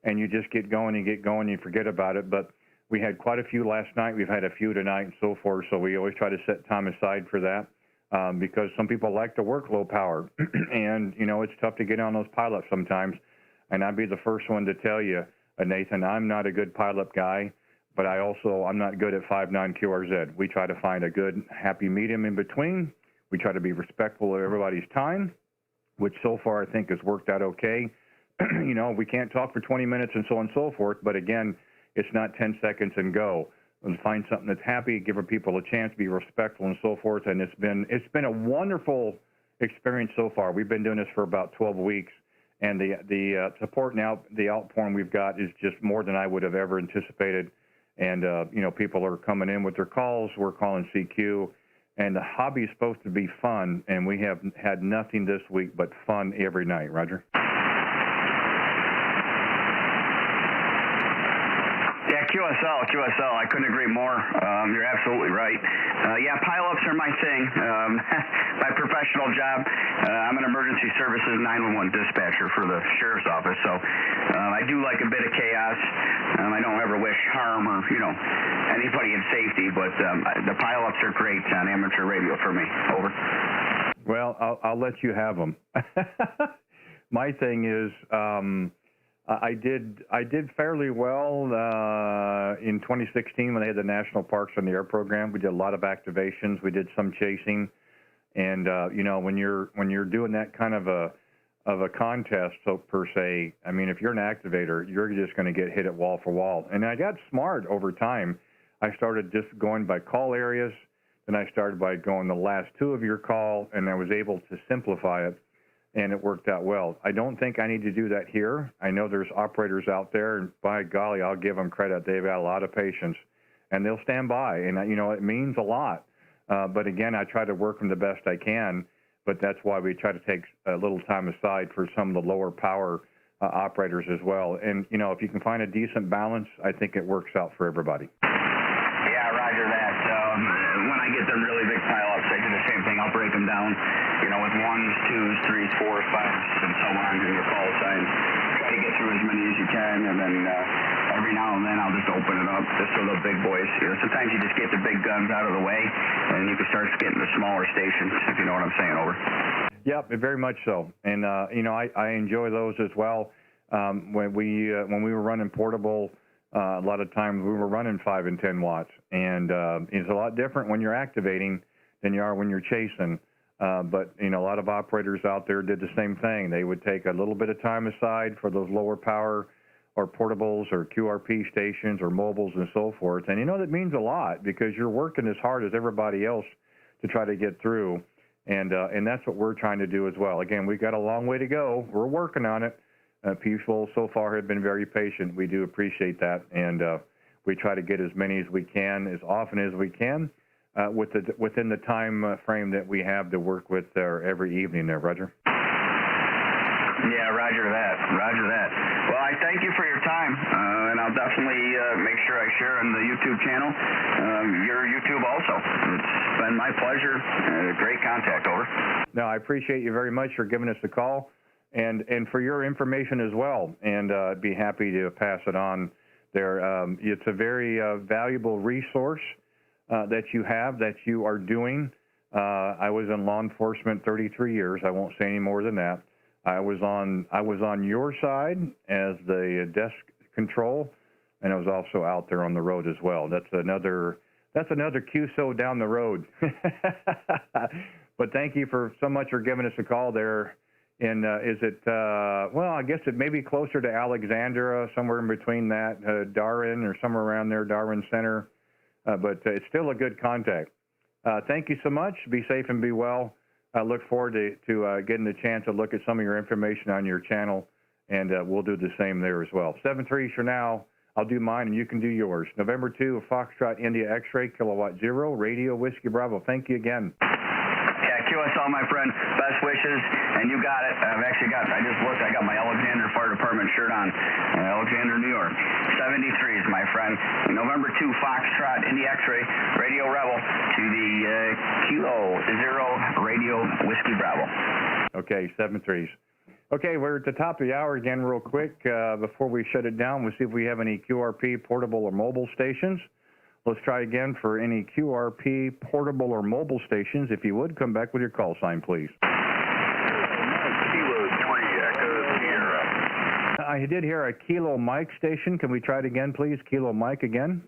and you just get going, you forget about it. But we had quite a few last night. We've had a few tonight and so forth, so we always try to set time aside for that because some people like to work low power. And, it's tough to get on those pileups sometimes. And I'd be the first one to tell you, Nathan, I'm not a good pilot guy, but I'm not good at 5.9 QRZ. We try to find a good, happy medium in between. We try to be respectful of everybody's time, which so far I think has worked out okay. We can't talk for 20 minutes and so on and so forth, but again, it's not 10 seconds and go. And find something that's happy, give people a chance, be respectful and so forth. And it's been a wonderful experience so far. We've been doing this for about 12 weeks. And the support now, the outpouring we've got is just more than I would have ever anticipated. And, people are coming in with their calls. We're calling CQ. And the hobby is supposed to be fun, and we have had nothing this week but fun every night. Roger? Yeah, QSL. I couldn't agree more. You're absolutely right. Pileups are my thing. My professional job. I'm an emergency services 911 dispatcher for the sheriff's office, so I do like a bit of chaos. I don't ever wish harm or anybody in safety, but the pileups are great on amateur radio for me. Over. Well, I'll let you have them. My thing is. I did fairly well in 2016 when they had the National Parks on the Air program. We did a lot of activations. We did some chasing, and when you're doing that kind of a contest, so per se, I mean, if you're an activator, you're just going to get hit at wall for wall. And I got smart over time. I started just going by call areas, then I started by going the last two of your call, and I was able to simplify it. And it worked out well. I don't think I need to do that here. I know there's operators out there, and by golly, I'll give them credit. They've got a lot of patience, and they'll stand by. And, it means a lot. But, again, I try to work them the best I can, but that's why we try to take a little time aside for some of the lower power operators as well. And, if you can find a decent balance, I think it works out for everybody. Yeah, roger that. When I get them really big pileups, I do the same thing. I'll break them down, with 1s, 2s, 3s, 4s, 5s, and so on in your call sign. Try to get through as many as you can, and then every now and then I'll just open it up just so the big boys, sometimes you just get the big guns out of the way, and you can start getting the smaller stations, if you know what I'm saying. Over. Yep, very much so. And, I enjoy those as well. When we were running portable, a lot of times we were running 5 and 10 watts, and it's a lot different when you're activating than you are when you're chasing. But a lot of operators out there did the same thing. They would take a little bit of time aside for those lower power or portables or QRP stations or mobiles and so forth. And that means a lot because you're working as hard as everybody else to try to get through. And that's what we're trying to do as well. Again, we've got a long way to go. We're working on it. People so far have been very patient. We do appreciate that. And we try to get as many as we can, as often as we can. Within the time frame that we have to work with every evening there, Roger. Yeah, roger that. Well, I thank you for your time, and I'll definitely make sure I share on the YouTube channel, your YouTube also. It's been my pleasure. Great contact, over. No, I appreciate you very much for giving us a call and for your information as well, and I'd be happy to pass it on It's a very valuable resource that you have, that you are doing. I was in law enforcement 33 years. I won't say any more than that. I was on your side as the desk control, and I was also out there on the road as well. That's another QSO down the road. But thank you so much for giving us a call there. And is it, well, I guess it may be closer to Alexandria, somewhere in between that, Darwin or somewhere around there, Darwin Center. But it's still a good contact. Thank you so much. Be safe and be well. I look forward to getting the chance to look at some of your information on your channel, and we'll do the same there as well. 7-3 for now. I'll do mine, and you can do yours. November 2, Foxtrot India X-ray, Kilowatt 0, Radio Whiskey Bravo. Thank you again. Yeah, QSL, my friend. Best wishes, and you got it. I just looked. I got my Alexander Fire Department shirt on. Alexander, New York. 73s, my friend. November 2, Foxtrot India X-ray, Radio Rebel to the Kilo 0, Radio Whiskey Bravo. Okay, 7-3s. Okay, we're at the top of the hour again real quick. Before we shut it down, we'll see if we have any QRP portable or mobile stations. Let's try again for any QRP portable or mobile stations. If you would, come back with your call sign, please. Kilo 3, Echo Sierra. I did hear a Kilo Mike station. Can we try it again, please? Kilo Mike again.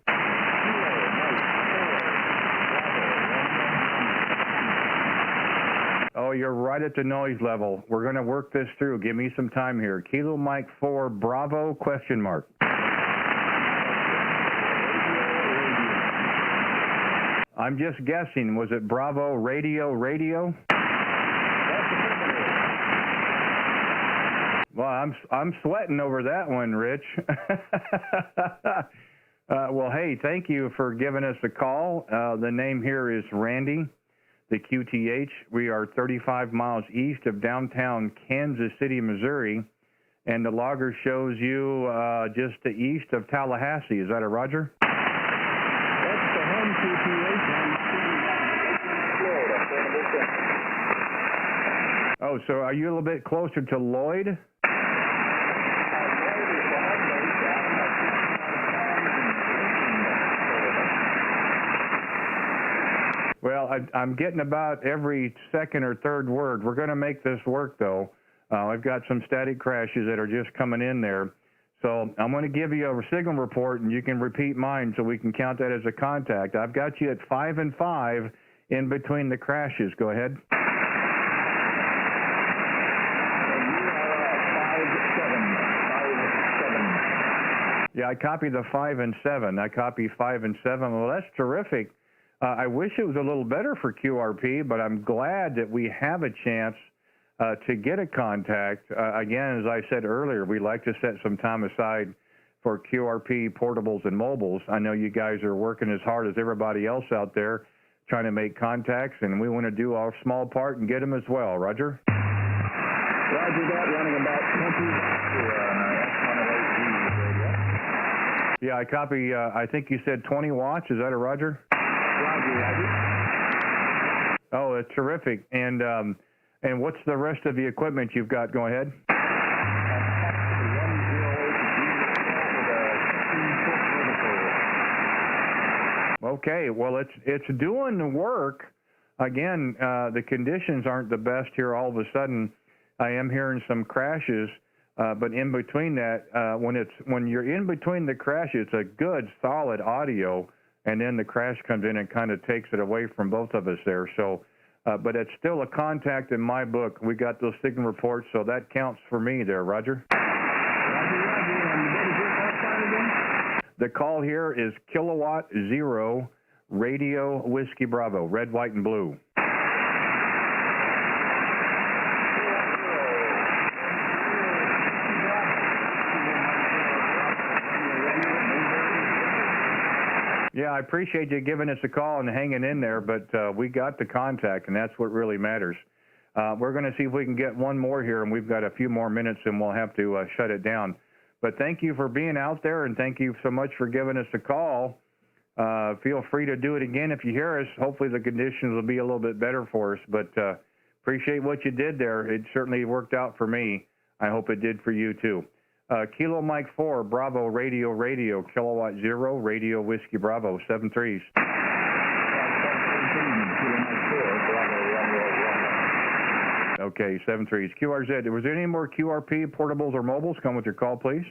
Oh, you're right at the noise level. We're going to work this through. Give me some time here. Kilo Mike 4, Bravo, question mark. I'm just guessing. Was it Bravo, Radio? Well, I'm sweating over that one, Rich. Well, hey, thank you for giving us a call. The name here is Randy, the QTH. We are 35 miles east of downtown Kansas City, Missouri, and the logger shows you just to east of Tallahassee. Is that a Roger? That's the home QTH. Oh, so are you a little bit closer to Lloyd? Well, I'm getting about every second or third word. We're going to make this work, though. I've got some static crashes that are just coming in there. So I'm going to give you a signal report, and you can repeat mine so we can count that as a contact. I've got you at 5 and 5 in between the crashes. Go ahead. Yeah, I copy the 5 and 7. I copy 5 and 7. Well, that's terrific. I wish it was a little better for QRP, but I'm glad that we have a chance to get a contact. Again, as I said earlier, we like to set some time aside for QRP portables and mobiles. I know you guys are working as hard as everybody else out there trying to make contacts, and we want to do our small part and get them as well. Roger? Roger that, running about 20 Yeah, I copy, I think you said 20 watts. Is that a Roger? Roger. Oh, it's terrific. And what's the rest of the equipment you've got? Go ahead. Okay, well, it's doing the work. Again, the conditions aren't the best here all of a sudden. I am hearing some crashes, but in between that, when you're in between the crashes, it's a good, solid audio, and then the crash comes in and kind of takes it away from both of us there. So, but it's still a contact in my book. We got those signal reports, so that counts for me there, Roger. The call here is Kilowatt 0, Radio Whiskey Bravo, red, white, and blue. Yeah, I appreciate you giving us a call and hanging in there, but we got the contact, and that's what really matters. We're going to see if we can get one more here, and we've got a few more minutes, and we'll have to shut it down. But thank you for being out there, and thank you so much for giving us a call. Feel free to do it again if you hear us. Hopefully the conditions will be a little bit better for us, but appreciate what you did there. It certainly worked out for me. I hope it did for you, too. Kilo Mike 4, Bravo, Radio, Kilowatt 0, Radio Whiskey Bravo, 7-3s. Okay, 7-3s. QRZ, was there any more QRP, portables, or mobiles? Come with your call, please.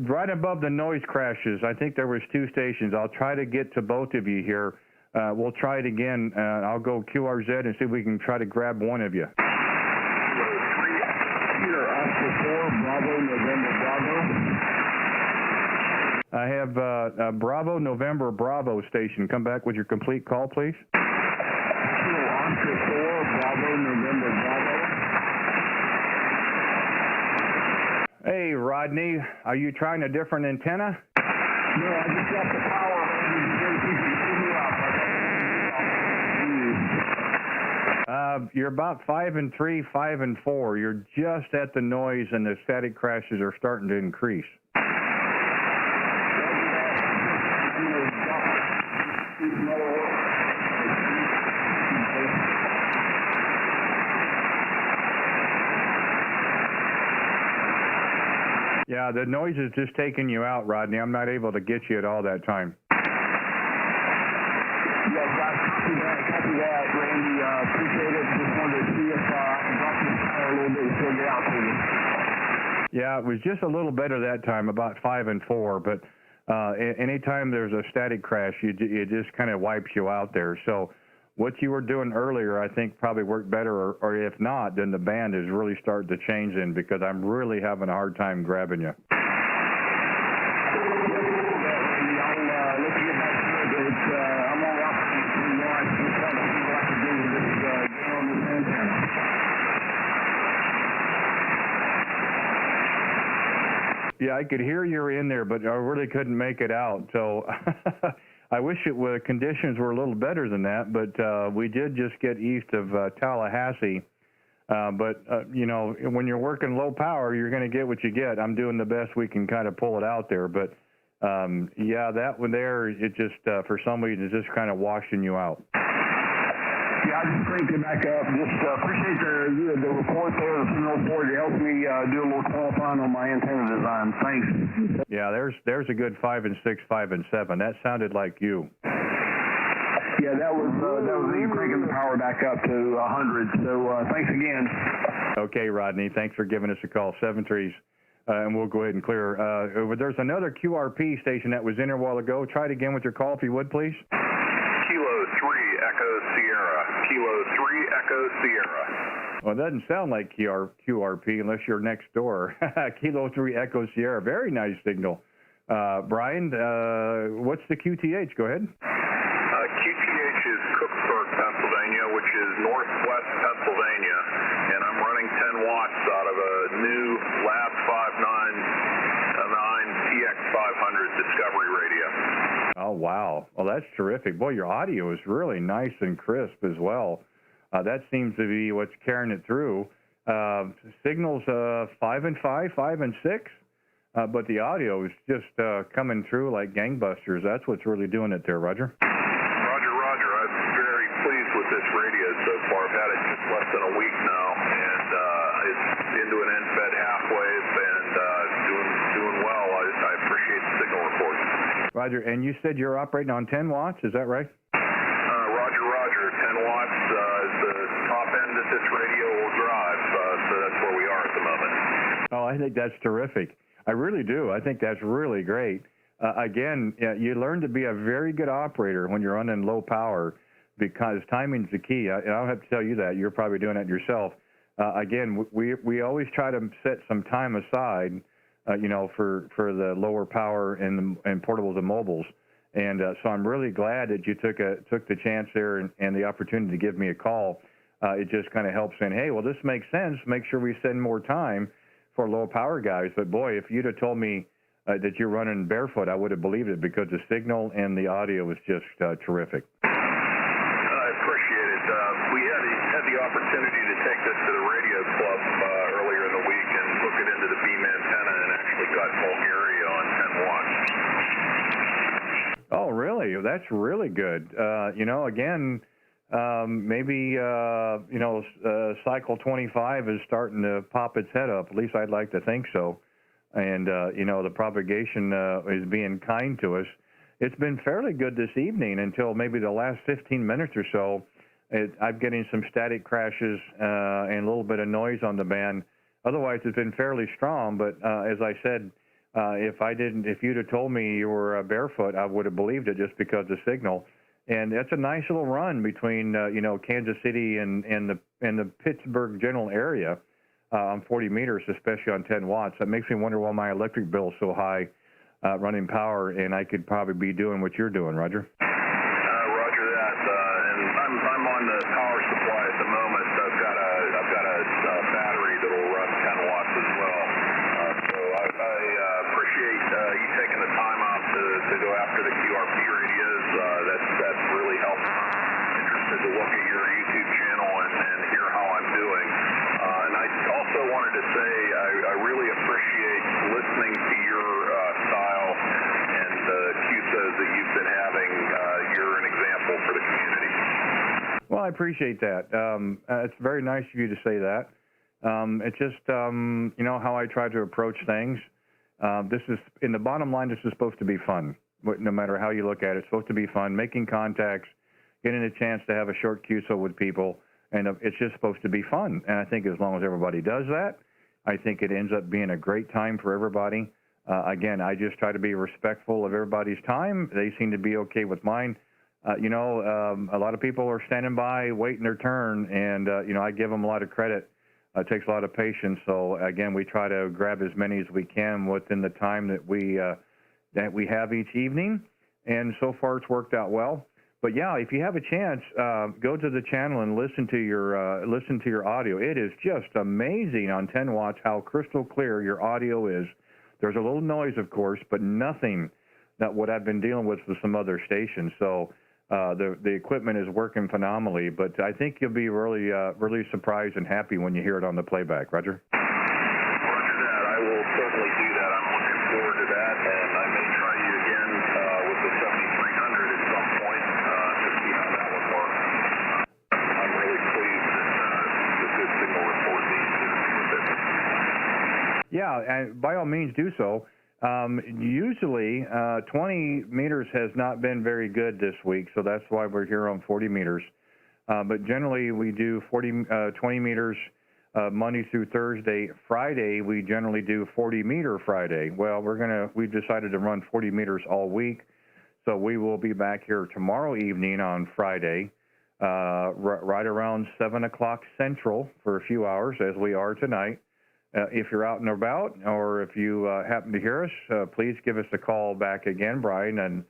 Right above the noise crashes, I think there was 2 stations. I'll try to get to both of you here. We'll try it again. I'll go QRZ and see if we can try to grab one of you. I have Bravo, November, Bravo station. Come back with your complete call, please. Oscar 4, Bravo, November, Bravo. Hey, Rodney, are you trying a different antenna? No, I just got the power. You're about 5 and 3, 5 and 4. You're just at the noise, and the static crashes are starting to increase. Yeah, the noise is just taking you out, Rodney. I'm not able to get you at all that time. Yeah, copy that, Randy. Appreciate it. Just wanted to see if I can drop this power a little bit and still get out to you. Yeah, it was just a little better that time, about 5 and 4. But anytime there's a static crash, it just kind of wipes you out there. So what you were doing earlier, I think, probably worked better. Or if not, then the band is really starting to change in, because I'm really having a hard time grabbing you. Yeah, I could hear you in there, but I really couldn't make it out. So I wish conditions were a little better than that, but we did just get east of Tallahassee. You know, when you're working low power, you're going to get what you get. I'm doing the best we can kind of pull it out there. But, yeah, that one there, it just, for some reason, is just kind of washing you out. Yeah, I just cranked it back up. Just appreciate the report there, the signal report. It helps me do a little qualifying on my antenna design. Thanks. Yeah, there's a good 5 and 6, 5 and 7. That sounded like you. Yeah, that was me cranking the power back up to 100. So thanks again. Okay, Rodney. Thanks for giving us a call. 7-3s. And we'll go ahead and clear. There's another QRP station that was in there a while ago. Try it again with your call, if you would, please. Kilo 3 Echo Sierra. Kilo 3 Echo Sierra. Well, it doesn't sound like QRP unless you're next door. Kilo 3 Echo Sierra. Very nice signal. Brian, what's the QTH? Go ahead. QTH is Cookburg, Pennsylvania, which is northwest Pennsylvania, and I'm running 10 watts out of a new Lab 599 TX500 Discovery radio. Oh, wow. Well, that's terrific. Boy, your audio is really nice and crisp as well. That seems to be what's carrying it through. Signals 5 and 5, 5 and 6, but the audio is just coming through like gangbusters. That's what's really doing it there, Roger. Roger. I'm very pleased with this radio so far. I've had it just less than a week now, and it's into an end-fed half-wave and doing well. I appreciate the signal report. Roger, and you said you're operating on 10 watts, is that right? Roger. 10 watts is the top end that this radio will drive, so that's where we are at the moment. Oh, I think that's terrific. I really do. I think that's really great. Again, you learn to be a very good operator when you're running low power, because timing's the key. I don't have to tell you that. You're probably doing it yourself. Again, we always try to set some time aside, you know, for the lower power and portables and mobiles. And so I'm really glad that you took the chance there and the opportunity to give me a call. It just kind of helps saying, hey, well, this makes sense. Make sure we spend more time for low power guys. But boy, if you'd have told me that you're running barefoot, I would have believed it, because the signal and the audio was just terrific. I appreciate it. We had the opportunity to take this to the radio club earlier in the week and hook it into the beam antenna, and actually got Bulgaria on 10 watts. Oh, really? That's really good. You know, again, maybe, cycle 25 is starting to pop its head up. At least I'd like to think so. And, the propagation is being kind to us. It's been fairly good this evening until maybe the last 15 minutes or so. I'm getting some static crashes and a little bit of noise on the band. Otherwise, it's been fairly strong. But as I said, if you'd have told me you were barefoot, I would have believed it just because of the signal. And that's a nice little run between Kansas City and the Pittsburgh general area on 40 meters, especially on 10 watts. That makes me wonder why my electric bill is so high running power, and I could probably be doing what you're doing, Roger. Roger that. And I'm on the power supply at the moment. I've got a battery that will run 10 watts as well. So I appreciate you taking the time out to go after the QRP radios. That's really helpful. I'm interested to look at your YouTube channel and hear how I'm doing. And I also wanted to say I really appreciate listening to your style and the QSOs that you've been having. You're an example for the community. Well, I appreciate that. It's very nice of you to say that. It's just, how I try to approach things. This is, in the bottom line, this is supposed to be fun. No matter how you look at it, it's supposed to be fun. Making contacts, getting a chance to have a short QSO with people, and it's just supposed to be fun. And I think as long as everybody does that, I think it ends up being a great time for everybody. Again, I just try to be respectful of everybody's time. They seem to be okay with mine. A lot of people are standing by, waiting their turn, and, I give them a lot of credit. It takes a lot of patience. So, again, we try to grab as many as we can within the time that we have each evening. And so far, it's worked out well. But, yeah, if you have a chance, go to the channel and listen to your audio. It is just amazing on 10 watts how crystal clear your audio is. There's a little noise, of course, but nothing that what I've been dealing with some other stations. So the equipment is working phenomenally. But I think you'll be really surprised and happy when you hear it on the playback. Roger? Roger that. I will certainly do that. I'm looking forward to that, and I may try you again with the 7300 at some point to see how that would work. I'm really pleased that the good signal report needs to be with it. Yeah, and by all means do so. Usually, 20 meters has not been very good this week, so that's why we're here on 40 meters. But generally, we do 20 meters Monday through Thursday. Friday, we generally do 40-meter Friday. Well, we've decided to run 40 meters all week, so we will be back here tomorrow evening on Friday, right around 7 o'clock Central for a few hours, as we are tonight. If you're out and about, or if you happen to hear us, please give us a call back again, Brian, and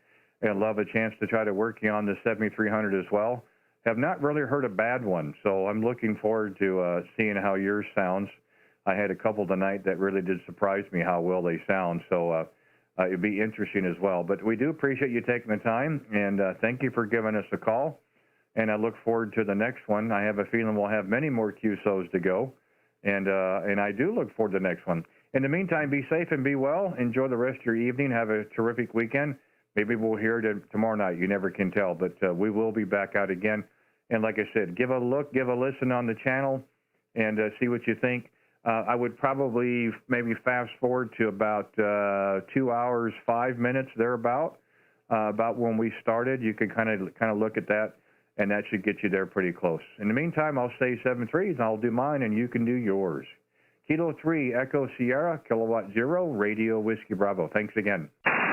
love a chance to try to work you on the 7300 as well. Have not really heard a bad one, so I'm looking forward to seeing how yours sounds. I had a couple tonight that really did surprise me how well they sound, so it'd be interesting as well. But we do appreciate you taking the time, and thank you for giving us a call. And I look forward to the next one. I have a feeling we'll have many more QSOs to go. And I do look forward to the next one. In the meantime, be safe and be well. Enjoy the rest of your evening. Have a terrific weekend. Maybe we'll hear it tomorrow night. You never can tell. But we will be back out again. And like I said, give a look, give a listen on the channel, and see what you think. I would probably maybe fast forward to about 2 hours, 5 minutes, thereabout, about when we started. You can kind of look at that. And that should get you there pretty close. In the meantime, I'll say 7-3s, and I'll do mine, and you can do yours. Kilo 3, Echo Sierra, Kilowatt 0, Radio Whiskey Bravo. Thanks again. Kilowatt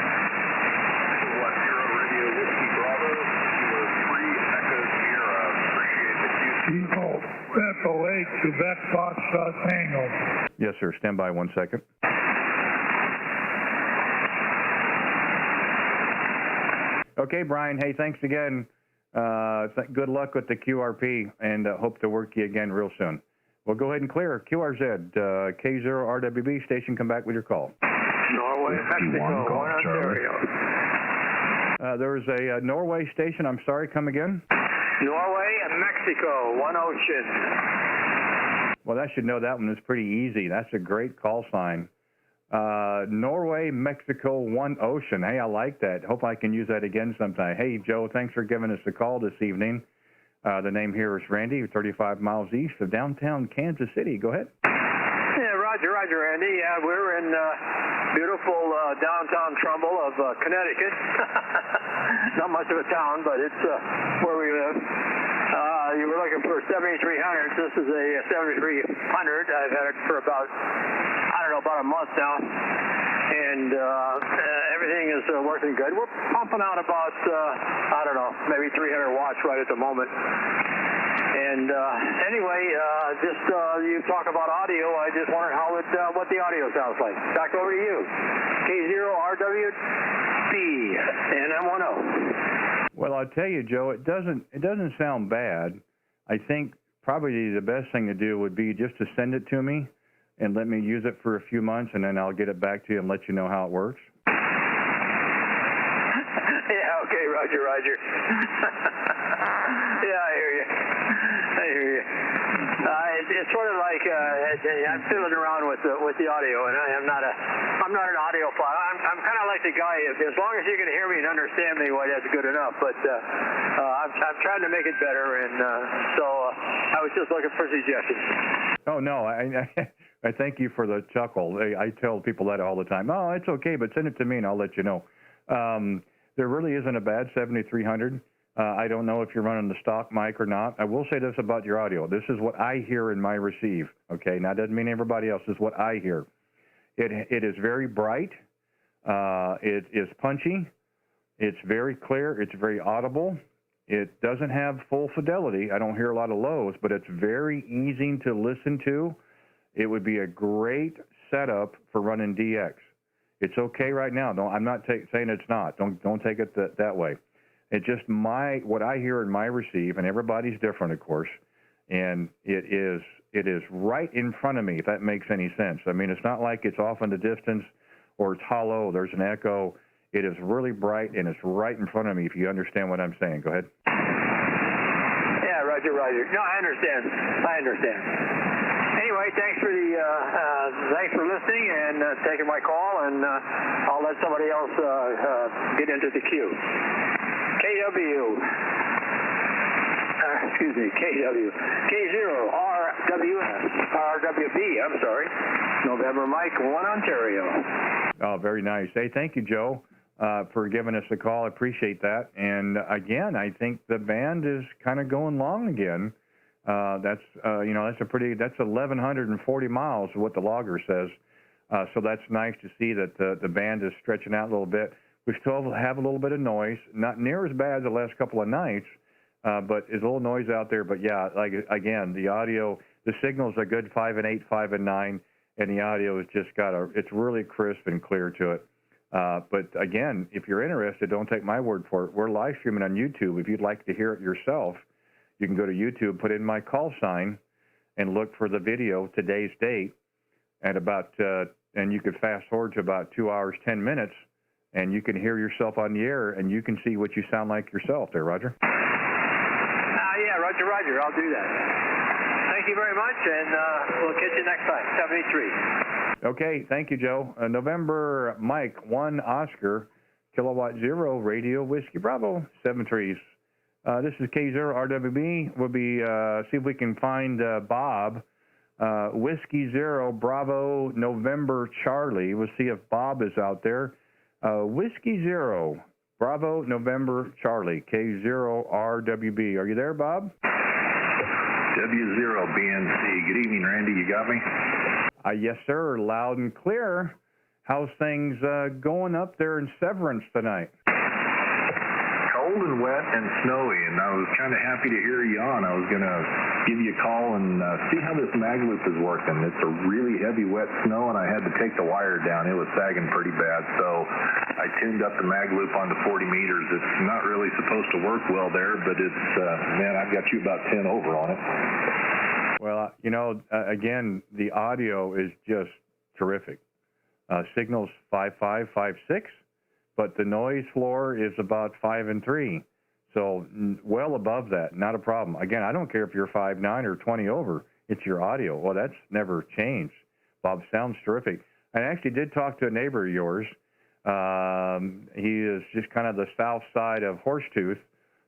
0, Radio Whiskey Bravo, Kilo 3, Echo Sierra. Appreciate the Kilo Echo 8, Quebec Foxtrot Tango. Yes, sir. Stand by 1 second. Okay, Brian. Hey, thanks again. Good luck with the QRP, and hope to work you again real soon. We'll go ahead and clear. QRZ, K0RWB station, come back with your call. Norway, Mexico, Ontario. There was a Norway station. I'm sorry, come again? Norway and Mexico, one ocean. Well, that should know that one is pretty easy. That's a great call sign. Norway, Mexico, one ocean. Hey, I like that. Hope I can use that again sometime. Hey, Joe, thanks for giving us a call this evening. The name here is Randy, 35 miles east of downtown Kansas City. Go ahead. Yeah, Roger, Randy. We're in beautiful downtown Trumbull of Connecticut. Not much of a town, but it's where we live. You were looking for 7300. This is a 7300. I've had it for about a month now. And everything is working good. We're pumping out about, maybe 300 watts right at the moment. And anyway, you talk about audio. I just wondered what the audio sounds like. Back over to you. K0RWB and M10. Well, I'll tell you, Joe, it doesn't sound bad. I think probably the best thing to do would be just to send it to me and let me use it for a few months, and then I'll get it back to you and let you know how it works. Yeah, okay, Roger. Yeah, I hear you. It's sort of like I'm fiddling around with the audio, and I'm not an audiophile. I'm kind of like the guy. As long as you can hear me and understand me, well, that's good enough. But I'm trying to make it better, and so I was just looking for suggestions. Oh no, I thank you for the chuckle. I tell people that all the time. Oh, it's okay, but send it to me and I'll let you know. There really isn't a bad 7300. I don't know if you're running the stock mic or not. I will say this about your audio. This is what I hear in my receive. Okay, now that doesn't mean everybody else. This is what I hear. It is very bright. It is punchy. It's very clear. It's very audible. It doesn't have full fidelity. I don't hear a lot of lows, but it's very easy to listen to. It would be a great setup for running DX. It's okay right now. I'm not saying it's not. Don't take it that way. It's just what I hear in my receive, and everybody's different, of course. And it is right in front of me, if that makes any sense. I mean, it's not like it's off in the distance or it's hollow. There's an echo. It is really bright, and it's right in front of me, if you understand what I'm saying. Go ahead. Yeah, Roger. No, I understand. Anyway, thanks for listening and taking my call, and I'll let somebody else get into the queue. K0RWB, I'm sorry. November Mike, 1 Ontario. Oh, very nice. Hey, thank you, Joe, for giving us a call. I appreciate that. And again, I think the band is kind of going long again. That's 1,140 miles, what the logger says. So that's nice to see that the band is stretching out a little bit. We still have a little bit of noise, not near as bad as the last couple of nights, but there's a little noise out there. But yeah, like again, the audio, the signal's a good 5 and 8, 5 and 9, and the audio has just it's really crisp and clear to it. But again, if you're interested, don't take my word for it. We're live streaming on YouTube. If you'd like to hear it yourself, you can go to YouTube, put in my call sign, and look for the video, today's date, at about, and you could fast forward to about 2 hours, 10 minutes, and you can hear yourself on the air, and you can see what you sound like yourself there, Roger. Yeah, Roger. I'll do that. Thank you very much, and we'll catch you next time. 73. Okay, thank you, Joe. November Mike, 1 Oscar, Kilowatt 0, Radio Whiskey Bravo, 73s. This is K0RWB. We'll be see if we can find Bob. Whiskey 0, Bravo, November Charlie. We'll see if Bob is out there. Whiskey 0, Bravo, November Charlie, K0RWB. Are you there, Bob? W0BNC. Good evening, Randy. You got me? Yes, sir. Loud and clear. How's things going up there in Severance tonight? Cold and wet and snowy, and I was kind of happy to hear you on. I was going to give you a call and see how this mag loop is working. It's a really heavy, wet snow, and I had to take the wire down. It was sagging pretty bad, so I tuned up the mag loop onto 40 meters. It's not really supposed to work well there, but it's, man, I've got you about 10 over on it. Well, again, the audio is just terrific. Signal's 5.5, 5.6. But the noise floor is about 5 and 3, so well above that, not a problem. Again, I don't care if you're 5.9 or 20 over, it's your audio. Well, that's never changed. Bob, sounds terrific. I actually did talk to a neighbor of yours. He is just kind of the south side of Horsetooth.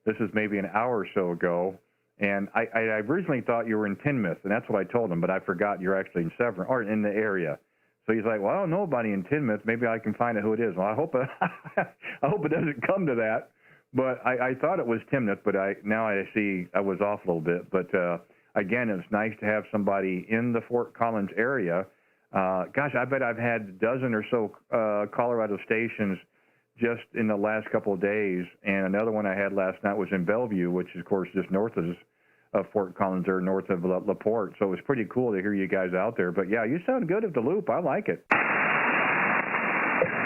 This is maybe an hour or so ago, And I originally thought you were in Tinmouth, and that's what I told him, but I forgot you're actually in Severn, or in the area. So he's like, well, I don't know anybody in Tinmouth. Maybe I can find out who it is. Well, I hope it doesn't come to that. But I thought it was Tinmouth, but now I see I was off a little bit. But again, it's nice to have somebody in the Fort Collins area. Gosh, I bet I've had a dozen or so Colorado stations just in the last couple of days, and another one I had last night was in Bellevue, which is, of course, just north of Fort Collins or north of LaPorte. So it was pretty cool to hear you guys out there. But yeah, you sound good at the loop. I like it.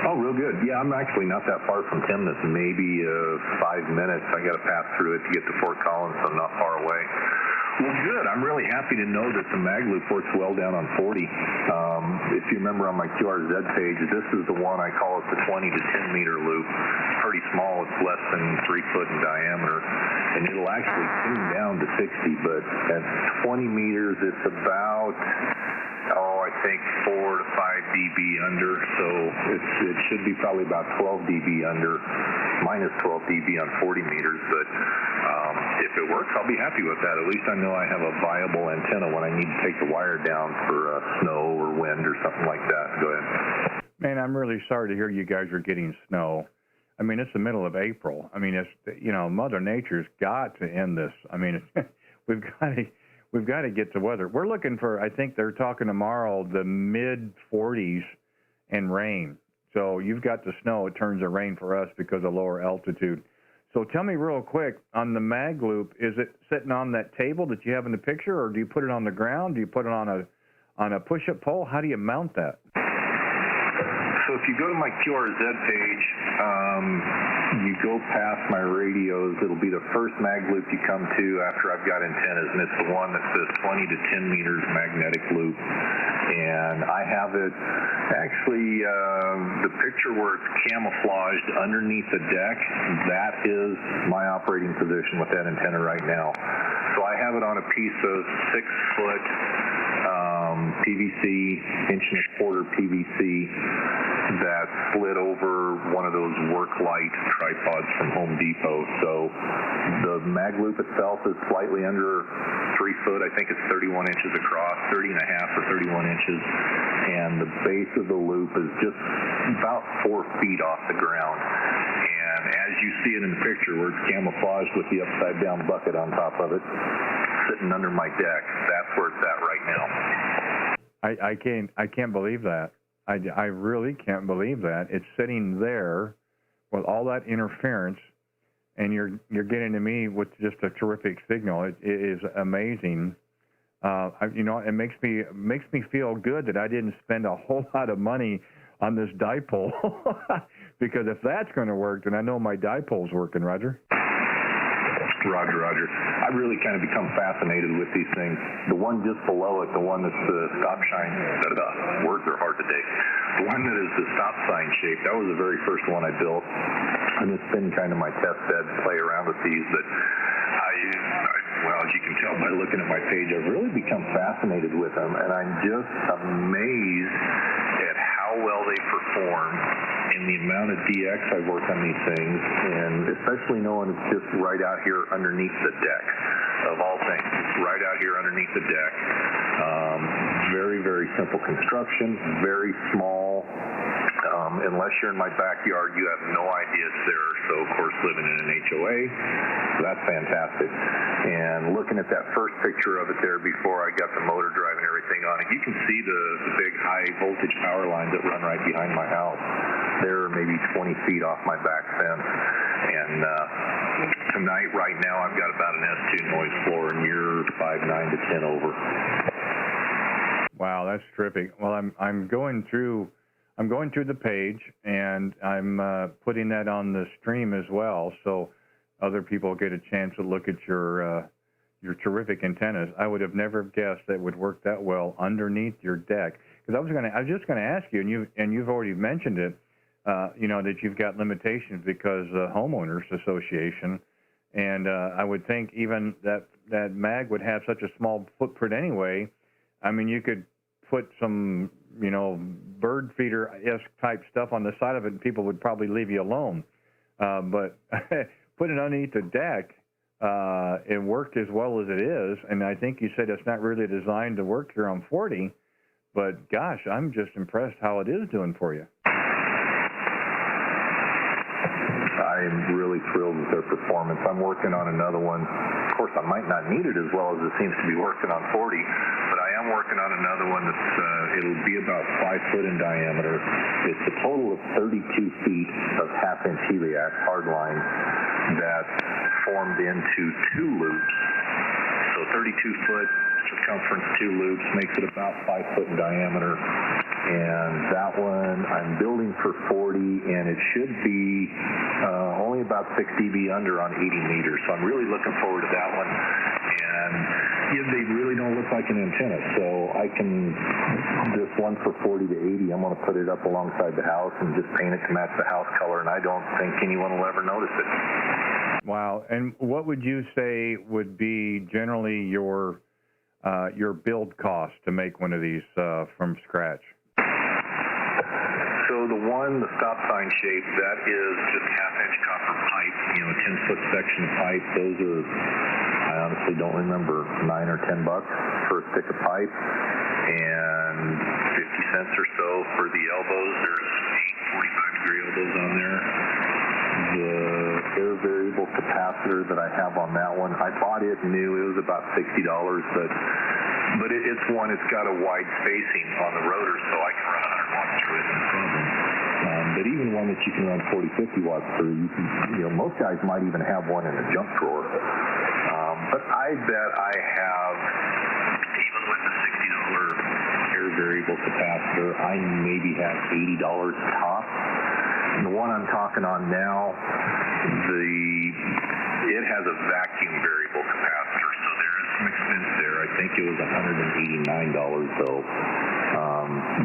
Oh, real good. Yeah, I'm actually not that far from Tinmouth, maybe 5 minutes. I got to pass through it to get to Fort Collins, so I'm not far away. Well, good. I'm really happy to know that the mag loop works well down on 40. If you remember on my QRZ page, this is the one I call it the 20 to 10 meter loop. It's pretty small. It's less than 3 foot in diameter, and it'll actually tune down to 60. But at 20 meters, it's about I think 4 to 5 dB under. So it should be probably about 12 dB under, minus 12 dB on 40 meters. But if it works, I'll be happy with that. At least I know I have a viable antenna when I need to take the wire down for snow or wind or something like that. Go ahead. Man, I'm really sorry to hear you guys are getting snow. I mean, it's the middle of April. I mean, it's, Mother Nature's got to end this. I mean, we've got to get to weather. We're looking for, I think they're talking tomorrow, the mid-40s and rain. So you've got the snow. It turns to rain for us because of lower altitude. So tell me real quick, on the mag loop, is it sitting on that table that you have in the picture, or do you put it on the ground? Do you put it on a push-up pole? How do you mount that? So if you go to my QRZ page, you go past my radios, it'll be the first mag loop you come to after I've got antennas, and it's the one that says 20 to 10 meters magnetic loop. And I have it, actually, the picture where it's camouflaged underneath the deck, that is my operating position with that antenna right now. So I have it on a piece of 6-foot PVC, 1.25 PVC that slid over one of those work light tripods from Home Depot. So the mag loop itself is slightly under 3 foot. I think it's 31 inches across, 30 and a half or 31 inches. And the base of the loop is just about 4 feet off the ground. And as you see it in the picture where it's camouflaged with the upside down bucket on top of it, sitting under my deck, that's where it's at right now. I can't believe that. I really can't believe that. It's sitting there with all that interference, and you're getting to me with just a terrific signal. It is amazing. It makes me feel good that I didn't spend a whole lot of money on this dipole, because if that's going to work, then I know my dipole's working, Roger. Roger. I've really kind of become fascinated with these things. The one just below it, the one that's the stop sign, words are hard today. The one that is the stop sign shape, that was the very first one I built. And it's been kind of my test bed to play around with these, but well, as you can tell by looking at my page, I've really become fascinated with them, and I'm just amazed at how well they perform and the amount of DX I work on these things, and especially knowing it's just right out here underneath the deck, of all things, right out here underneath the deck. Very, very simple construction, very small. Unless you're in my backyard, you have no idea it's there. So, of course, living in an HOA, that's fantastic. And looking at that first picture of it there before I got the motor drive and everything on it, you can see the big high voltage power lines that run right behind my house. They're maybe 20 feet off my back fence. And tonight, right now, I've got about an S2 noise floor, and you're 5.9 to 10 over. Wow, that's terrific. Well, I'm going through the page, and I'm putting that on the stream as well, so other people get a chance to look at your terrific antennas. I would have never guessed that would work that well underneath your deck. Because I was just going to ask you, and you've already mentioned it, that you've got limitations because homeowners association, and I would think even that mag would have such a small footprint anyway. I mean, you could put some, bird feeder-esque type stuff on the side of it, and people would probably leave you alone. But put it underneath the deck, it worked as well as it is, and I think you said it's not really designed to work here on 40, but gosh, I'm just impressed how it is doing for you. I'm really thrilled with their performance. I'm working on another one. Of course, I might not need it as well as it seems to be working on 40, but I am working on another one that's, it'll be about 5 foot in diameter. It's a total of 32 feet of half-inch heliax hard line that's formed into 2 loops. So 32 foot circumference, 2 loops, makes it about 5 foot in diameter. And that one I'm building for 40, and it should be only about 6 dB under on 80 meters. So I'm really looking forward to that one. And they really don't look like an antenna. So I can, this one for 40 to 80, I'm going to put it up alongside the house and just paint it to match the house color, and I don't think anyone will ever notice it. Wow. And what would you say would be generally your build cost to make one of these from scratch? So the one, the stop sign shape, that is just half-inch copper pipe, a 10-foot section of pipe. Those are, I honestly don't remember, $9 or $10 for a stick of pipe, and 50 cents or so for the elbows. There's 8 45-degree elbows on there. The air variable capacitor that I have on that one, I bought it new. It was about $60, but it's one, it's got a wide spacing on the rotor, so I can run 100 watts through it, no problem. But even one that you can run 40, 50 watts through, most guys might even have one in a junk drawer. But I bet I have, even with the $60 air variable capacitor, I maybe have $80 top. And the one I'm talking on now, it has a vacuum variable capacitor, so there is some expense there. I think it was $189 though.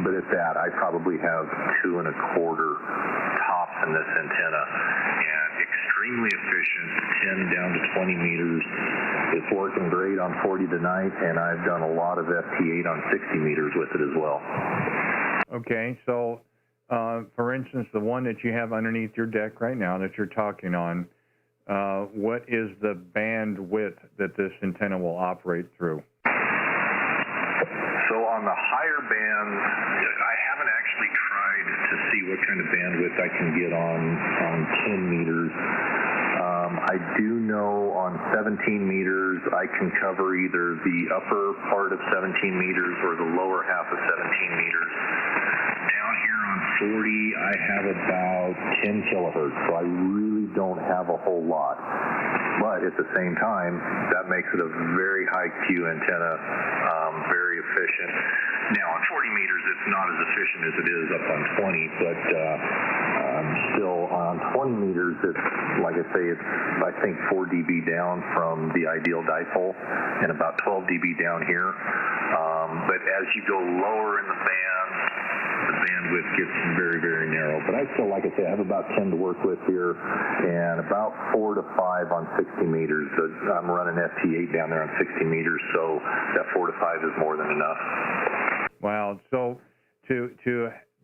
But at that, I probably have 2 1/4 tops in this antenna, and extremely efficient, 10 down to 20 meters. It's working great on 40 tonight, and I've done a lot of FT8 on 60 meters with it as well. Okay, so for instance, the one that you have underneath your deck right now that you're talking on, what is the bandwidth that this antenna will operate through? So on the higher bands, I haven't actually tried to see what kind of bandwidth I can get on 10 meters. I do know on 17 meters I can cover either the upper part of 17 meters or the lower half of 17 meters. Down here on 40, I have about 10 kilohertz, so I really don't have a whole lot. But at the same time, that makes it a very high Q antenna, very efficient. Now on 40 meters, it's not as efficient as it is up on 20, but still on 20 meters, it's, like I say, it's, I think 4 dB down from the ideal dipole and about 12 dB down here. But as you go lower in the band, the bandwidth gets very, very narrow. But I still, like I say, I have about 10 to work with here and about 4 to 5 on 60 meters. I'm running FT8 down there on 60 meters, so that 4 to 5 is more than enough. Wow. So to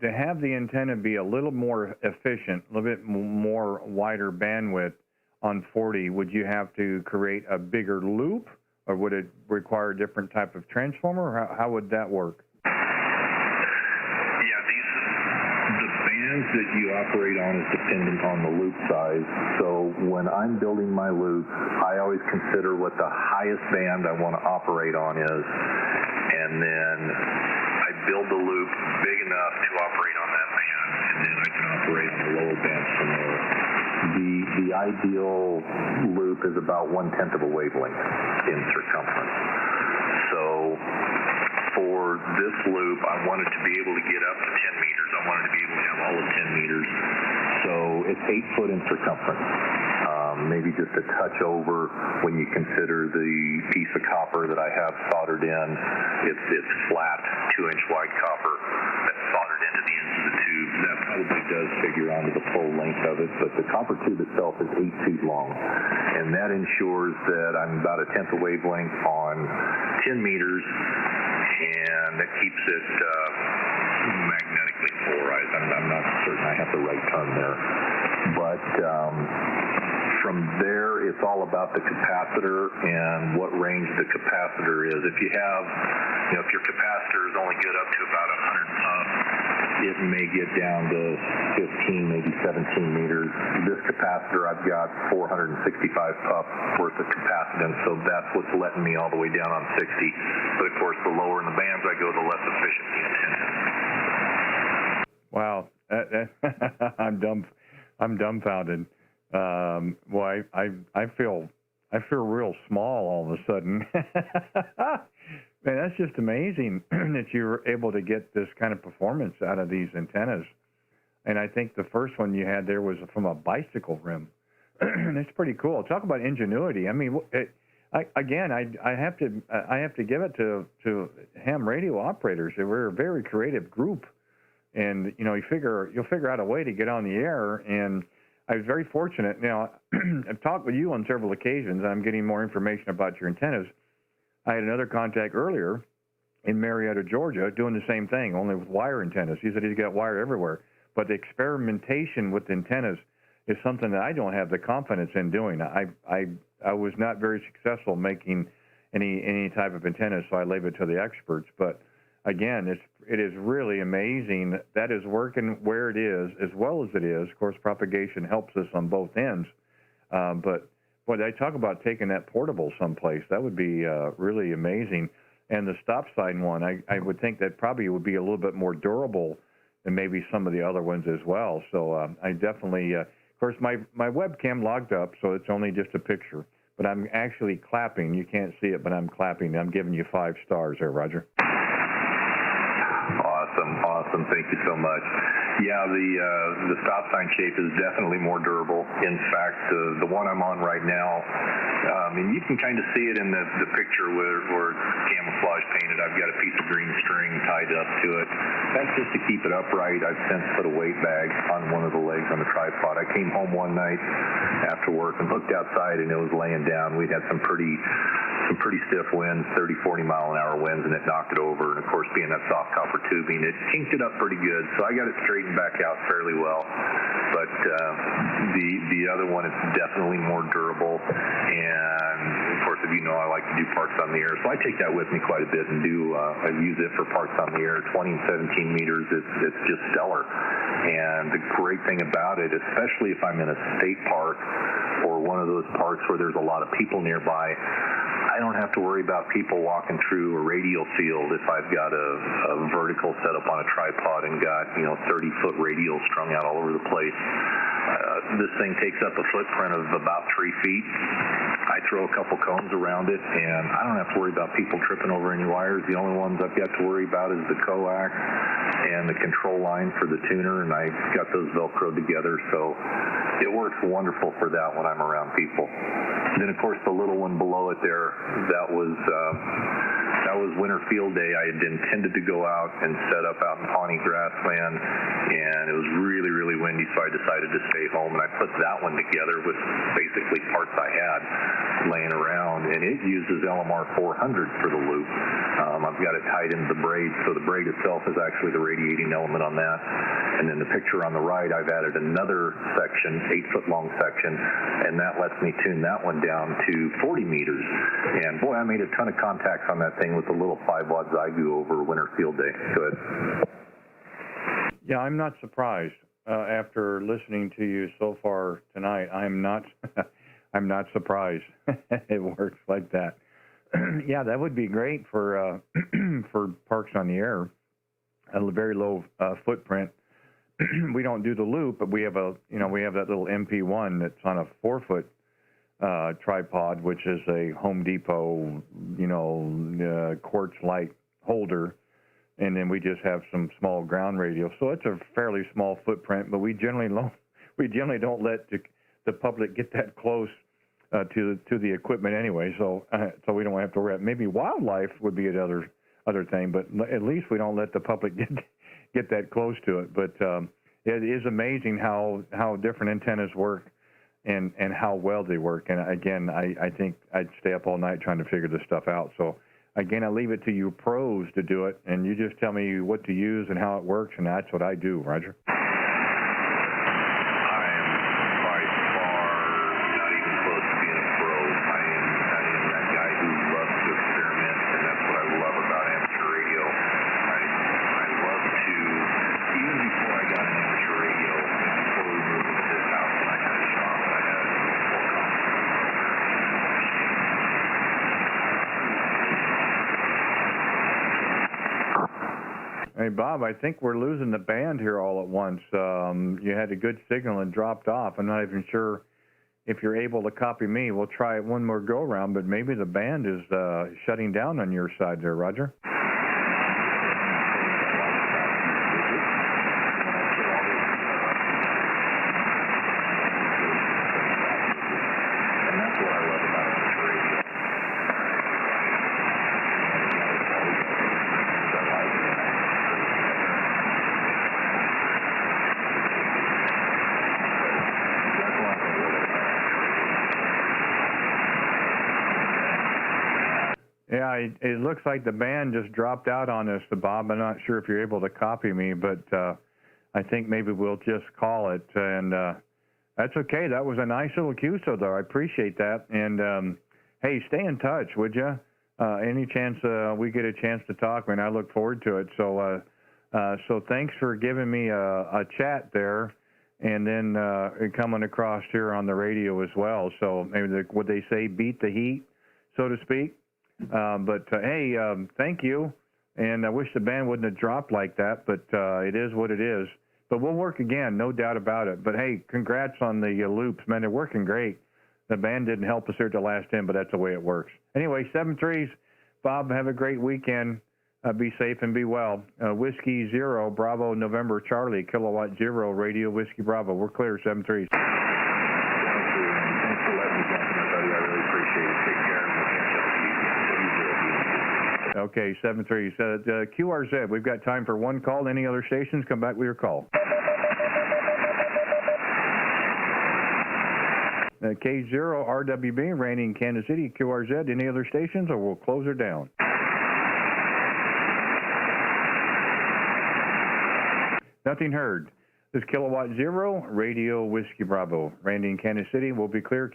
have the antenna be a little more efficient, a little bit more wider bandwidth on 40, would you have to create a bigger loop, or would it require a different type of transformer? Or how would that work? The bands that you operate on is dependent on the loop size. So when I'm building my loops, I always consider what the highest band I want to operate on is, and then I build the loop big enough to operate on that band, and then I can operate on the lower bands from there. The ideal loop is about 1/10 of a wavelength in circumference. So for this loop, I wanted to be able to get up to 10 meters. I wanted to be able to have all of 10 meters. So it's 8 foot in circumference. Maybe just a touch over when you consider the piece of copper that I have soldered in. It's flat, 2-inch wide copper that's soldered into the ends of the tube. That probably does figure onto the full length of it, but the copper tube itself is 8 feet long. And that ensures that I'm about 1/10 of wavelength on 10 meters, and that keeps it magnetically polarized. I'm not certain I have the right term there. But From there, it's all about the capacitor and what range the capacitor is. If you have, if your capacitor is only good up to about 100 puffs, it may get down to 15, maybe 17 meters. This capacitor, I've got 465 puffs worth of capacitance, so that's what's letting me all the way down on 60. But of course, the lower in the bands I go, the less efficient the antenna is. Wow, I'm dumbfounded. Boy, I feel real small all of a sudden. Man, that's just amazing that you were able to get this kind of performance out of these antennas. And I think the first one you had there was from a bicycle rim. It's pretty cool. Talk about ingenuity. I mean, I have to give it to ham radio operators. We're a very creative group, and you'll figure out a way to get on the air. And I was very fortunate. Now, I've talked with you on several occasions. I'm getting more information about your antennas. I had another contact earlier in Marietta, Georgia, doing the same thing, only with wire antennas. He said he's got wire everywhere. But the experimentation with antennas is something that I don't have the confidence in doing. I was not very successful making any type of antennas, so I leave it to the experts. But again, it is really amazing that is working where it is as well as it is. Of course, propagation helps us on both ends. But boy, they talk about taking that portable someplace. That would be really amazing. And the stop sign one, I would think that probably would be a little bit more durable than maybe some of the other ones as well. So I definitely, of course, my webcam logged up, so it's only just a picture. But I'm actually clapping. You can't see it, but I'm clapping. I'm giving you 5 stars there, Roger. Awesome. Thank you so much. Yeah, the stop sign shape is definitely more durable. In fact, the one I'm on right now, and you can kind of see it in the picture where it's camouflage painted. I've got a piece of green string tied up to it. That's just to keep it upright. I've since put a weight bag on one of the legs on the tripod. I came home one night after work and looked outside, and it was laying down. We'd had some pretty stiff winds, 30, 40 mile an hour winds, and it knocked it over. And of course, being that soft copper tubing, it kinked it up pretty good. So I got it straightened back out fairly well. But the other one is definitely more durable. And of course, as you know, I like to do parks on the air. So I take that with me quite a bit and I use it for parks on the air, 20 and 17 meters. It's just stellar. And the great thing about it, especially if I'm in a state park or one of those parks where there's a lot of people nearby, I don't have to worry about people walking through a radial field if I've got a vertical set up on a tripod and got 30-foot radials strung out all over the place. This thing takes up a footprint of about 3 feet. I throw a couple cones around it, and I don't have to worry about people tripping over any wires. The only ones I've got to worry about is the coax and the control line for the tuner, and I got those Velcroed together, so it works wonderful for that when I'm around people. And then, of course, the little one below it there, that was winter field day. I had intended to go out and set up out in Pawnee grassland, and it was really, really windy, so I decided to stay home, and I put that one together with basically parts I had laying around, and it uses LMR 400 for the loop. I've got it tied into the braid, so the braid itself is actually the radiating element on that. And then the picture on the right, I've added another section, 8-foot-long section, and that lets me tune that one down to 40 meters. And boy, I made a ton of contacts on that thing with the little 5-watt Zygu over winter field day. Go ahead. Yeah, I'm not surprised. After listening to you so far tonight, I'm not surprised. It works like that. Yeah, that would be great for parks on the air. A very low footprint. We don't do the loop, but we have that little MP1 that's on a 4-foot tripod, which is a Home Depot, quartz light holder, and then we just have some small ground radio. So it's a fairly small footprint, but we generally don't let the public get that close to the equipment anyway. So we don't have to worry. Maybe wildlife would be another thing, but at least we don't let the public get that close to it. But it is amazing how different antennas work and how well they work. And again, I think I'd stay up all night trying to figure this stuff out. So again, I leave it to you pros to do it, and you just tell me what to use and how it works, and that's what I do, Roger. I am by far not Hey, Bob, I think we're losing the band here all at once. You had a good signal and dropped off. I'm not even sure if you're able to copy me. We'll try it one more go-around, but maybe the band is shutting down on your side there, Roger. Yeah, it looks like the band just dropped out on us, Bob. I'm not sure if you're able to copy me, but I think maybe we'll just call it. And that's okay. That was a nice little QSO, though. I appreciate that. And, hey, stay in touch, would you? Any chance we get a chance to talk, man, I look forward to it. So thanks for giving me a chat there and then coming across here on the radio as well. So maybe would they say beat the heat, so to speak? But hey, thank you, and I wish the band wouldn't have dropped like that, but it is what it is. But we'll work again, no doubt about it. But hey, congrats on the loops, man. They're working great. The band didn't help us here at the last end, but that's the way it works. Anyway, 7-3s. Bob, have a great weekend. Be safe and be well. Whiskey 0, Bravo, November, Charlie, Kilowatt 0, Radio, Whiskey, Bravo. We're clear, 7-3s. Okay, 7-3. QRZ, we've got time for one call. Any other stations? Come back with your call. K0RWB, Raining, Kansas City, QRZ. Any other stations, or we'll close her down? Nothing heard. This is Kilowatt 0, Radio Whiskey Bravo. Raining, Kansas City. We'll be clear.